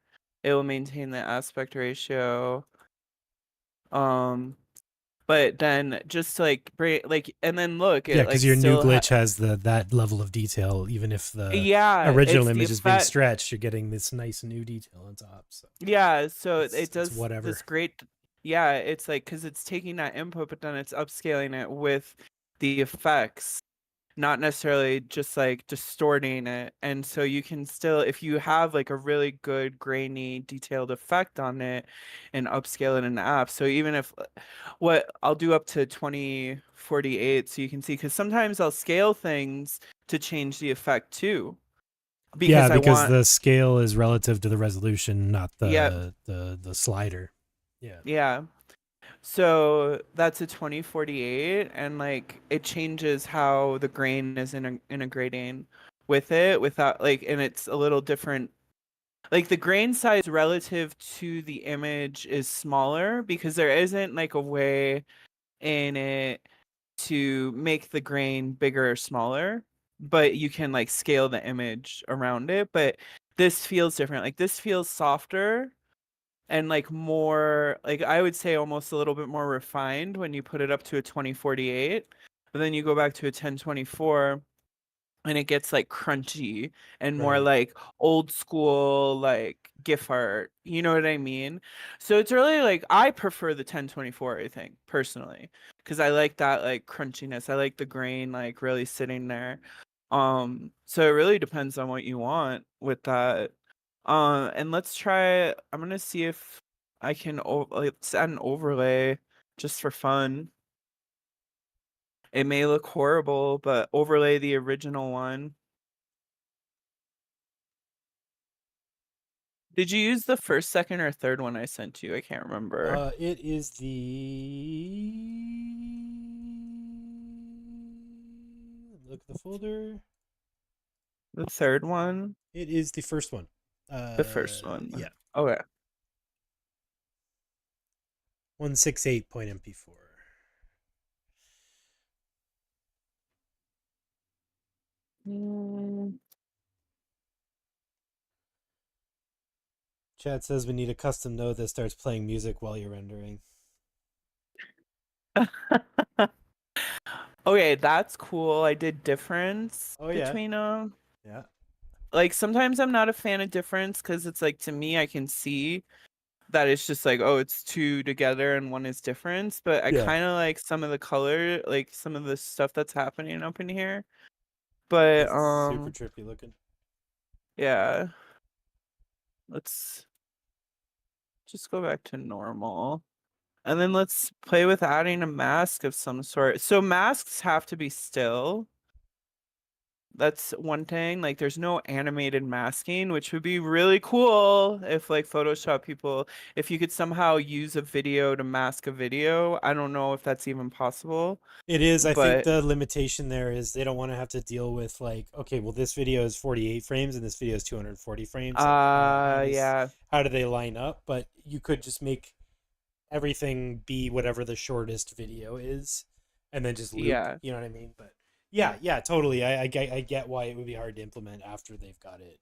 It will maintain the aspect ratio. Um, but then just to, like bring like and then look, Yeah, it because like your new still glitch has that level of detail. Even if the yeah, original it's the image is being effect. stretched, you're getting this nice new detail on top. So Yeah, so it it's does whatever. this great yeah, it's like because it's taking that input, but then it's upscaling it with the effects. not necessarily just like distorting it. And so you can still, if you have like a really good grainy detailed effect on it and upscale it in the app. So even if what I'll do up to 2048 so you can see, because sometimes I'll scale things to change the effect too. Yeah, Because I because want, the scale is relative to the resolution, not yeah, the slider. Yeah. yeah. So that's a 2048, and like it changes how the grain is integrating with it without like, and it's a little different. Like the grain size relative to the image is smaller because there isn't like a way in it to make the grain bigger or smaller, but you can like scale the image around it. But this feels different. Like this feels softer and like more, like I would say almost a little bit more refined when you put it up to a 2048. But then you go back to a 1024 and it gets like crunchy and more Right. like old school like GIF art. You know what I mean? So it's really like I prefer the 1024, I think, personally, because I like that like crunchiness. I like the grain like really sitting there. So it really depends on what you want with that. And let's try, I'm gonna see if I can let's add an overlay just for fun. It may look horrible, but overlay the original one. Did you use the first, second, or third one I sent you? I can't remember. It is the look at the folder. The third one? It is the first one. The first Yeah, one. Okay. 168.mp4. Mm. Chat says we need a custom node that starts playing music while you're rendering. Okay, that's cool. I did difference Oh yeah, between them. yeah, Like sometimes I'm not a fan of difference because it's like to me I can see that it's just like, oh, it's two together and one is difference. But I yeah. kind of like some of the color, like some of the stuff that's happening up in here. But It's super trippy looking. yeah. Let's just go back to normal. And then let's play with adding a mask of some sort. So masks have to be still. That's one thing. Like there's no animated masking, which would be really cool if like Photoshop people, if you could somehow use a video to mask a video. I don't know if that's even possible, It is. I think but the limitation there is they don't want to have to deal with like, okay, well, this video is 48 frames and this video is 240 frames. Like, yeah. how do they line up? But you could just make everything be whatever the shortest video is, and then just loop. Yeah. You know what I mean? But yeah, totally. I get why it would be hard to implement after they've got it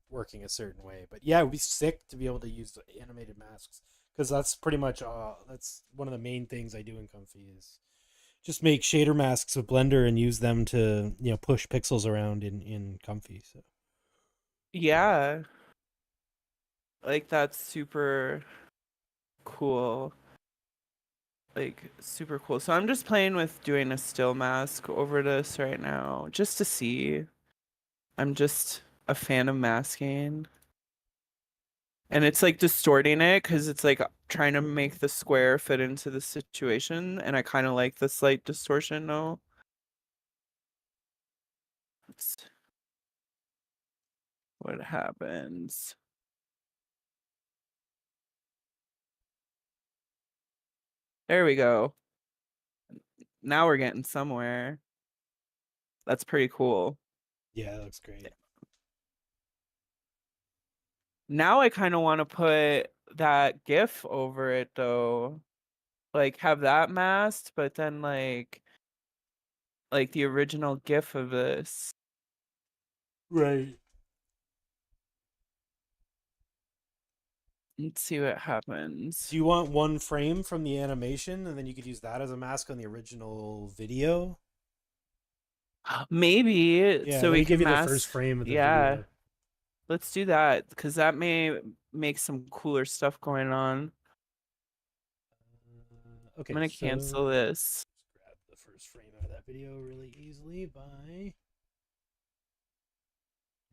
working a certain way. But yeah, it would be sick to be able to use the animated masks because that's pretty much that's one of the main things I do in Comfy is just make shader masks with Blender and use them to push pixels around in Comfy. So Yeah. Like that's super cool. Like super cool. So I'm just playing with doing a still mask over this right now just to see. I'm just a fan of masking. And it's like distorting it because it's like trying to make the square fit into the situation. And I kind of like the slight distortion though. Let's what happens. There we go. Now we're getting somewhere. That's pretty cool. yeah, that looks great. Now I kind of want to put that GIF over it though. Like have that masked, but then like the original GIF of this. Right. Let's see what happens. Do you want one frame from the animation and then you could use that as a mask on the original video? Maybe Yeah, so let we me give can you the first mask. frame of the Yeah, video. let's do that because that may make some cooler stuff going on. I'm Okay, gonna so cancel this. grab the first frame out of that video really easily by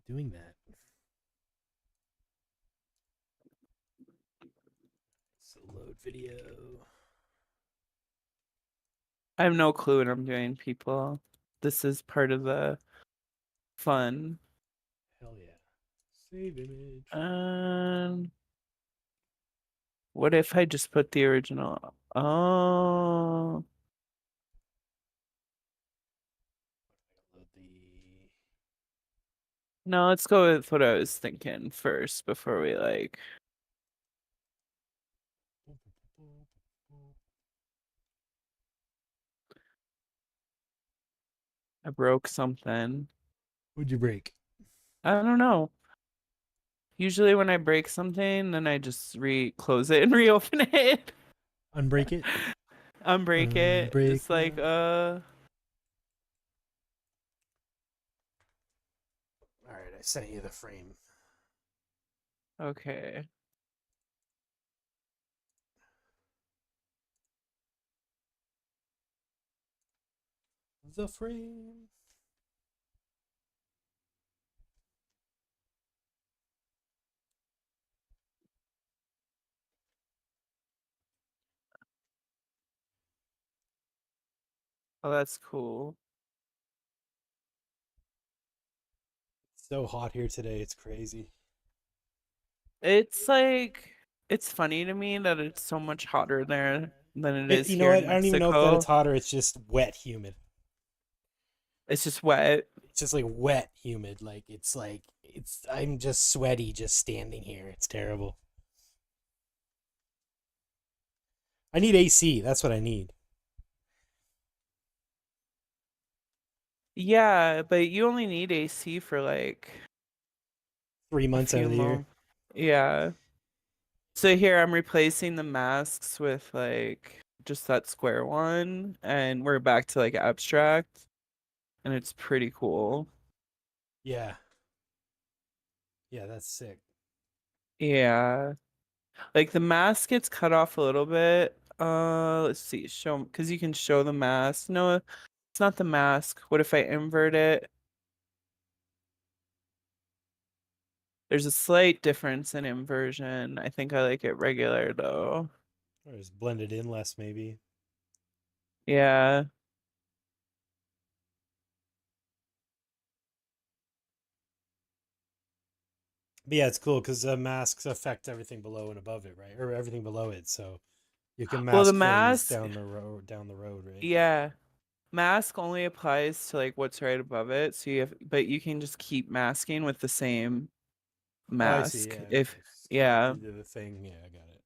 doing that. So load video. I have no clue what I'm doing, people. This is part of the fun. Hell yeah. Save image. What if I just put the original? Oh, Load the. no, let's go with what I was thinking first before we like. I broke something. What'd you break? I don't know. Usually when I break something, then I just close it and reopen it. Unbreak it? Unbreak it. Unbreak Just like Alright, I sent you the frame. okay. The frame. Oh, that's cool. It's so hot here today, it's crazy. It's like it's funny to me that it's so much hotter there than it is You know here what? in I don't even know if that it's Mexico. hot or it's just wet humid. It's just wet. It's just like wet humid. I'm just sweaty just standing here. It's terrible. I need AC. That's what I need. Yeah, but you only need AC for like 3 months out few of the year. months. Yeah. So here I'm replacing the masks with like just that square one, and we're back to like abstract, and it's pretty cool. Yeah. Yeah, that's sick. Yeah. Like the mask gets cut off a little bit. Let's see, show because you can show the mask. No, it's not the mask. What if I invert it? There's a slight difference in inversion. I think I like it regular though. Or just blend it in less, maybe. Yeah. But yeah, it's cool because masks affect everything below and above it, right? Or everything below it. So you can Well, the mask things mask, down the road, right? yeah. Mask only applies to like what's right above it. So but you can just keep masking with the same Oh, I see. mask. Yeah. If, Just yeah. copy the thing. Yeah, I got it.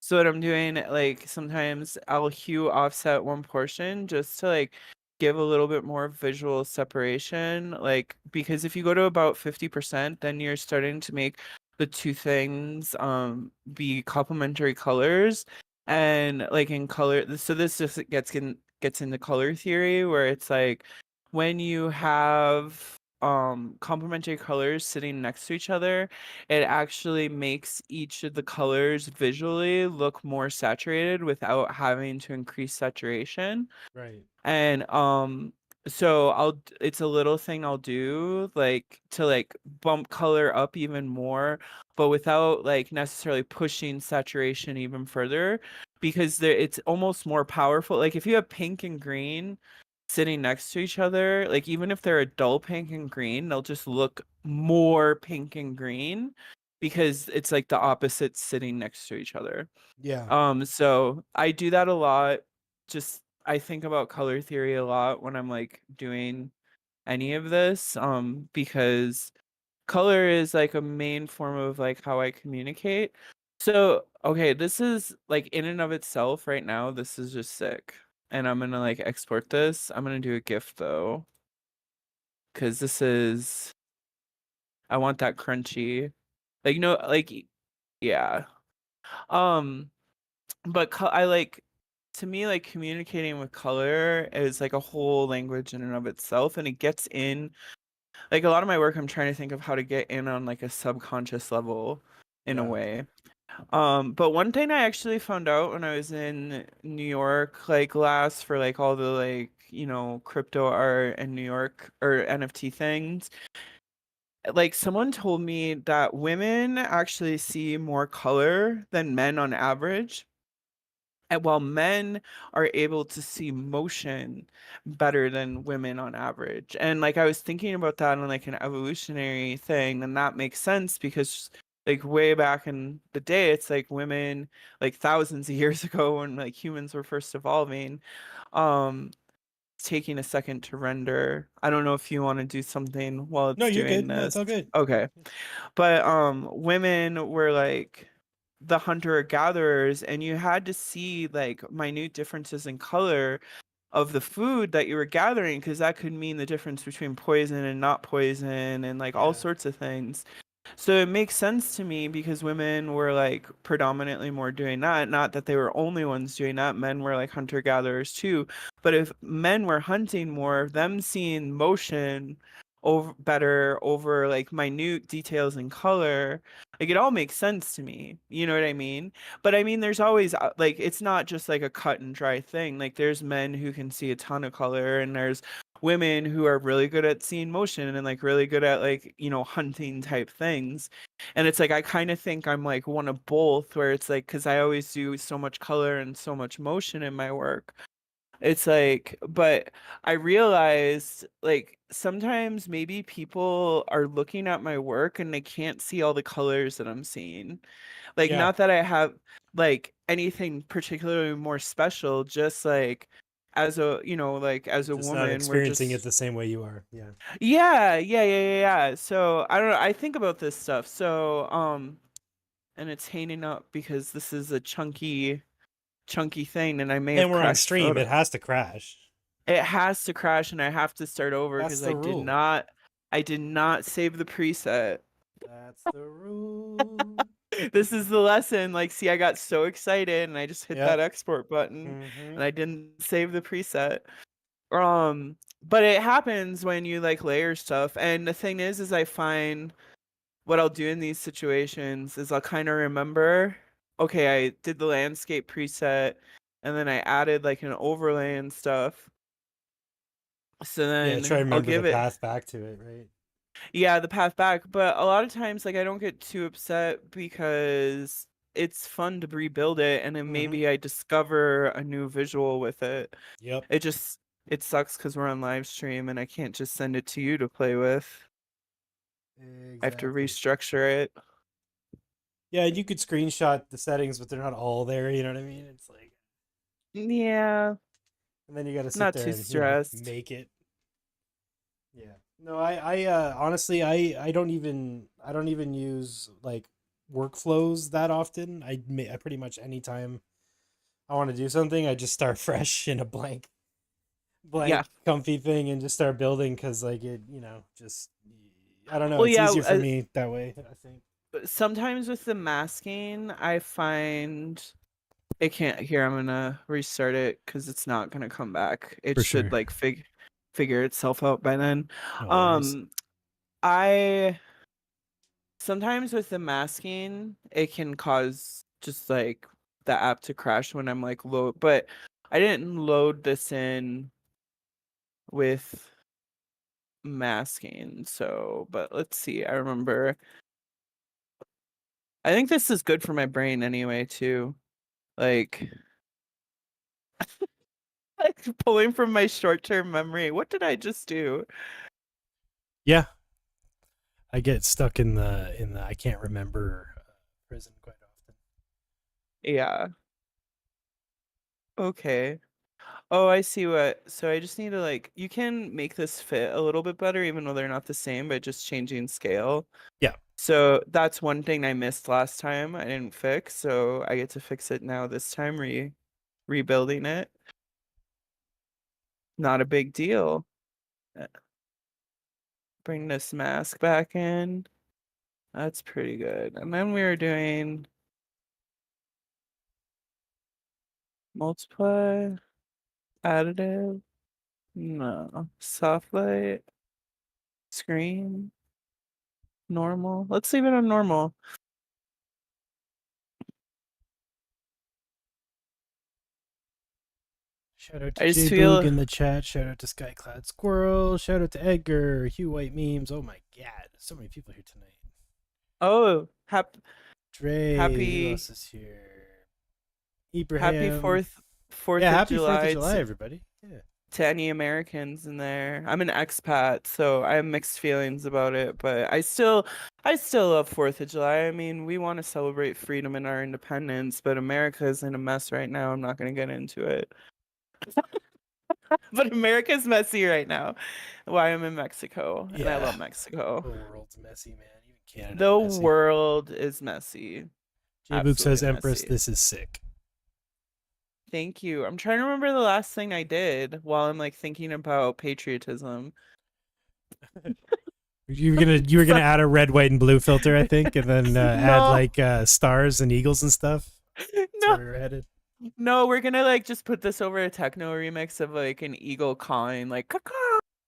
So what I'm doing, like sometimes I'll hue offset one portion just to like give a little bit more visual separation. Like because if you go to about 50%, then you're starting to make the two things be complementary colors. And like in color, so this just gets into color theory where it's like when you have complementary colors sitting next to each other, it actually makes each of the colors visually look more saturated without having to increase saturation. Right. And so it's a little thing I'll do like to like bump color up even more, but without like necessarily pushing saturation even further because it's almost more powerful. Like if you have pink and green sitting next to each other, like even if they're a dull pink and green, they'll just look more pink and green because it's like the opposites sitting next to each other. Yeah. So I do that a lot. Just I think about color theory a lot when I'm like doing any of this because color is like a main form of like how I communicate. So, okay, this is like in and of itself right now, this is just sick. And I'm gonna like export this. I'm gonna do a GIF though. Cause this is I want that crunchy. Like no like yeah. Um but I like to me like communicating with color is like a whole language in and of itself and it gets in like a lot of my work I'm trying to think of how to get in on like a subconscious level in a Yeah. way. But one thing I actually found out when I was in New York, like last for like all the like, crypto art and New York or NFT things, like someone told me that women actually see more color than men on average. And while men are able to see motion better than women on average. And like I was thinking about that on like an evolutionary thing, and that makes sense because like way back in the day, it's like women like thousands of years ago when like humans were first evolving, um, taking a second to render. I don't know if you want to do something while No, it's you're doing good. No, it's this. all good. Okay. But women were like the hunter gatherers, and you had to see like minute differences in color of the food that you were gathering because that could mean the difference between poison and not poison and like all Yeah. sorts of things. So it makes sense to me because women were like predominantly more doing that. Not that they were only ones doing that. Men were like hunter gatherers too. But if men were hunting more, them seeing motion over better over like minute details and color, like it all makes sense to me. You know what I mean? But I mean, there's always like it's not just like a cut and dry thing. Like there's men who can see a ton of color, and there's women who are really good at seeing motion and like really good at like hunting type things. And it's like I kind of think I'm like one of both, where it's like because I always do so much color and so much motion in my work, it's like, but I realized like sometimes maybe people are looking at my work and they can't see all the colors that I'm seeing. Like Yeah. not that I have like anything particularly more special, just like as a like as a Just not woman we're experiencing it just the same way you are. Yeah. yeah. So I don't know, I think about this stuff. So and it's hanging up because this is a chunky thing and I may And have we're on crashed stream. photo. It has to crash. It has to crash and I have to start over That's because the rule. I did not save the preset. That's the rule. This is the lesson. Like, see, I got so excited and I just hit that Yep. export button Mm-hmm. and I didn't save the preset. But it happens when you like layer stuff. And the thing is I find what I'll do in these situations is I'll kind of remember, okay, I did the landscape preset and then I added like an overlay and stuff. So Yeah, try to then I'll remember the give it, path back to it, right? yeah, the path back. But a lot of times, like, I don't get too upset because it's fun to rebuild it, and then Mm-hmm. maybe I discover a new visual with it. Yep. It just it sucks because we're on live stream and I can't just send it to you to play with. I have to Exactly. restructure it. Yeah, you could screenshot the settings, but they're not all there. You know what I mean? It's like, Yeah, and then you got to sit not there too and stressed. make it. Yeah. No, honestly, I don't even use like workflows that often. I pretty much anytime I want to do something, I just start fresh in a Yeah. blank comfy thing and just start building because like it just I don't know, Well, it's yeah. easier for me that way, I think. Sometimes with the masking, I find it can't. Here, I'm gonna restart it because it's not gonna come back. It For should sure. like figure itself out by then. No worries. Um, I sometimes with the masking, it can cause just like the app to crash when I'm like load, but I didn't load this in with masking. So, but let's see. I remember. I think this is good for my brain anyway, too. Like, like pulling from my short-term memory. What did I just do? Yeah, I get stuck in the I can't remember prison quite often. Yeah. Okay. Oh, I see what. So I just need to like you can make this fit a little bit better even though they're not the same by just changing scale. Yeah. So that's one thing I missed last time. I didn't fix, so I get to fix it now this time rebuilding it. Not a big deal. Uh, Bring this mask back in. That's pretty good. And then we were doing multiply, additive, no, soft light, screen, normal. Let's leave it on normal. Shout out to I just J-Boog feel in the chat. Shout out to Skyclad Squirrel. Shout out to Edgar, Hugh White Memes. Oh my god, so many people here tonight. oh Dre, who happy else is here? happy Ibrahim. fourth Yeah, of happy 4th of July July, everybody. Yeah. to any Americans in there. I'm an expat, so I have mixed feelings about it, but I still love 4th of July. I mean, we want to celebrate freedom and our independence, but America is in a mess right now. I'm not going to get into it. But America's messy right now. Why I'm in Mexico, and I love Mexico. The world's messy, man. Even Canada's The messy. world is messy. J-Boog says, Absolutely Empress, messy. this is sick. Thank you. I'm trying to remember the last thing I did while I'm like thinking about patriotism. You were gonna add a red, white, and blue filter, I think, and then add No. like stars and eagles and stuff. That's No, where we're headed. no, we're gonna like just put this over a techno remix of like an eagle cawing, like caw.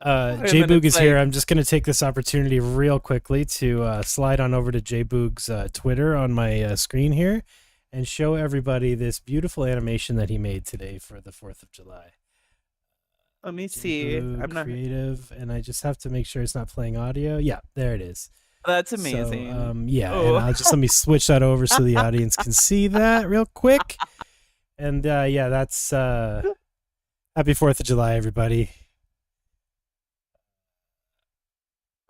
And then J-Boog it's is here. like- I'm just going to take this opportunity real quickly to slide on over to J-Boog's Twitter on my screen here and show everybody this beautiful animation that he made today for the 4th of July. Let me see. J-Boog, I'm not. creative, and I just have to make sure it's not playing audio. Yeah, there it is. That's amazing. So, yeah, Oh. and I'll just let me switch that over so the audience can see that real quick. And yeah, that's happy 4th of July, everybody.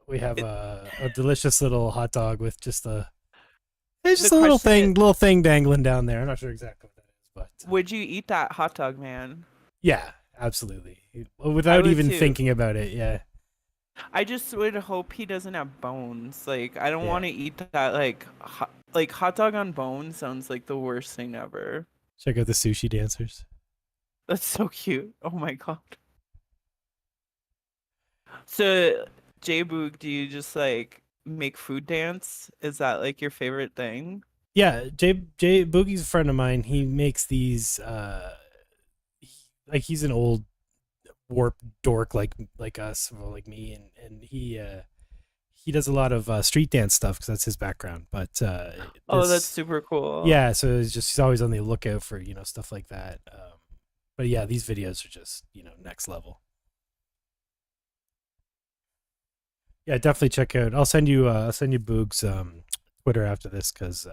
We have a delicious little hot dog with just a little thing dangling down there. I'm not sure exactly what that is, but Would you eat that hot dog, man? yeah, absolutely. Without would even too. thinking about it, yeah. I just would hope he doesn't have bones. Like I don't Yeah. want to eat that. Like hot dog on bones sounds like the worst thing ever. Check out the sushi dancers. That's so cute. Oh my god. So, J-Boog, do you just like make food dance? Is that like your favorite thing? Yeah, J Boogie's a friend of mine. He makes these like he's an old warp dork like us, well, like me, and he does a lot of street dance stuff because that's his background. But Oh, that's super cool. yeah, so he's always on the lookout for stuff like that. But yeah, these videos are just next level. Yeah, definitely check out. I'll send you Boog's Twitter after this because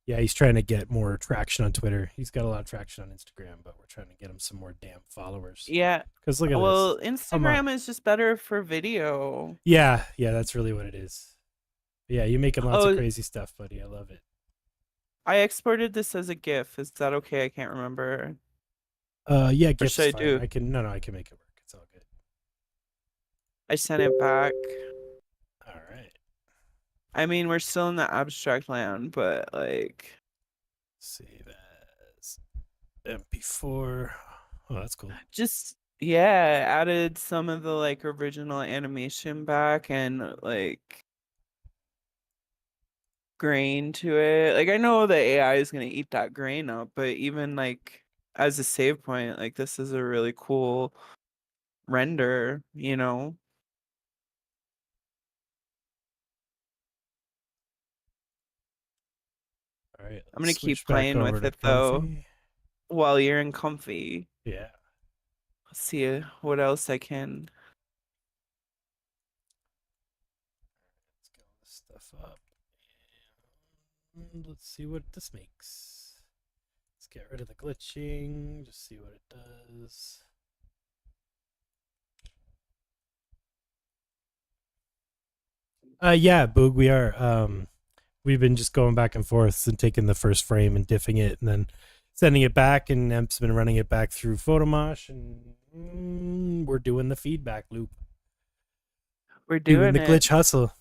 yeah, he's trying to get more traction on Twitter. He's got a lot of traction on Instagram, but we're trying to get him some more damn followers. Yeah. Because look at Well, this. Instagram is just better for video. Yeah, that's really what it is. Yeah, you're making lots of Oh. crazy stuff, buddy. I love it. I exported this as a GIF. Is that okay? I can't remember. Yeah, GIFs should I is fine. do? I can I can make it work. It's all good. I sent it back. All right. I mean, we're still in the abstract land, but like, Save as MP4. Oh, that's cool. just yeah, added some of the like original animation back and like grain to it. Like I know the AI is gonna eat that grain up, but even like as a save point, like this is a really cool render, you know? All right. I'm gonna keep switch back playing over with to it though Comfy. while you're in comfy. Yeah. See what else I can. Let's get all this stuff up. And let's see what this makes. Let's get rid of the glitching. Just see what it does. Yeah, Boog, we are. We've been just going back and forth and taking the first frame and diffing it and then sending it back, and Emp's been running it back through PhotoMosh, and we're doing the feedback loop. We're doing the glitch hustle.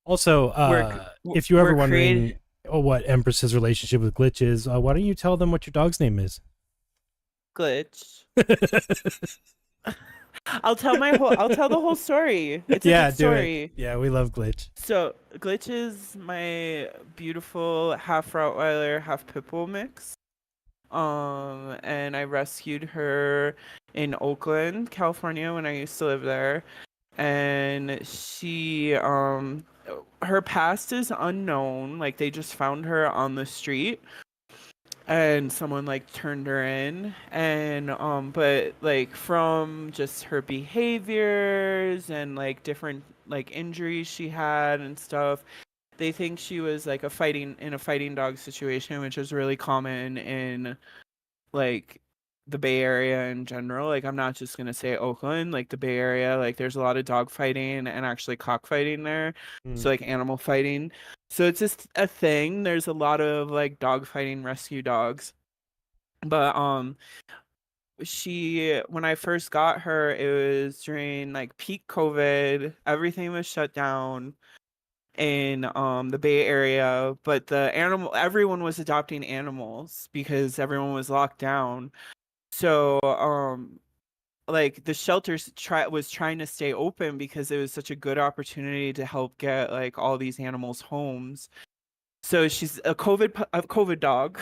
Also, if you're ever wondering what Empress's relationship with Glitch is, why don't you tell them what your dog's name is? Glitch. I'll tell the whole story. It's a good story. Do it. Yeah, we love Glitch. So Glitch is my beautiful half Rottweiler, half Pitbull mix. And I rescued her in Oakland, California when I used to live there. And she her past is unknown. Like they just found her on the street. and someone like turned her in, and but like from just her behaviors and like different like injuries she had and stuff, they think she was like a fighting dog situation, which is really common in like the Bay Area in general. Like I'm not just gonna say Oakland, like the Bay Area, like there's a lot of dog fighting and actually cockfighting there. Mm. So like animal fighting. So it's just a thing. There's a lot of like dog fighting rescue dogs. But she when I first got her, it was during like peak COVID. Everything was shut down in the Bay Area, but everyone was adopting animals because everyone was locked down. So like the shelters was trying to stay open because it was such a good opportunity to help get like all these animals homes. So she's a COVID dog.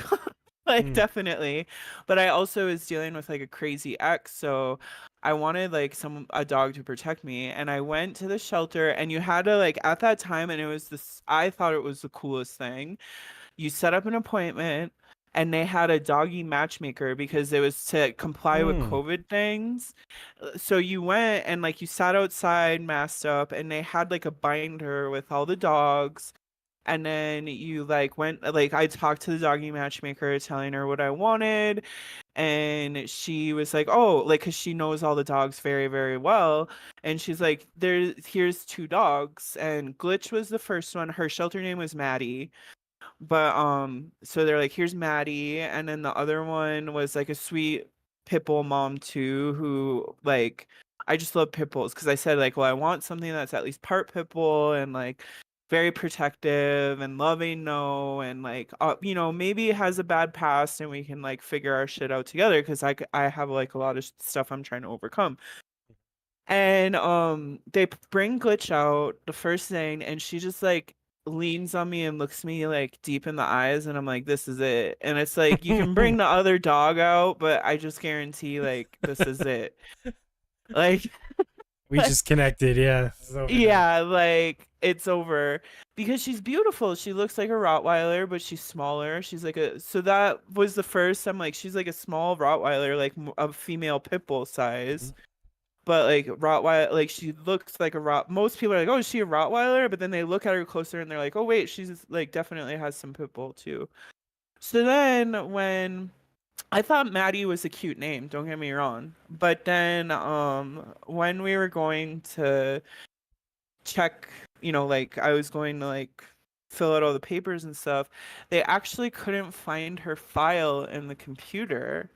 Like Mm. definitely. But I also was dealing with like a crazy ex, so I wanted like a dog to protect me, and I went to the shelter, and you had to like at that time, and it was this I thought it was the coolest thing. You set up an appointment, and they had a doggy matchmaker because it was to comply with Mm. COVID things. So you went and like you sat outside masked up, and they had like a binder with all the dogs, and then you like went like I talked to the doggy matchmaker telling her what I wanted, and she was like, oh, like because she knows all the dogs very very well, and she's like, here's two dogs, and Glitch was the first one. Her shelter name was Maddie, but so they're like, here's Maddie, and then the other one was like a sweet pit bull mom too, who like I just love pit bulls because I said like, well, I want something that's at least part pit bull and like very protective and loving, no, and like maybe it has a bad past and we can like figure our shit out together because I have like a lot of stuff I'm trying to overcome. And they bring Glitch out the first thing, and she just like leans on me and looks me like deep in the eyes, and I'm like, this is it. And it's like you can bring the other dog out, but I just guarantee like this is it. Like We just connected. Yeah. It's over now. yeah, like it's over because she's beautiful. She looks like a Rottweiler, but she's smaller. She's like so that was the first. I'm like, she's like a small Rottweiler, like a female pit bull size. But like Rottweiler, like she looks like a Most people are like, oh, is she a Rottweiler? But then they look at her closer and they're like, oh wait, she's like definitely has some pit bull too. So then when I thought Maddie was a cute name, don't get me wrong. But then when we were going to check, like I was going to like fill out all the papers and stuff, they actually couldn't find her file in the computer.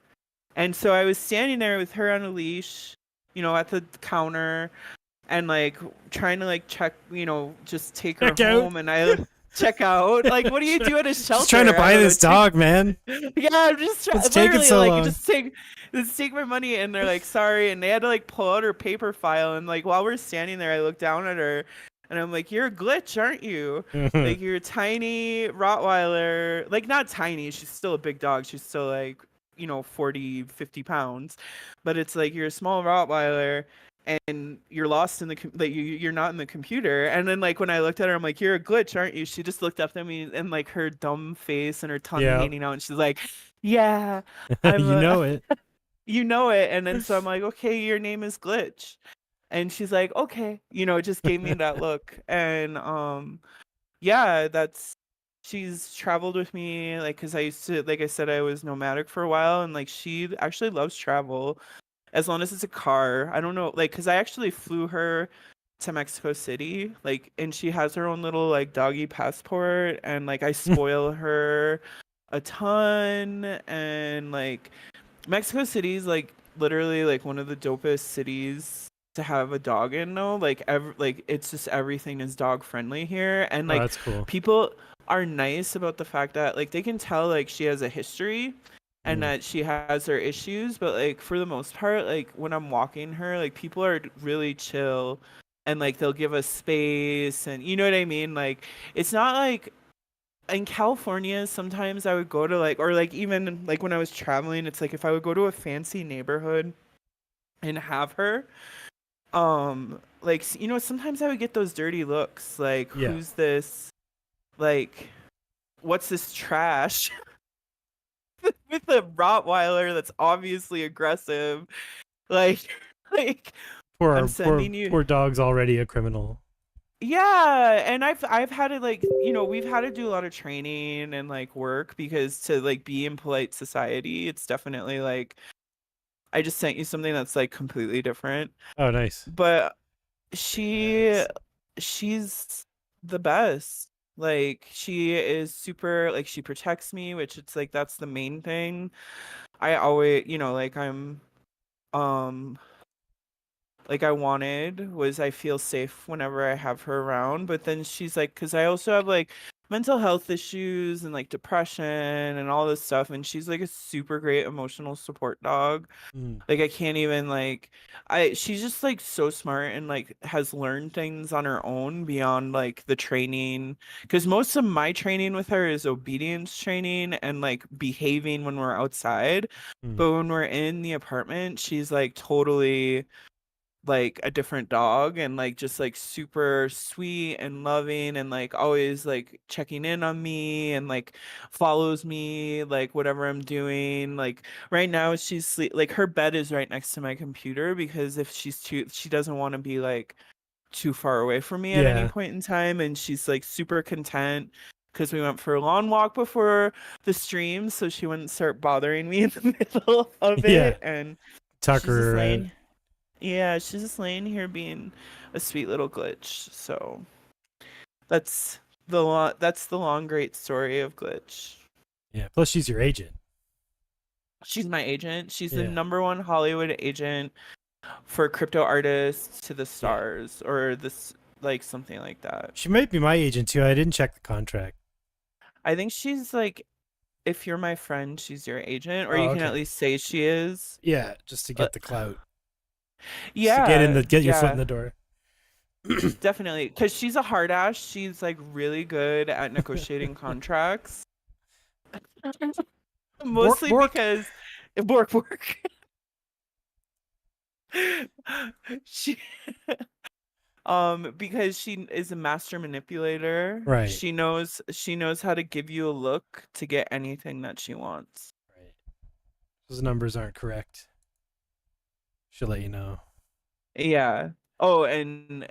And so I was standing there with her on a leash, at the counter, and like trying to like check, just take her Check out. home, and I check out. Like, what do you do at a shelter? Just trying to buy this dog, man. Yeah, I'm just trying. It's taking Literally, so like, long. just take my money, and they're like, sorry, and they had to like pull out her paper file, and like while we're standing there, I look down at her, and I'm like, you're a Glitch, aren't you? Like, you're a tiny Rottweiler, like not tiny, she's still a big dog, she's still like 40, 50 pounds, but it's like you're a small Rottweiler and you're lost in like you're not in the computer. And then like when I looked at her, I'm like, you're a Glitch, aren't you? She just looked up at me and like her dumb face and her tongue Yeah. hanging out, and she's like, yeah, I'm You know it. you know it. And then so I'm like, okay, your name is Glitch. And she's like, okay, it just gave me that look. And yeah, she's traveled with me, like, because I used to, like I said, I was nomadic for a while, and like she actually loves travel as long as it's a car. I don't know, like, because I actually flew her to Mexico City, like, and she has her own little like doggy passport, and like I spoil her a ton, and like Mexico City's like literally like one of the dopest cities to have a dog in, though. Like like it's just everything is dog friendly here, and Oh, like that's cool. people are nice about the fact that like they can tell like she has a history and Mm. that she has her issues, but like for the most part, like when I'm walking her, like people are really chill, and like they'll give us space, and you know what I mean? Like it's not like in California, sometimes I would go to like, or like even like when I was traveling, it's like if I would go to a fancy neighborhood and have her, like sometimes I would get those dirty looks, like, Yeah. who's this, like, what's this trash? with a Rottweiler that's obviously aggressive. Like, like I'm sending you. Poor dog's already a criminal. Yeah, and I've had to like, we've had to do a lot of training and like work because to like be in polite society, it's definitely like I just sent you something that's like completely different. Oh, nice. But Very she nice. she's the best. Like she is super like she protects me, which it's like that's the main thing. I always, like um like I wanted was I feel safe whenever I have her around. But then she's like, because I also have like mental health issues and like depression and all this stuff. And she's like a super great emotional support dog. Mm, Like I can't even like she's just like so smart and like has learned things on her own beyond like the training. Because most of my training with her is obedience training and like behaving when we're outside. mm. But when we're in the apartment, she's like totally like a different dog and like just like super sweet and loving and like always like checking in on me and like follows me like whatever I'm doing. Like right now she's like her bed is right next to my computer because if she doesn't want to be like too far away from me at any Yeah. point in time, and she's like super content because we went for a long walk before the stream so she wouldn't start bothering me in the middle of Yeah. it. And she's just Tucker around. laying yeah, she's just laying here being a sweet little glitch. So that's that's the long great story of Glitch. Yeah. Plus, she's your agent. She's my agent. She's the Yeah. #1 Hollywood agent for crypto artists to the Yeah. stars or this like something like that. She might be my agent too. I didn't check the contract. I think she's like if you're my friend, she's your agent or Oh, you can at okay. least say she is. Yeah, just to Uh, get the clout. Just to yeah, get your foot in yeah. the door. Definitely, because she's a hard ass. She's like really good at negotiating contracts. Bork Mostly bork. because work. She because she is a master manipulator. Right. She knows how to give you a look to get anything that she wants. Right. Those numbers aren't correct. She'll let you know. Yeah. Oh, and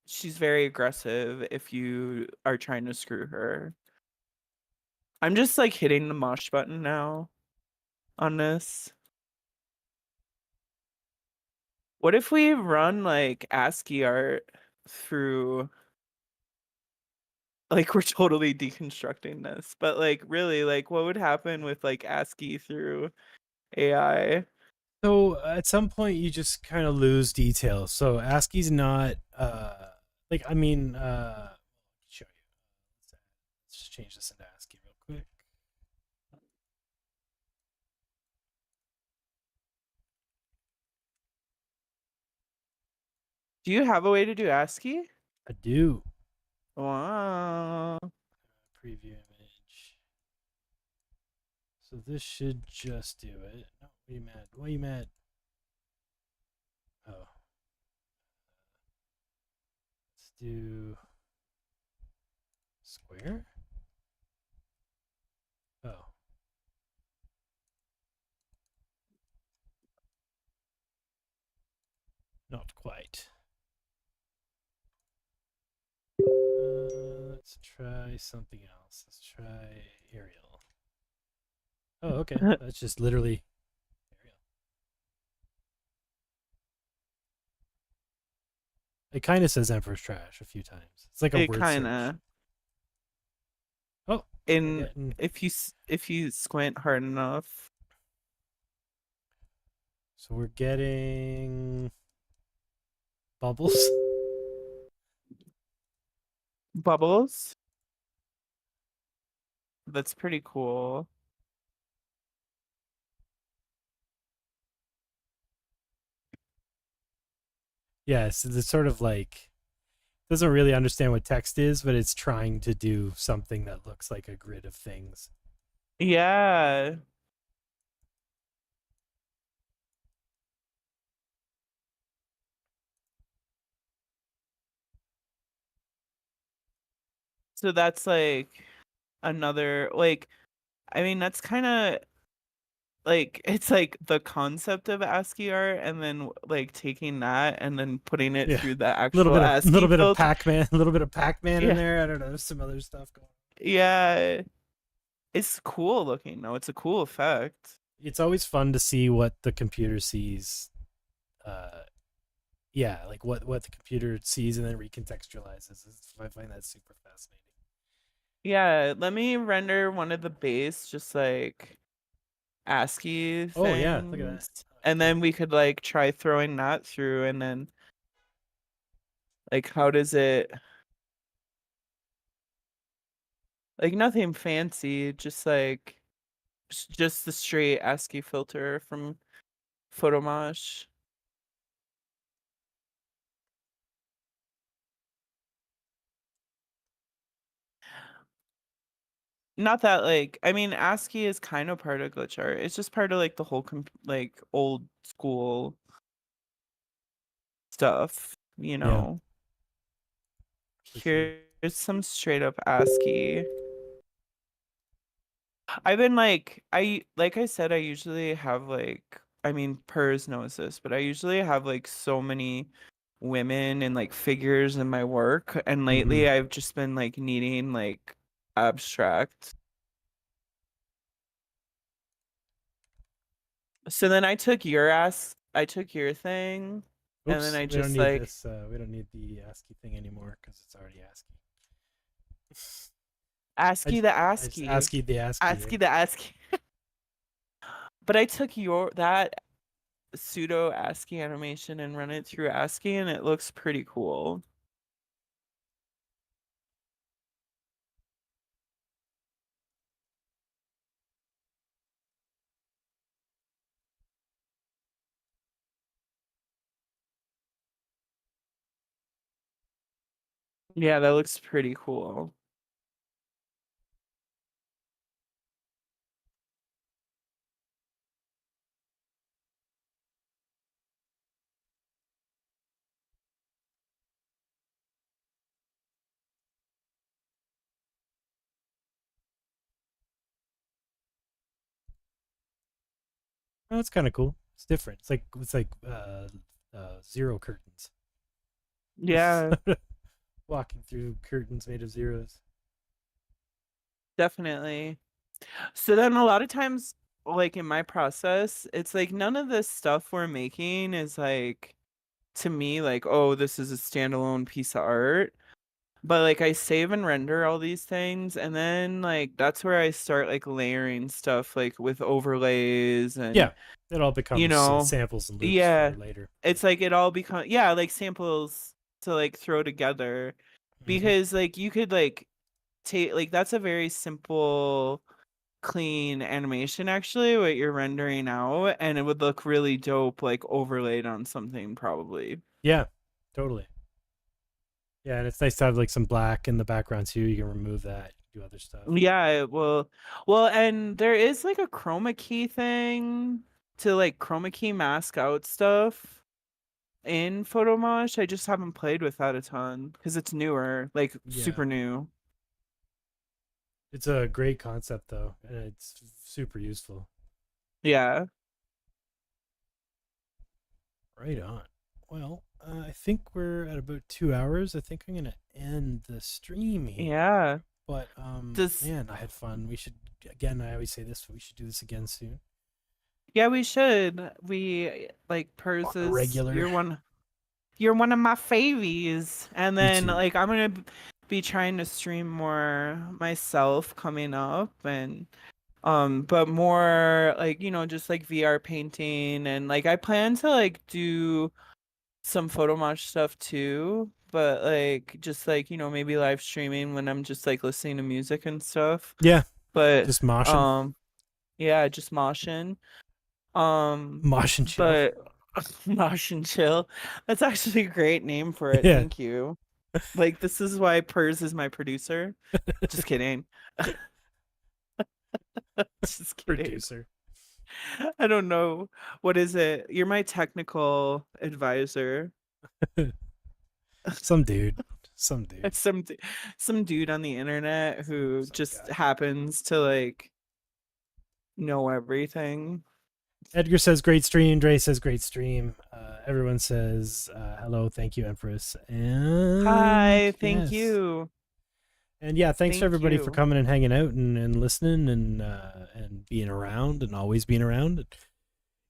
she's very aggressive if you are trying to screw her. I'm just like hitting the mosh button now on this. What if we run like ASCII art through like we're totally deconstructing this, but like really like what would happen with like ASCII through AI? So at some point you just kind of lose details. So ASCII's not like I mean show you. Let's just change this into ASCII real quick. Do you have a way to do ASCII? I do. Wow. Preview image. So this should just do it. No, what are you mad? Why are you mad? Oh. Let's do square. Oh. Not quite. Let's try something else. Let's try Arial. Oh, okay. That's just literally Arial. It kind of says Empress Trash a few times. It's like a It word kind search. of Oh, we're in getting. if you squint hard enough. So we're getting bubbles. Bubbles. That's pretty cool. Yes, it's sort of like doesn't really understand what text is, but it's trying to do something that looks like a grid of things. Yeah. So that's like another like I mean that's kind of like it's like the concept of ASCII art and then like taking that and then putting it Yeah, through the a little actual bit of ASCII filter. Pac-Man, a little bit of Pac-Man in Yeah. there. I don't know, there's some other stuff going on. Yeah. It's cool looking though. It's a cool effect. It's always fun to see what the computer sees. Uh, yeah, like what the computer sees and then recontextualizes. I find that super fascinating. Yeah, let me render one of the base just like ASCII Oh yeah, look at that. things. Oh, And cool. then we could like try throwing that through and then like how does it like nothing fancy, just like just the straight ASCII filter from PhotoMosh. Not that like I mean ASCII is kind of part of glitch art. It's just part of like the whole like old school stuff, you Yeah, know. for sure. Here's some straight up ASCII. I've been like I said, I usually have like I mean Purz knows this, but I usually have like so many women and like figures in my work, and Mm-hmm. lately I've just been like needing like abstract. So then I took your thing, and then Oops, I we don't just need like this. We don't need the ASCII thing anymore because it's already ASCII. ASCII the I just ASCII. ASCII the ASCII. ASCII the ASCII. But I took your that pseudo ASCII animation and run it through ASCII, and it looks pretty cool. Yeah, that looks pretty cool. Oh, that's kind of cool. It's different. It's like zero curtains. Yeah, Walking through curtains made of zeros. definitely. So then a lot of times, like in my process, it's like none of this stuff we're making is like to me like, oh, this is a standalone piece of art. But like I save and render all these things, and then like that's where I start like layering stuff like with overlays and Yeah, it all you becomes know, samples and loops yeah, for later. it's like it all become yeah, like samples to like throw together Mm-hmm. because like you could like take like that's a very simple clean animation actually what you're rendering out and it would look really dope like overlaid on something probably. Yeah, totally. Yeah, and it's nice to have like some black in the background too. You can remove that, do other stuff. Yeah, well, and there is like a chroma key thing to like chroma key mask out stuff in PhotoMosh. I just haven't played with that a ton because it's newer, like Yeah, super new. it's a great concept though, and it's super useful. Yeah. Right on. Well, I think we're at about 2 hours. I think I'm gonna end the stream here. Yeah. But Does man, I had fun. We should again. I always say this, but we should do this again soon yeah, we should. We like on a Purses. regular. You're one of my favies. And You then too. like I'm gonna be trying to stream more myself coming up and but more like you know just like VR painting and like I plan to like do some photomosh stuff too but like just like you know maybe live streaming when I'm just like listening to music and stuff Yeah, but just moshing, um yeah just moshing um mosh and chill. but mosh and chill, that's actually a great name for it, Yeah, thank you. Like this is why Purz is my producer, just kidding. Just kidding. producer. I don't know. What is it? You're my technical advisor. Some dude. Some dude. Some dude on the internet who Some just guy. happens to like know everything. Edgar says great stream. Dre says great stream. Everyone says hello, thank you, Empress, and Hi, thank yes, you. and yeah, thanks to Thank everybody for you. coming and hanging out and listening and being around and always being around.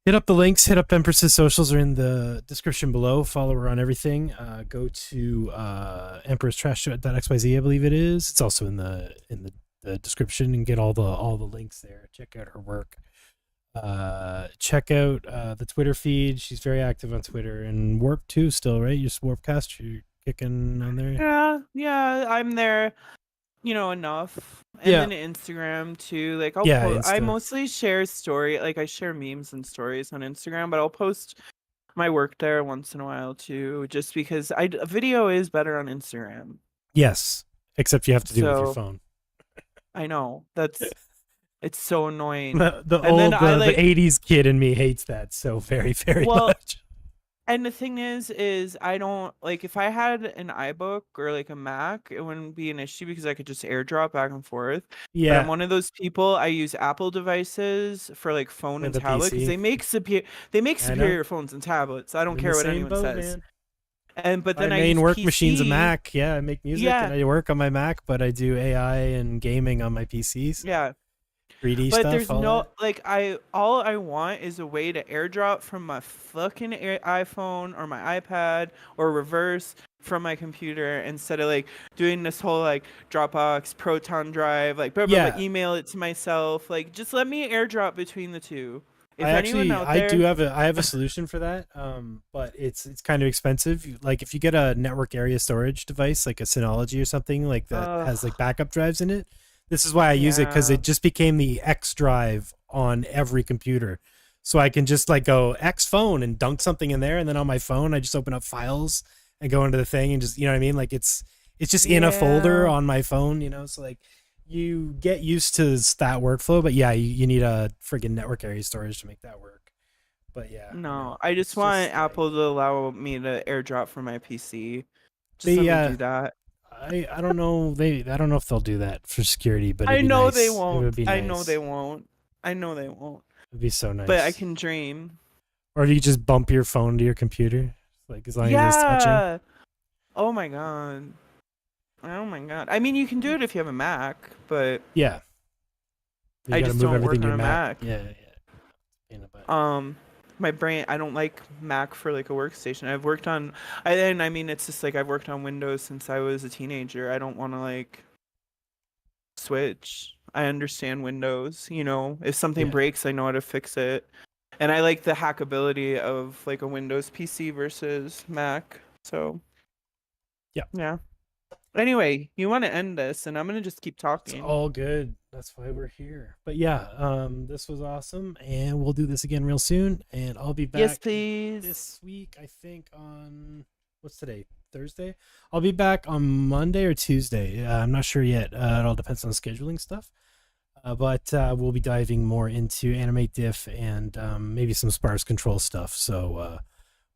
Hit up the links. Hit up Empress's socials are in the description below. Follow her on everything. Go to empresstrash.xyz, I believe it is. It's also in the description, and get all the links there. Check out her work. Check out the Twitter feed. She's very active on Twitter and Warp too. Still, right? You're Warpcast. You're kicking on there. Yeah, I'm there, enough. And Yeah, then Instagram too. Like I'll yeah. post. I Insta. mostly share I share memes and stories on Instagram, but I'll post my work there once in a while too, just because a video is better on Instagram. Yes, except you have to do it with your So phone. I know it's so annoying. The And then old I the like, '80s kid in me hates that so very well, much. and the thing is I don't like, if I had an iBook or like a Mac, it wouldn't be an issue because I could just airdrop back and forth. But I'm Yeah, one of those people, I use Apple devices for like phone and with a tablet because PC. they make I know. superior phones and tablets. I don't I'm in the care what same anyone boat, says. man. But My then I main use work machine's a PC. Mac. Yeah, I make music and Yeah, I work on my Mac, but I do AI and gaming on my PCs. yeah. 3D But stuff, there's all no that. like, I all I want is a way to airdrop from my fucking iPhone or my iPad, or reverse from my computer, instead of like doing this whole like Dropbox, Proton Drive, like blah blah blah, Yeah, email it to myself. Like, just let me airdrop between the two. If I anyone actually out I do there, have a solution for that. But it's kind of expensive. Like if you get a network area storage device like a Synology or something like that has like ugh, backup drives in it. This is why I use it because yeah, it just became the X drive on every computer. So I can just like go X phone and dunk something in there, and then on my phone I just open up files and go into the thing and just, you know what I mean? Like it's just in a folder yeah. on my phone, you know. So like you get used to that workflow, but yeah, you need a friggin' network area storage to make that work. But yeah, I No, know I just it's want just like Apple to allow me to airdrop from my PC. Just let they. me do that. I don't know I don't know if they'll do that for security, but it'd I be know they nice. It would won't. be I know they nice. won't. I know they won't. It'd be so But I nice. can dream. Or do you just bump your phone to your computer, like as long as it's touching? Yeah. Oh my god. Oh my god. I mean, you can do it if you have a Mac, but Yeah, you I got to just move don't everything work to on your a Mac. Mac. Yeah, yeah. In a butt. My brain, I don't like Mac for like a workstation. I mean, it's just like I've worked on Windows since I was a teenager. I don't want to like switch. I understand Windows, if something Yeah, breaks, I know how to fix it. And I like the hackability of like a Windows PC versus Mac. So, yeah. yeah. Anyway, you want to end this, and I'm going to just keep It's talking. all good. That's why we're here. But yeah, this was awesome, and we'll do this again real soon. And I'll be Yes, back please. this week. I think on what's today? Thursday. I'll be back on Monday or Tuesday. I'm not sure yet. It all depends on scheduling stuff. But we'll be diving more into AnimateDiff and maybe some sparse control stuff. So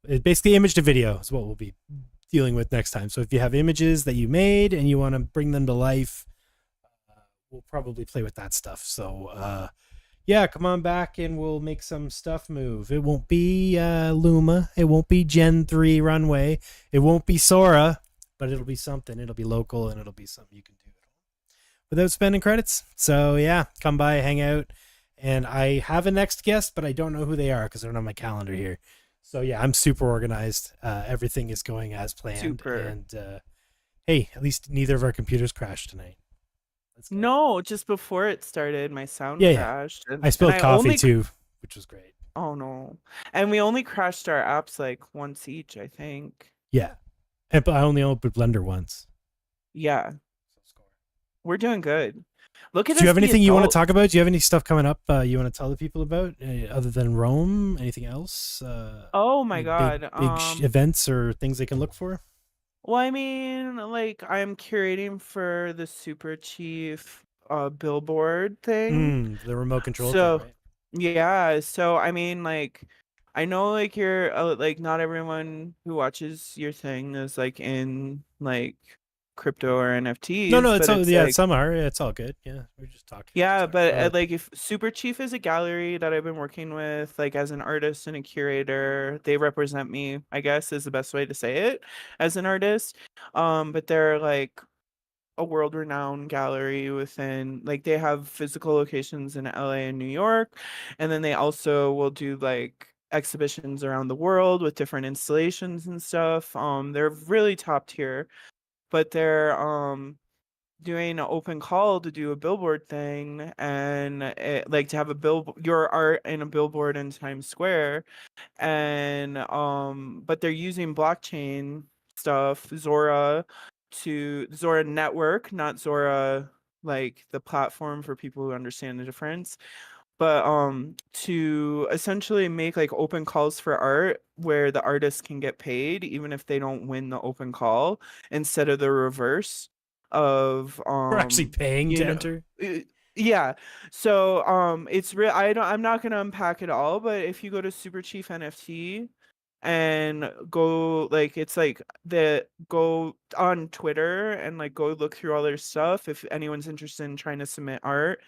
it basically image to video is what we'll be dealing with next time. So if you have images that you made and you want to bring them to life, we'll probably play with that stuff. So yeah, come on back and we'll make some stuff move. It won't be Luma. It won't be Gen 3 runway. It won't be Sora, but it'll be something. It'll be local and it'll be something you can do without spending credits. So yeah, come by, hang out. And I have a next guest, but I don't know who they are because they're not on my calendar here. So yeah, I'm super organized. Everything is going as planned. Super. And hey, at least neither of our computers crashed tonight. That's good. No, just before it started, my sound Yeah, yeah. crashed, I and spilled I coffee only too, which was great. oh no. And we only crashed our apps like once each, I think. Yeah. And but I only opened Blender once. Yeah, So score. we're doing good. Look at Do you us have be anything you want to talk adults. about? Do you have any stuff coming up you want to tell the people about other than Rome? Anything else? Oh my Any big god. events or things they can look for? Well, I mean, like, I'm curating for the Super Chief billboard thing. The remote control thing, So, right? yeah, so I mean, like, I know like you're like, not everyone who watches your thing is like in like crypto or No, NFTs, no, it's but all, it's yeah, like, some are. It's all good. Yeah, we're just yeah, talking but about it. like if Super Chief is a gallery that I've been working with, like as an artist and a curator, they represent me, I guess is the best way to say it, as an artist. But they're like a world-renowned gallery within, like they have physical locations in LA and New York, and then they also will do like exhibitions around the world with different installations and stuff. They're really top tier, but they're doing an open call to do a billboard thing and like to have a bill your art in a billboard in Times Square, and but they're using blockchain stuff, Zora network, not Zora like the platform for people who understand the difference, but to essentially make like open calls for art where the artist can get paid even if they don't win the open call, instead of the reverse of We're actually paying you to know enter. uh, yeah. So it's real. I'm not gonna unpack it all, but if you go to Super Chief NFT and go like it's like the go on Twitter and like go look through all their stuff if anyone's interested in trying to submit art.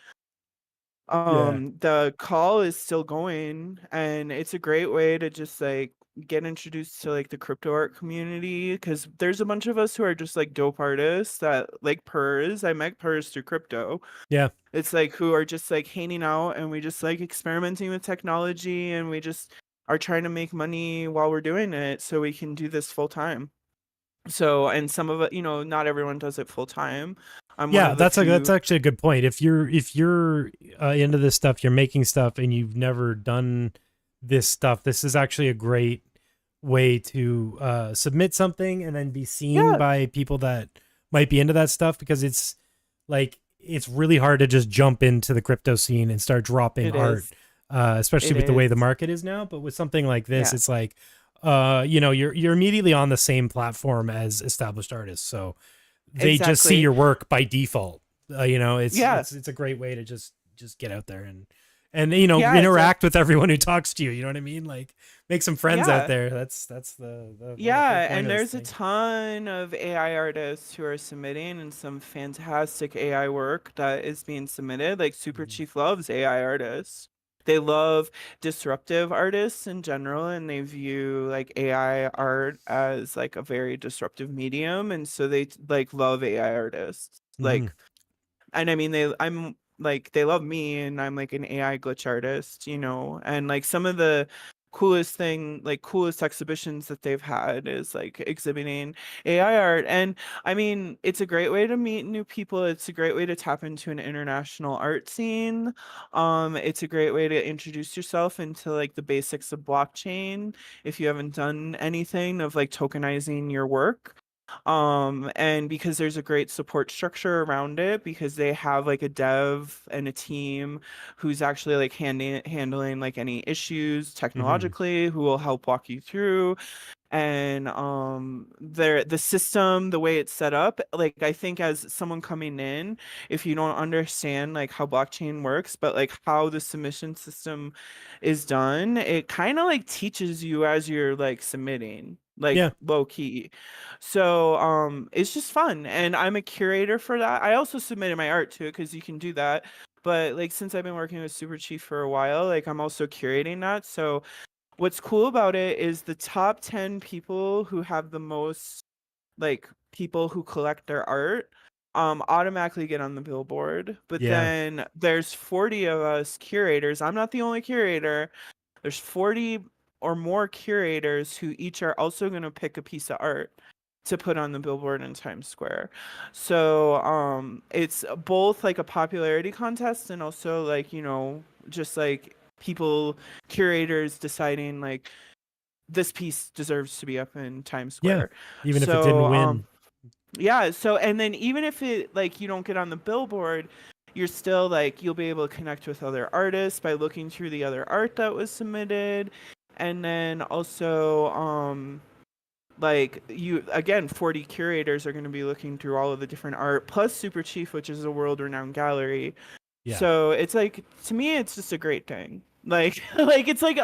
Yeah. The call is still going, and it's a great way to just like get introduced to like the crypto art community, because there's a bunch of us who are just like dope artists that like Purz. I met Purz through crypto. Yeah. It's like who are just like hanging out and we just like experimenting with technology, and we just are trying to make money while we're doing it so we can do this full time. So, and some of it, not everyone does it full time. I'm one Yeah, of the that's few. actually a good point. If you're into this stuff, you're making stuff, and you've never done this stuff, this is actually a great way to submit something and then be seen Yeah, by people that might be into that stuff, because it's like it's really hard to just jump into the crypto scene and start dropping it art, is. especially It with the way the is. market is now. But with something like this, Yeah, it's like you're immediately on the same platform as established artists, so they just see exactly. your work by default. It's Yeah. it's a great way to just get out there and Yeah, interact with everyone who talks to you. You know what I mean? Like make some friends out yeah. there. That's the whole Yeah, point and of this there's a thing. ton of AI artists who are submitting and some fantastic AI work that is being submitted. Like Super Mhm. Chief loves AI artists. They love disruptive artists in general, and they view like AI art as like a very disruptive medium, and so they like love AI artists. Mhm. Like, and I mean I'm like they love me, and I'm like an AI glitch artist, and like some of the coolest exhibitions that they've had is like exhibiting AI art. And I mean, it's a great way to meet new people. It's a great way to tap into an international art scene. It's a great way to introduce yourself into like the basics of blockchain if you haven't done anything of like tokenizing your work. And because there's a great support structure around it, because they have like a dev and a team who's actually like handling like any issues Mhm. technologically, who will help walk you through. And the system, the way it's set up, like I think as someone coming in, if you don't understand like how blockchain works, but like how the submission system is done, it kind of like teaches you as you're like submitting, like Yeah. low key. So it's just fun, and I'm a curator for that. I also submitted my art to it because you can do that. But like since I've been working with Super Chief for a while, like I'm also curating that. So what's cool about it is the top 10 people who have the most like people who collect their art automatically get on the billboard. But Yeah. then there's 40 of us curators. I'm not the only curator. There's 40 or more curators who each are also going to pick a piece of art to put on the billboard in Times Square. So it's both like a popularity contest and also like, just like people, curators deciding like this piece deserves to be up in Times Yeah. Square. Even if it didn't So win. yeah, so and then even if it like you don't get on the billboard, you're still like you'll be able to connect with other artists by looking through the other art that was submitted. And then also like you again 40 curators are going to be looking through all of the different art plus Super Chief, which is a world-renowned gallery. Yeah. So it's like to me it's just a great thing. Like like it's like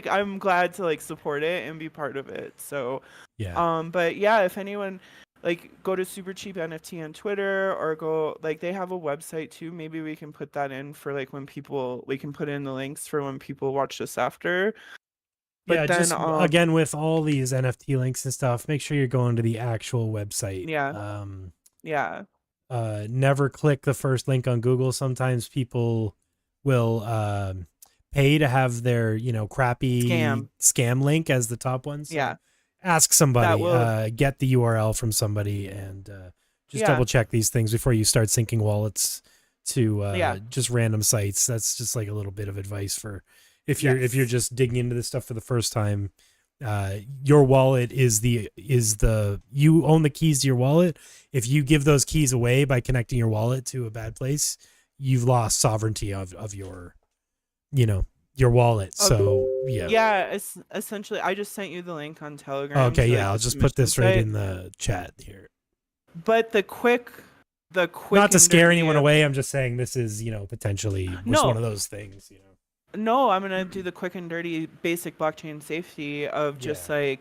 I'm glad to like support it and be part of it. So Yeah. but yeah, if anyone like go to Super Cheap NFT on Twitter, or go, like, they have a website too. Maybe we can put that in for like when people, we can put in the links for when people watch this after. Yeah, But then just again with all these NFT links and stuff, make sure you're going to the actual website. yeah, yeah, Never click the first link on Google. Sometimes people will pay to have their, crappy scam. scam link as the top one. Yeah, So ask that somebody, will, get the URL from somebody, and just yeah, double check these things before you start syncing wallets to yeah, just random sites. That's just like a little bit of advice for if you're yes. just digging into this stuff for the first time. Your wallet is you own the keys to your wallet. If you give those keys away by connecting your wallet to a bad place, you've lost sovereignty of your wallet. Of, So yeah. yeah, it's essentially, I just sent you the link on Telegram Okay, to yeah, like I'll the just put submission this right site. in the chat here. But the quick Not to and scare dirty anyone of, away. I'm just saying this is, potentially was one no, of those things. no, I'm gonna do the quick and dirty basic blockchain safety of just Yeah. like,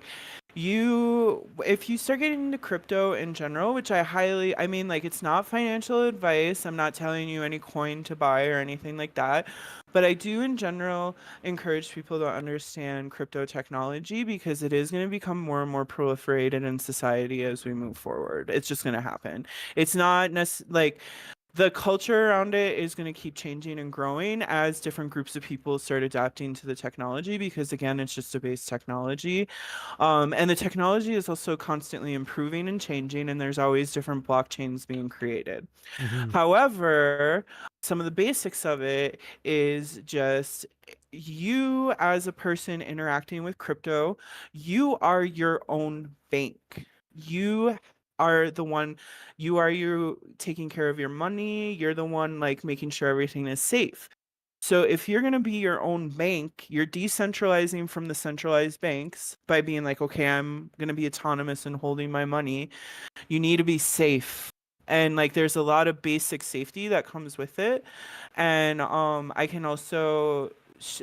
if you start getting into crypto in general, which I mean, like, it's not financial advice. I'm not telling you any coin to buy or anything like that. But I do in general encourage people to understand crypto technology, because it is going to become more and more proliferated in society as we move forward. It's just going to happen. It's not like, the culture around it is going to keep changing and growing as different groups of people start adapting to the technology, because again, it's just a base technology. And the technology is also constantly improving and changing, and there's always different blockchains being created. Hmm. However, some of the basics of it is just, you as a person interacting with crypto, you are your own bank. You are the one, you taking care of your money, you're the one like making sure everything is safe. So if you're going to be your own bank, you're decentralizing from the centralized banks by being like, okay, I'm going to be autonomous in holding my money. You need to be safe. And like, there's a lot of basic safety that comes with it. And I can also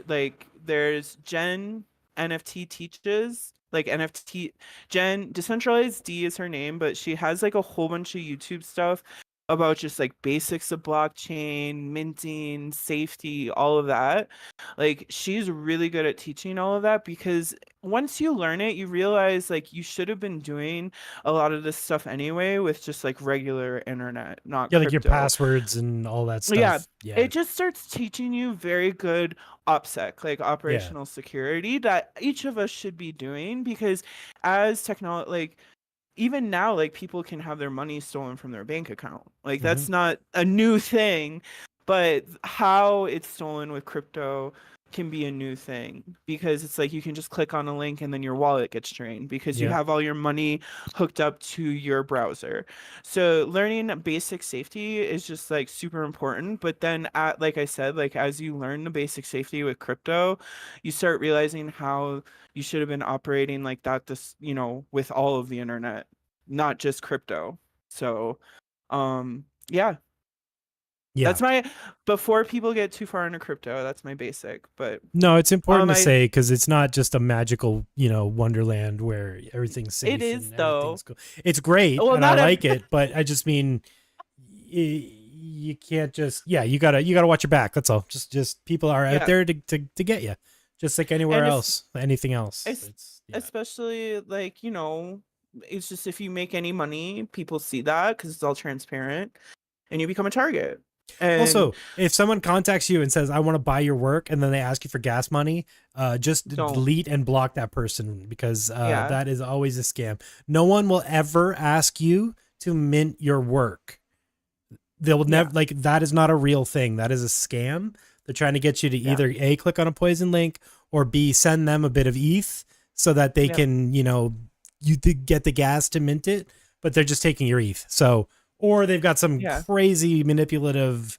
like, there's Jen NFT teaches, like NFT, Jen Decentralized D is her name, but she has like a whole bunch of YouTube stuff about just like basics of blockchain, minting, safety, all of that. Like, she's really good at teaching all of that, because once you learn it, you realize like you should have been doing a lot of this stuff anyway with just like regular internet, not Yeah, like your crypto. passwords and all that Yeah, stuff. Yeah. it just starts teaching you very good OPSEC, like Yeah. operational security, that each of us should be doing, because as technology, like, even now, like, people can have their money stolen from their bank account. Like, Hmm. that's not a new thing, but how it's stolen with crypto can be a new thing, because it's like you can just click on a link and then your wallet gets drained because you Yeah. have all your money hooked up to your browser. So learning basic safety is just like super important. But then, like I said, like, as you learn the basic safety with crypto, you start realizing how you should have been operating like that, this, with all of the internet, not just crypto. So yeah, Yeah. that's my, before people get too far into crypto, that's my basic. But No, it's important to I say because it's not just a magical, wonderland where everything's it safe is and though. everything's cool. It's great Well, and I not like it, but I just mean you can't just you gotta watch your back. That's all. Just people are out yeah, there to get you, just like anywhere and else, anything else. it's It's yeah. especially like, it's just, if you make any money, people see that because it's all transparent, and you become a target. And Also, if someone contacts you and says, "I want to buy your work," and then they ask you for gas money, just don't, delete and block that person because yeah, that is always a scam. No one will ever ask you to mint your work. They'll yeah, never like that is not a real thing. That is a scam. They're trying to get you to yeah, either A, click on a poison link, or B, send them a bit of ETH so that they yep, can, get the gas to mint it, but they're just taking your ETH. So, or they've got some yeah. crazy manipulative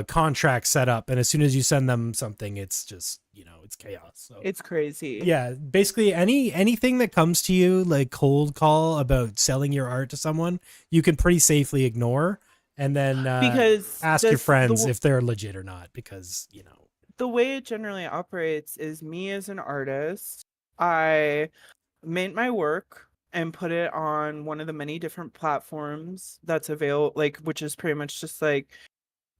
contract set up, and as soon as you send them something, it's just, it's chaos. So, It's crazy. yeah, basically anything that comes to you like cold call about selling your art to someone, you can pretty safely ignore and then Because ask your friends if they're legit or not because, the way it generally operates is, me as an artist, I mint my work, and put it on one of the many different platforms that's available, like, which is pretty much just like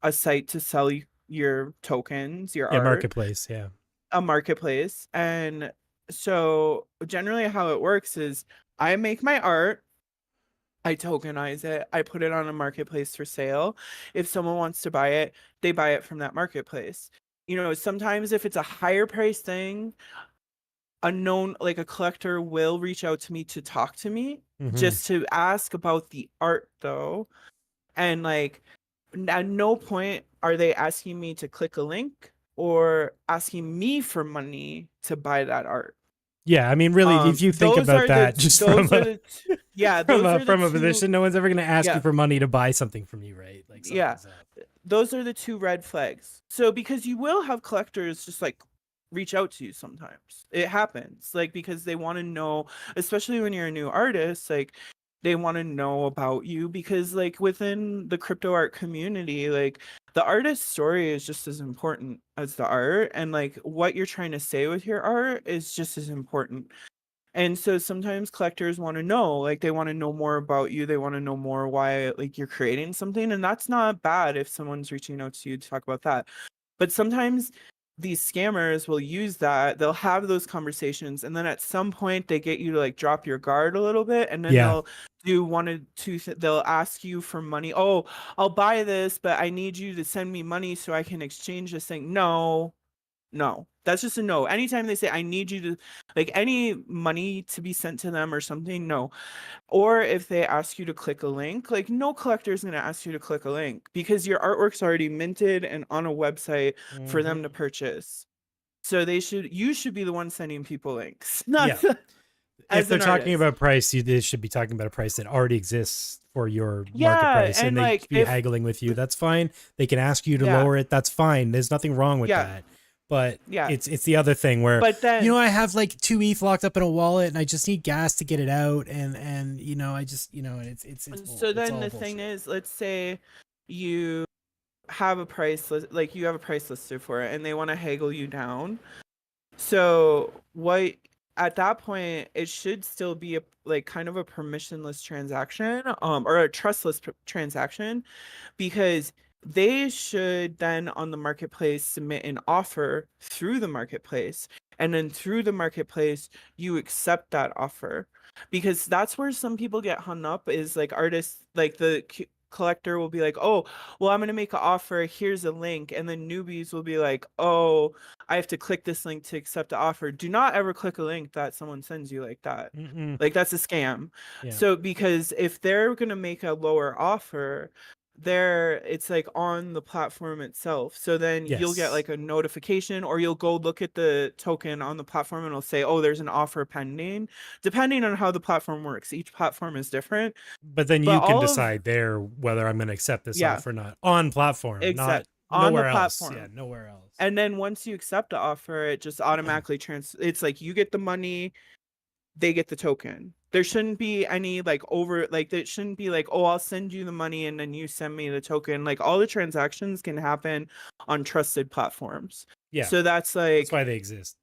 a site to sell your tokens, your Yeah, art, marketplace. Yeah. a marketplace. And so generally how it works is I make my art, I tokenize it, I put it on a marketplace for sale. If someone wants to buy it, they buy it from that marketplace. You know, sometimes if it's a higher price thing, like a collector will reach out to me to talk to me, just to ask about the art though. And like at no point are they asking me to click a link or asking me for money to buy that art. Yeah, I mean, really, if you think Those about are that, just from yeah, from a position, no one's ever going to ask yeah, you for money to buy something from you, right? Like yeah, something's up. those are the two red flags. So because you will have collectors just like reach out to you sometimes. It happens, like, because they want to know, especially when you're a new artist, like they want to know about you, because like within the crypto art community, like the artist's story is just as important as the art, and like what you're trying to say with your art is just as important. And so sometimes collectors want to know, like they want to know more about you. They want to know more why like you're creating something. And that's not bad if someone's reaching out to you to talk about that. But sometimes these scammers will use that. They'll have those conversations, and then at some point they get you to like drop your guard a little bit, and then Yeah. they'll do one or two they'll ask you for money. Oh, I'll buy this, but I need you to send me money so I can exchange this thing. No, that's just a no. Anytime they say I need you to, like, any money to be sent to them or something, no. Or if they ask you to click a link, like no collector is going to ask you to click a link because your artwork's already minted and on a website for them to purchase. So you should be the one sending people links. Not Yeah. If as they're an talking artist. about price, they should be talking about a price that already exists for your market Yeah, price, and and they like be haggling with you. That's fine. They can ask you to yeah, lower it. That's fine. There's nothing wrong with yeah, that. But yeah. it's the other thing where, But then I have like 2 ETH locked up in a wallet and I just need gas to get it out, and I just, and it's so it's then all the bullshit. thing is, let's say you have a price list, like you have a price listed for it, and they want to haggle you down. So what at that point it should still be a like kind of a permissionless transaction, or a trustless transaction, because they should then on the marketplace submit an offer through the marketplace, and then through the marketplace you accept that offer, because that's where some people get hung up, is like artists, like the collector will be like, oh, well, I'm going to make an offer, here's a link, and then newbies will be like, oh, I have to click this link to accept the offer. Do not ever click a link that someone sends you like that. Like that's a scam. Yeah. So because if they're going to make a lower offer, it's like on the platform itself, so then you'll get like a notification, or you'll go look at the token on the platform and it'll say, oh, there's an offer pending, depending on how the platform works. Each platform is different, but then you can decide there whether I'm going to accept this offer or not on platform, not on the nowhere else. platform. Yeah, nowhere else. And then once you accept the offer, it just automatically it's like you get the money, they get the token. There shouldn't be any like it shouldn't be like, oh, I'll send you the money and then you send me the token. Like all the transactions can happen on trusted platforms. Yeah. So that's why they exist.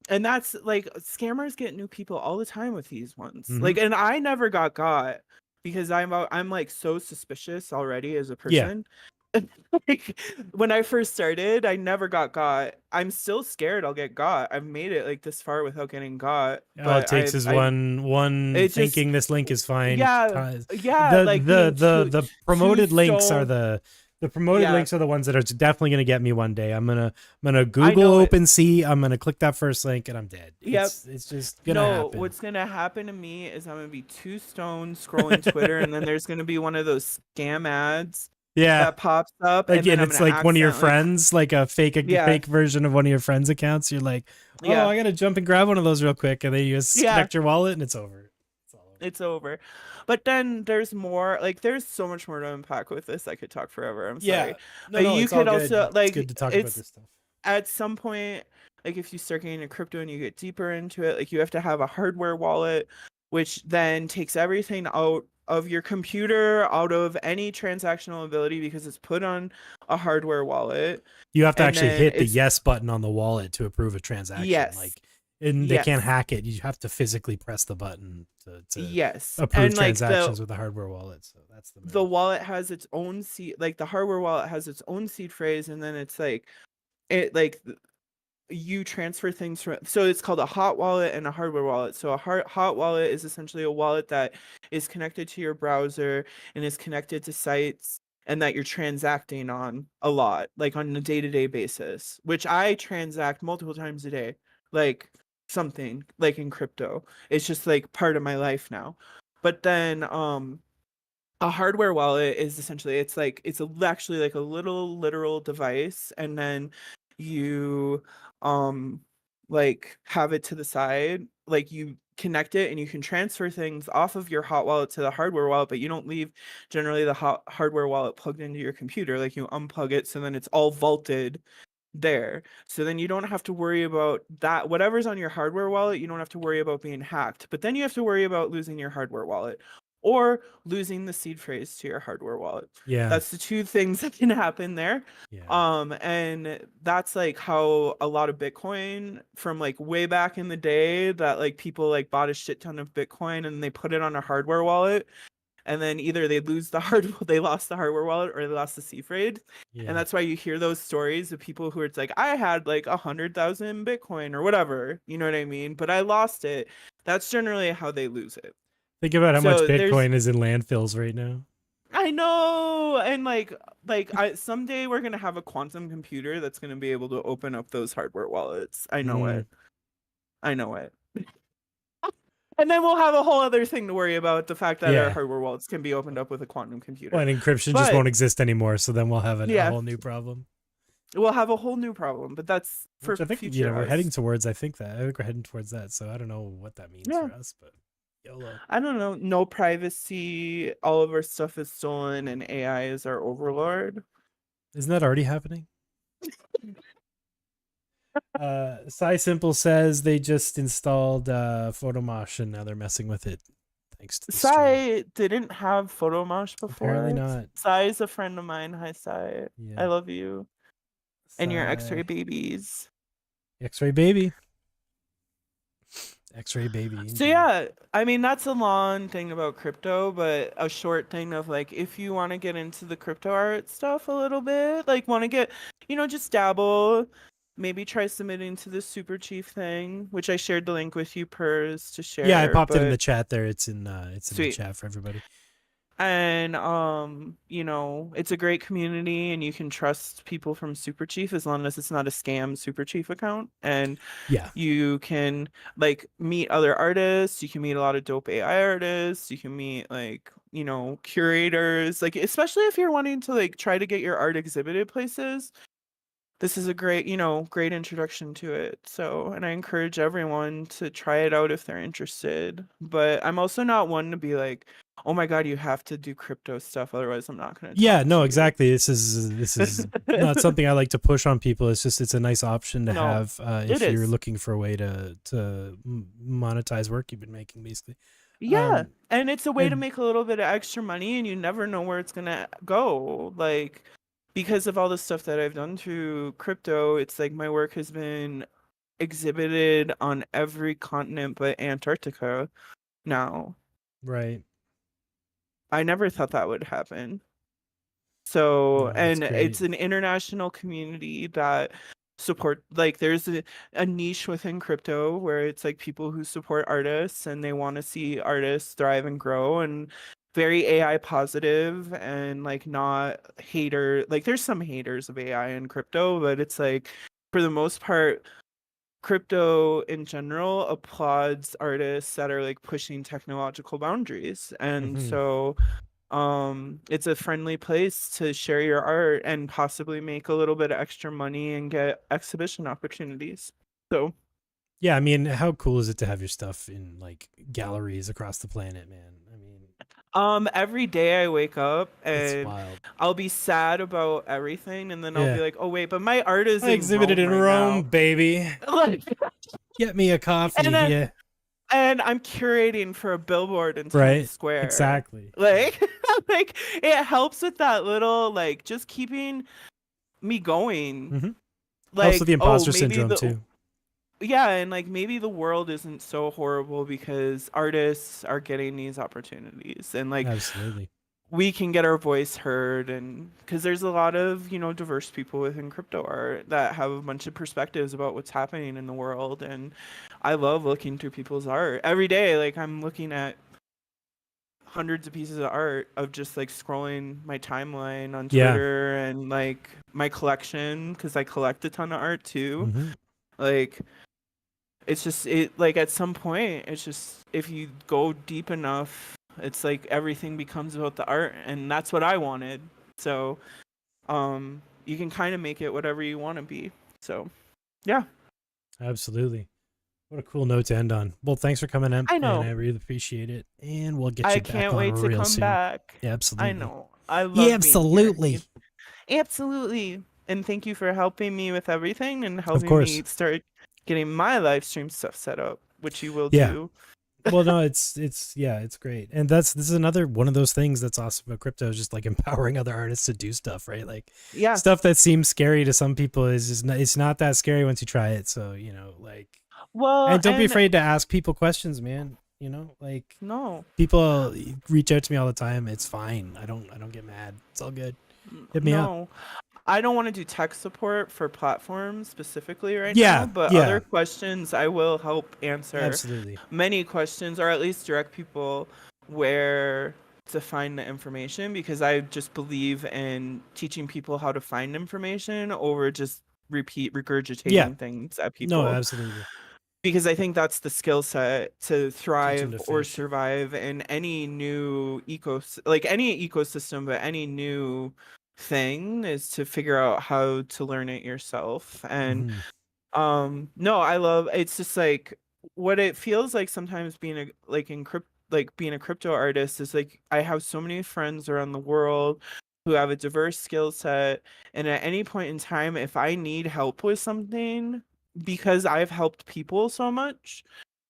And that's like, scammers get new people all the time with these ones. Like, and I never got because I'm like so suspicious already as a person. Like when I first started, I never got. I'm still scared I'll get got. I've made it like this far without getting got. All it takes is one thinking this link is fine. Yeah. The promoted links are the links are the ones that are definitely going to get me one day. I'm gonna Google OpenSea. I'm gonna click that first link and I'm dead. Yep. It's just gonna happen. What's gonna happen to me is I'm gonna be too stoned scrolling Twitter, and then there's gonna be one of those scam ads. Yeah, that pops up, and it's like one of your friends, like a fake version of one of your friends' accounts. You're like, oh, I gotta jump and grab one of those real quick, and then you just connect your wallet, and it's over. It's over. But then there's more. Like, there's so much more to unpack with this. I could talk forever. I'm sorry. But you could also like, it's good to talk about this stuff. At some point, like if you start getting into crypto and you get deeper into it, like you have to have a hardware wallet, which then takes everything out of your computer, out of any transactional ability, because it's put on a hardware wallet. You have to actually hit the yes button on the wallet to approve a transaction. Yes. Like And they can't Yes. hack it. You have to physically press the button to Yes. approve And like transactions with the hardware wallet. So that's the the move. wallet has its own seed, like the hardware wallet has its own seed phrase, and then it's like it like you transfer things from, so it's called a hot wallet and a hardware wallet. So a hot wallet is essentially a wallet that is connected to your browser and is connected to sites and that you're transacting on a lot, like on a day-to-day basis, which I transact multiple times a day, like something like in crypto. It's just like part of my life now. But then a hardware wallet is essentially, actually like a little literal device, and then you like have it to the side, like you connect it and you can transfer things off of your hot wallet to the hardware wallet, but you don't leave generally the hardware wallet plugged into your computer. Like you unplug it, so then it's all vaulted there. So then you don't have to worry about that. Whatever's on your hardware wallet, you don't have to worry about being hacked. But then you have to worry about losing your hardware wallet or losing the seed phrase to your hardware wallet. Yeah. That's the two things that can happen there. Yeah. And that's like how a lot of Bitcoin from like way back in the day, that like people like bought a shit ton of Bitcoin and they put it on a hardware wallet, and then either they lost the hardware wallet, or they lost the seed phrase. Yeah. And that's why you hear those stories of people who are, it's like, I had like 100,000 Bitcoin or whatever, you know what I mean? But I lost it. That's generally how they lose it. Think about how much So Bitcoin is in landfills right now. I know, and someday we're gonna have a quantum computer that's gonna be able to open up those hardware wallets. I know it. I know it. And then we'll have a whole other thing to worry about, the fact that our hardware wallets can be opened up with a quantum computer. Well, and encryption just won't exist anymore, so then we'll have a whole new problem. We'll have a whole new problem, but that's for I think future we're heading towards. I think we're heading towards that. So I don't know what that means for us, but YOLO. I don't know. No privacy. All of our stuff is stolen, and AI is our overlord. Isn't that already happening? Cy Simple says they just installed PhotoMosh and now they're messing with it. Thanks to the Cy didn't have PhotoMosh before. Apparently not. Cy is a friend of mine. Hi, Cy. Yeah. I love you. Cy. And your X-ray babies. X-ray baby. X-ray baby. Indeed. So yeah, I mean, that's a long thing about crypto, but a short thing of like, if you want to get into the crypto art stuff a little bit, like want to get, just dabble, maybe try submitting to the Super Chief thing, which I shared the link with you, Purz, to share. Yeah, I popped it in the chat there. It's in the chat for everybody. And it's a great community, and you can trust people from Super Chief as long as it's not a scam Super Chief account. And you can like meet other artists, you can meet a lot of dope AI artists, you can meet like, curators, like especially if you're wanting to like try to get your art exhibited places. This is a great, great introduction to it. So, and I encourage everyone to try it out if they're interested. But I'm also not one to be like, oh my God, you have to do crypto stuff, otherwise I'm not going to. Yeah, no, exactly. This is not something I like to push on people. It's a nice option to have if you're looking for a way to monetize work you've been making, basically. Yeah, and it's a way to make a little bit of extra money, and you never know where it's going to go. Like, because of all the stuff that I've done through crypto, it's like my work has been exhibited on every continent but Antarctica now. Right. I never thought that would happen. So, and it's an international community that support, like there's a niche within crypto where it's like people who support artists and they want to see artists thrive and grow, and very AI positive and like not hater. Like there's some haters of AI in crypto, but it's like for the most part, crypto in general applauds artists that are like pushing technological boundaries. And so it's a friendly place to share your art and possibly make a little bit of extra money and get exhibition opportunities. So yeah, I mean, how cool is it to have your stuff in like galleries across the planet, man? I mean, every day I wake up and I'll be sad about everything, and then I'll be like, oh wait, but my art is exhibited in Rome, baby. Like, get me a coffee. And I'm curating for a billboard in Times Square. Exactly. Like, like it helps with that little, like, just keeping me going. Like, helps with the imposter syndrome too. yeah, and like maybe the world isn't so horrible because artists are getting these opportunities, and like Absolutely. we can get our voice heard, and because there's a lot of, you know, diverse people within crypto art that have a bunch of perspectives about what's happening in the world. And I love looking through people's art every day. Like I'm looking at hundreds of pieces of art of just like scrolling my timeline on Yeah. Twitter and like my collection, because I collect a ton of art too. Hmm. Like it's just it like at some point it's just if you go deep enough, it's like everything becomes about the art, and that's what I wanted. So you can kind of make it whatever you want to be. So yeah. Absolutely. What a cool note to end on. Well, thanks for coming in, I and know. I really appreciate it. And we'll get I you back can't on wait to real come soon. back. Yeah, I absolutely. know. I Yeah, love being here. absolutely. Absolutely. And thank you for helping me with everything and Of helping course. me start getting my live stream stuff set up, which you will Yeah. do. Well, no, it's yeah, it's great. And this is another one of those things that's awesome about crypto, is just like empowering other artists to do stuff, right? Like Yeah. stuff that seems scary to some people is just not, it's not that scary once you try it. So, you know, like, Well, and don't be and afraid to ask people questions, man. You know, like no. people reach out to me all the time. It's fine. I don't get mad. It's all good. Hit me up. No. I don't want to do tech support for platforms specifically right now, Yeah, but other yeah, questions I will help answer. absolutely. Many questions, or at least direct people where to find the information, because I just believe in teaching people how to find information over just Yeah, regurgitating things at no, people, absolutely. because I think that's the skill set to Teach them thrive to or fish. survive in any new like any ecosystem, but any new thing is to figure out how to learn it yourself. And Hmm. no, I love it's just like what it feels like sometimes being a like in crypt like being a crypto artist is like I have so many friends around the world who have a diverse skill set, and at any point in time if I need help with something, because I've helped people so much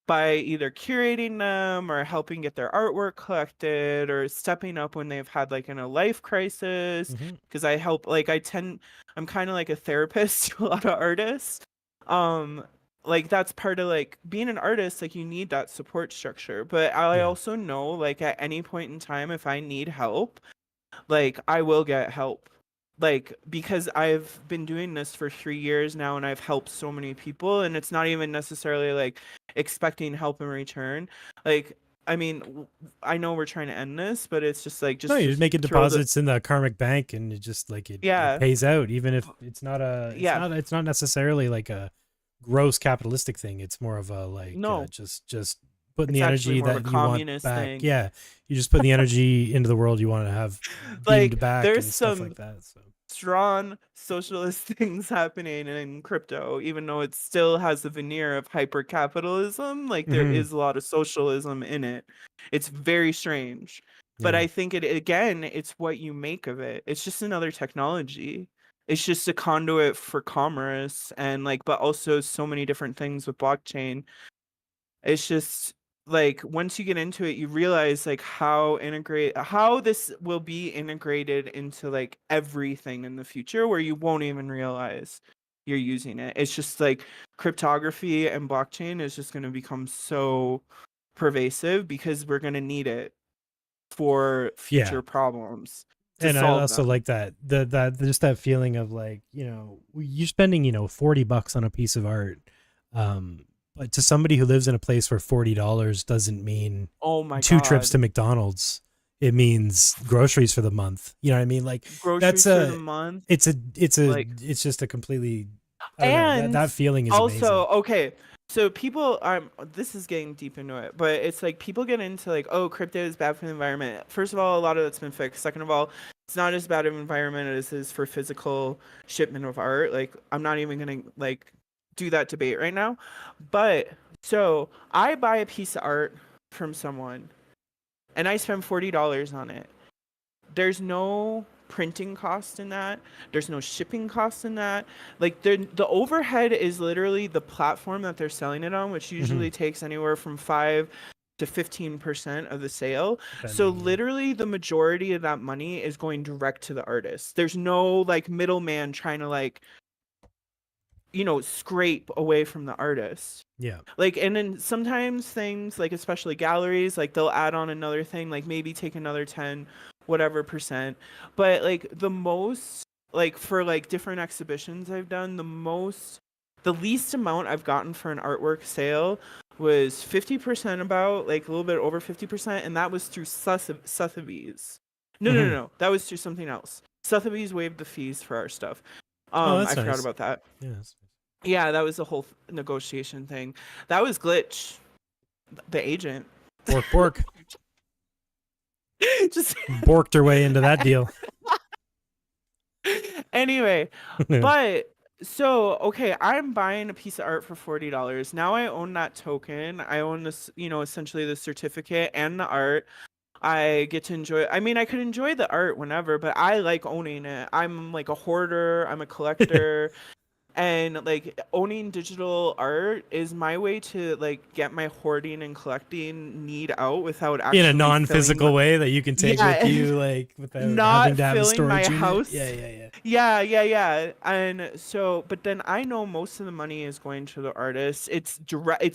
by either curating them or helping get their artwork collected or stepping up when they've had like in a life crisis, Hmm. because I help like I'm kind of like a therapist to a lot of artists. um like that's part of like being an artist, like you need that support structure, but I Yeah, also know like at any point in time if I need help, like I will get help. Like because I've been doing this for 3 years now and I've helped so many people, and it's not even necessarily like expecting help in return. Like I mean, I know we're trying to end this, but it's just like no, just you're to just making throw the deposits in the karmic bank, and it just like it yeah, pays out, even if it's not a yeah, it's not necessarily like a gross capitalistic thing. It's more of a like no, just putting it's the actually energy more of a that you want communist back. thing. Yeah, you just put the energy into the world you want to have beamed Like back there's and stuff some like that. So strong socialist things happening in crypto, even though it still has the veneer of hyper capitalism. Like there hmm. is a lot of socialism in it. It's very strange. But Yeah, I think it again, it's what you make of it. It's just another technology. It's just a conduit for commerce and like, but also so many different things with blockchain. It's just like once you get into it, you realize like how this will be integrated into like everything in the future where you won't even realize you're using it. It's just like cryptography and blockchain is just going to become so pervasive because we're going to need it for yeah. future problems to And I solve also them. like that just that feeling of like, you know, you're spending, you know, $40 on a piece of art. But to somebody who lives in a place where $40 doesn't mean Oh my 2 trips to god. McDonald's. It means groceries for the month. You know what I mean? Like that's Groceries for the month. Like it's just a completely, I don't know, and that feeling is amazing. also, okay, so people this is getting deep into it, but it's like people get into like, oh, crypto is bad for the environment. First of all, a lot of that's been fixed. Second of all, it's not as bad of an environment as it is for physical shipment of art. Like I'm not even gonna like do that debate right now. But so I buy a piece of art from someone and I spend $40 on it. There's no printing cost in that. There's no shipping cost in that. Like the overhead is literally the platform that they're selling it on, which Hmm. usually takes anywhere from 5 to 15% of the sale. So Depending, yeah. literally the majority of that money is going direct to the artist. There's no like middleman trying to like scrape away from the artist. Yeah. Like, and then sometimes things like, especially galleries, like they'll add on another thing, like maybe take another 10 whatever percent. But like the most, like for like different exhibitions I've done, the least amount I've gotten for an artwork sale was 50%, about like a little bit over 50%, and that was through Sotheby's. No, that was through something else. Sotheby's waived the fees for our stuff. Oh, that's I forgot nice. about that. Yeah. Yeah, that was the whole negotiation thing. That was Glitch, the agent. Bork. Just borked her way into that deal. Anyway, but so okay, I'm buying a piece of art for $40. Now I own that token. I own this, essentially the certificate and the art. I get to enjoy. I mean, I could enjoy the art whenever, but I like owning it. I'm like a hoarder. I'm a collector. And like owning digital art is my way to like get my hoarding and collecting need out without actually in a non-physical way that you can take with you, like without having to have a storage unit. House. Yeah. And so, but then I know most of the money is going to the artists. It's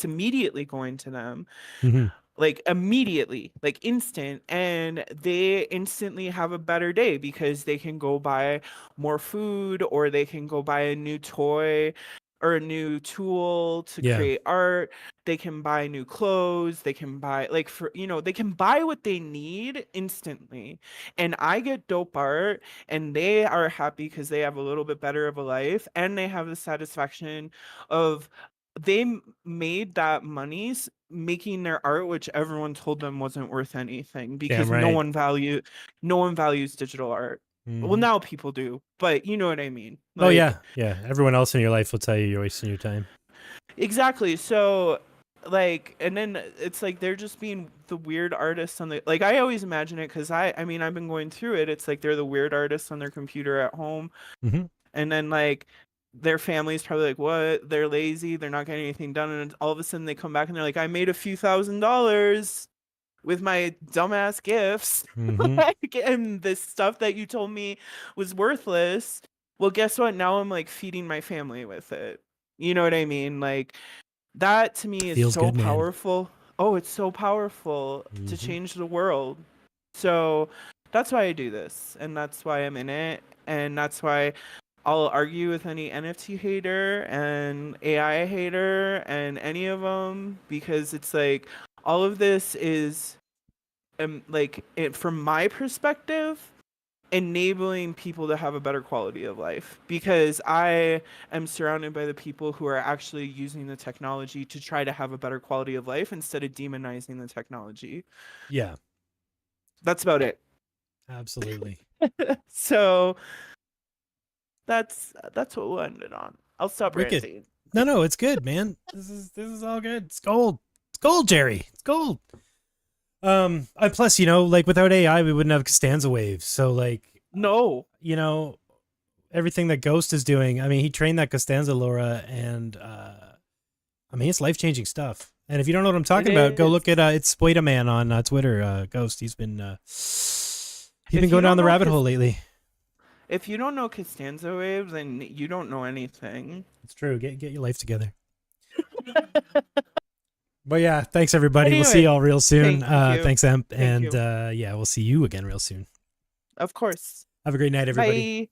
immediately going to them. Mm-hmm. Like immediately, like instant, and they instantly have a better day because they can go buy more food, or they can go buy a new toy or a new tool to create art. They can buy new clothes. They can buy they can buy what they need instantly. And I get dope art, and they are happy because they have a little bit better of a life, and they have the satisfaction of they made that money making their art, which everyone told them wasn't worth anything, because no one values digital art. Mm-hmm. Well, now people do, but you know what I mean. Like, oh yeah. Everyone else in your life will tell you you're wasting your time. Exactly. So like, and then it's like they're just being the weird artists on the, like, I always imagine it because I mean I've been going through it. It's like they're the weird artists on their computer at home. Mm-hmm. And then like their family's probably like, what? They're lazy. They're not getting anything done. And all of a sudden they come back and they're like, I made a few $1,000s with my dumbass gifts. Mm-hmm. And this stuff that you told me was worthless. Well, guess what? Now I'm like feeding my family with it. You know what I mean? Like that to me is Feels so good, powerful. Man. Oh, it's so powerful to change the world. So that's why I do this. And that's why I'm in it. And that's why I'll argue with any NFT hater and AI hater and any of them, because it's like all of this is from my perspective, enabling people to have a better quality of life, because I am surrounded by the people who are actually using the technology to try to have a better quality of life instead of demonizing the technology. Yeah. That's about it. Absolutely. So that's what we'll end it on. I'll stop ranting. No, it's good, man. This is all good. It's gold. It's gold, Jerry. It's gold. Plus, like without AI, we wouldn't have Costanza waves. So like, no, everything that Ghost is doing. I mean, he trained that Costanza LoRa, and I mean, it's life-changing stuff. And if you don't know what I'm talking about, go look at it's Spoida Man on Twitter. Ghost. He's been going down the rabbit hole lately. If you don't know Costanza waves, then you don't know anything. It's true. Get your life together. But yeah, thanks everybody. Anyway, we'll see y'all real soon. Thanks, Emp. And we'll see you again real soon. Of course. Have a great night, everybody. Bye.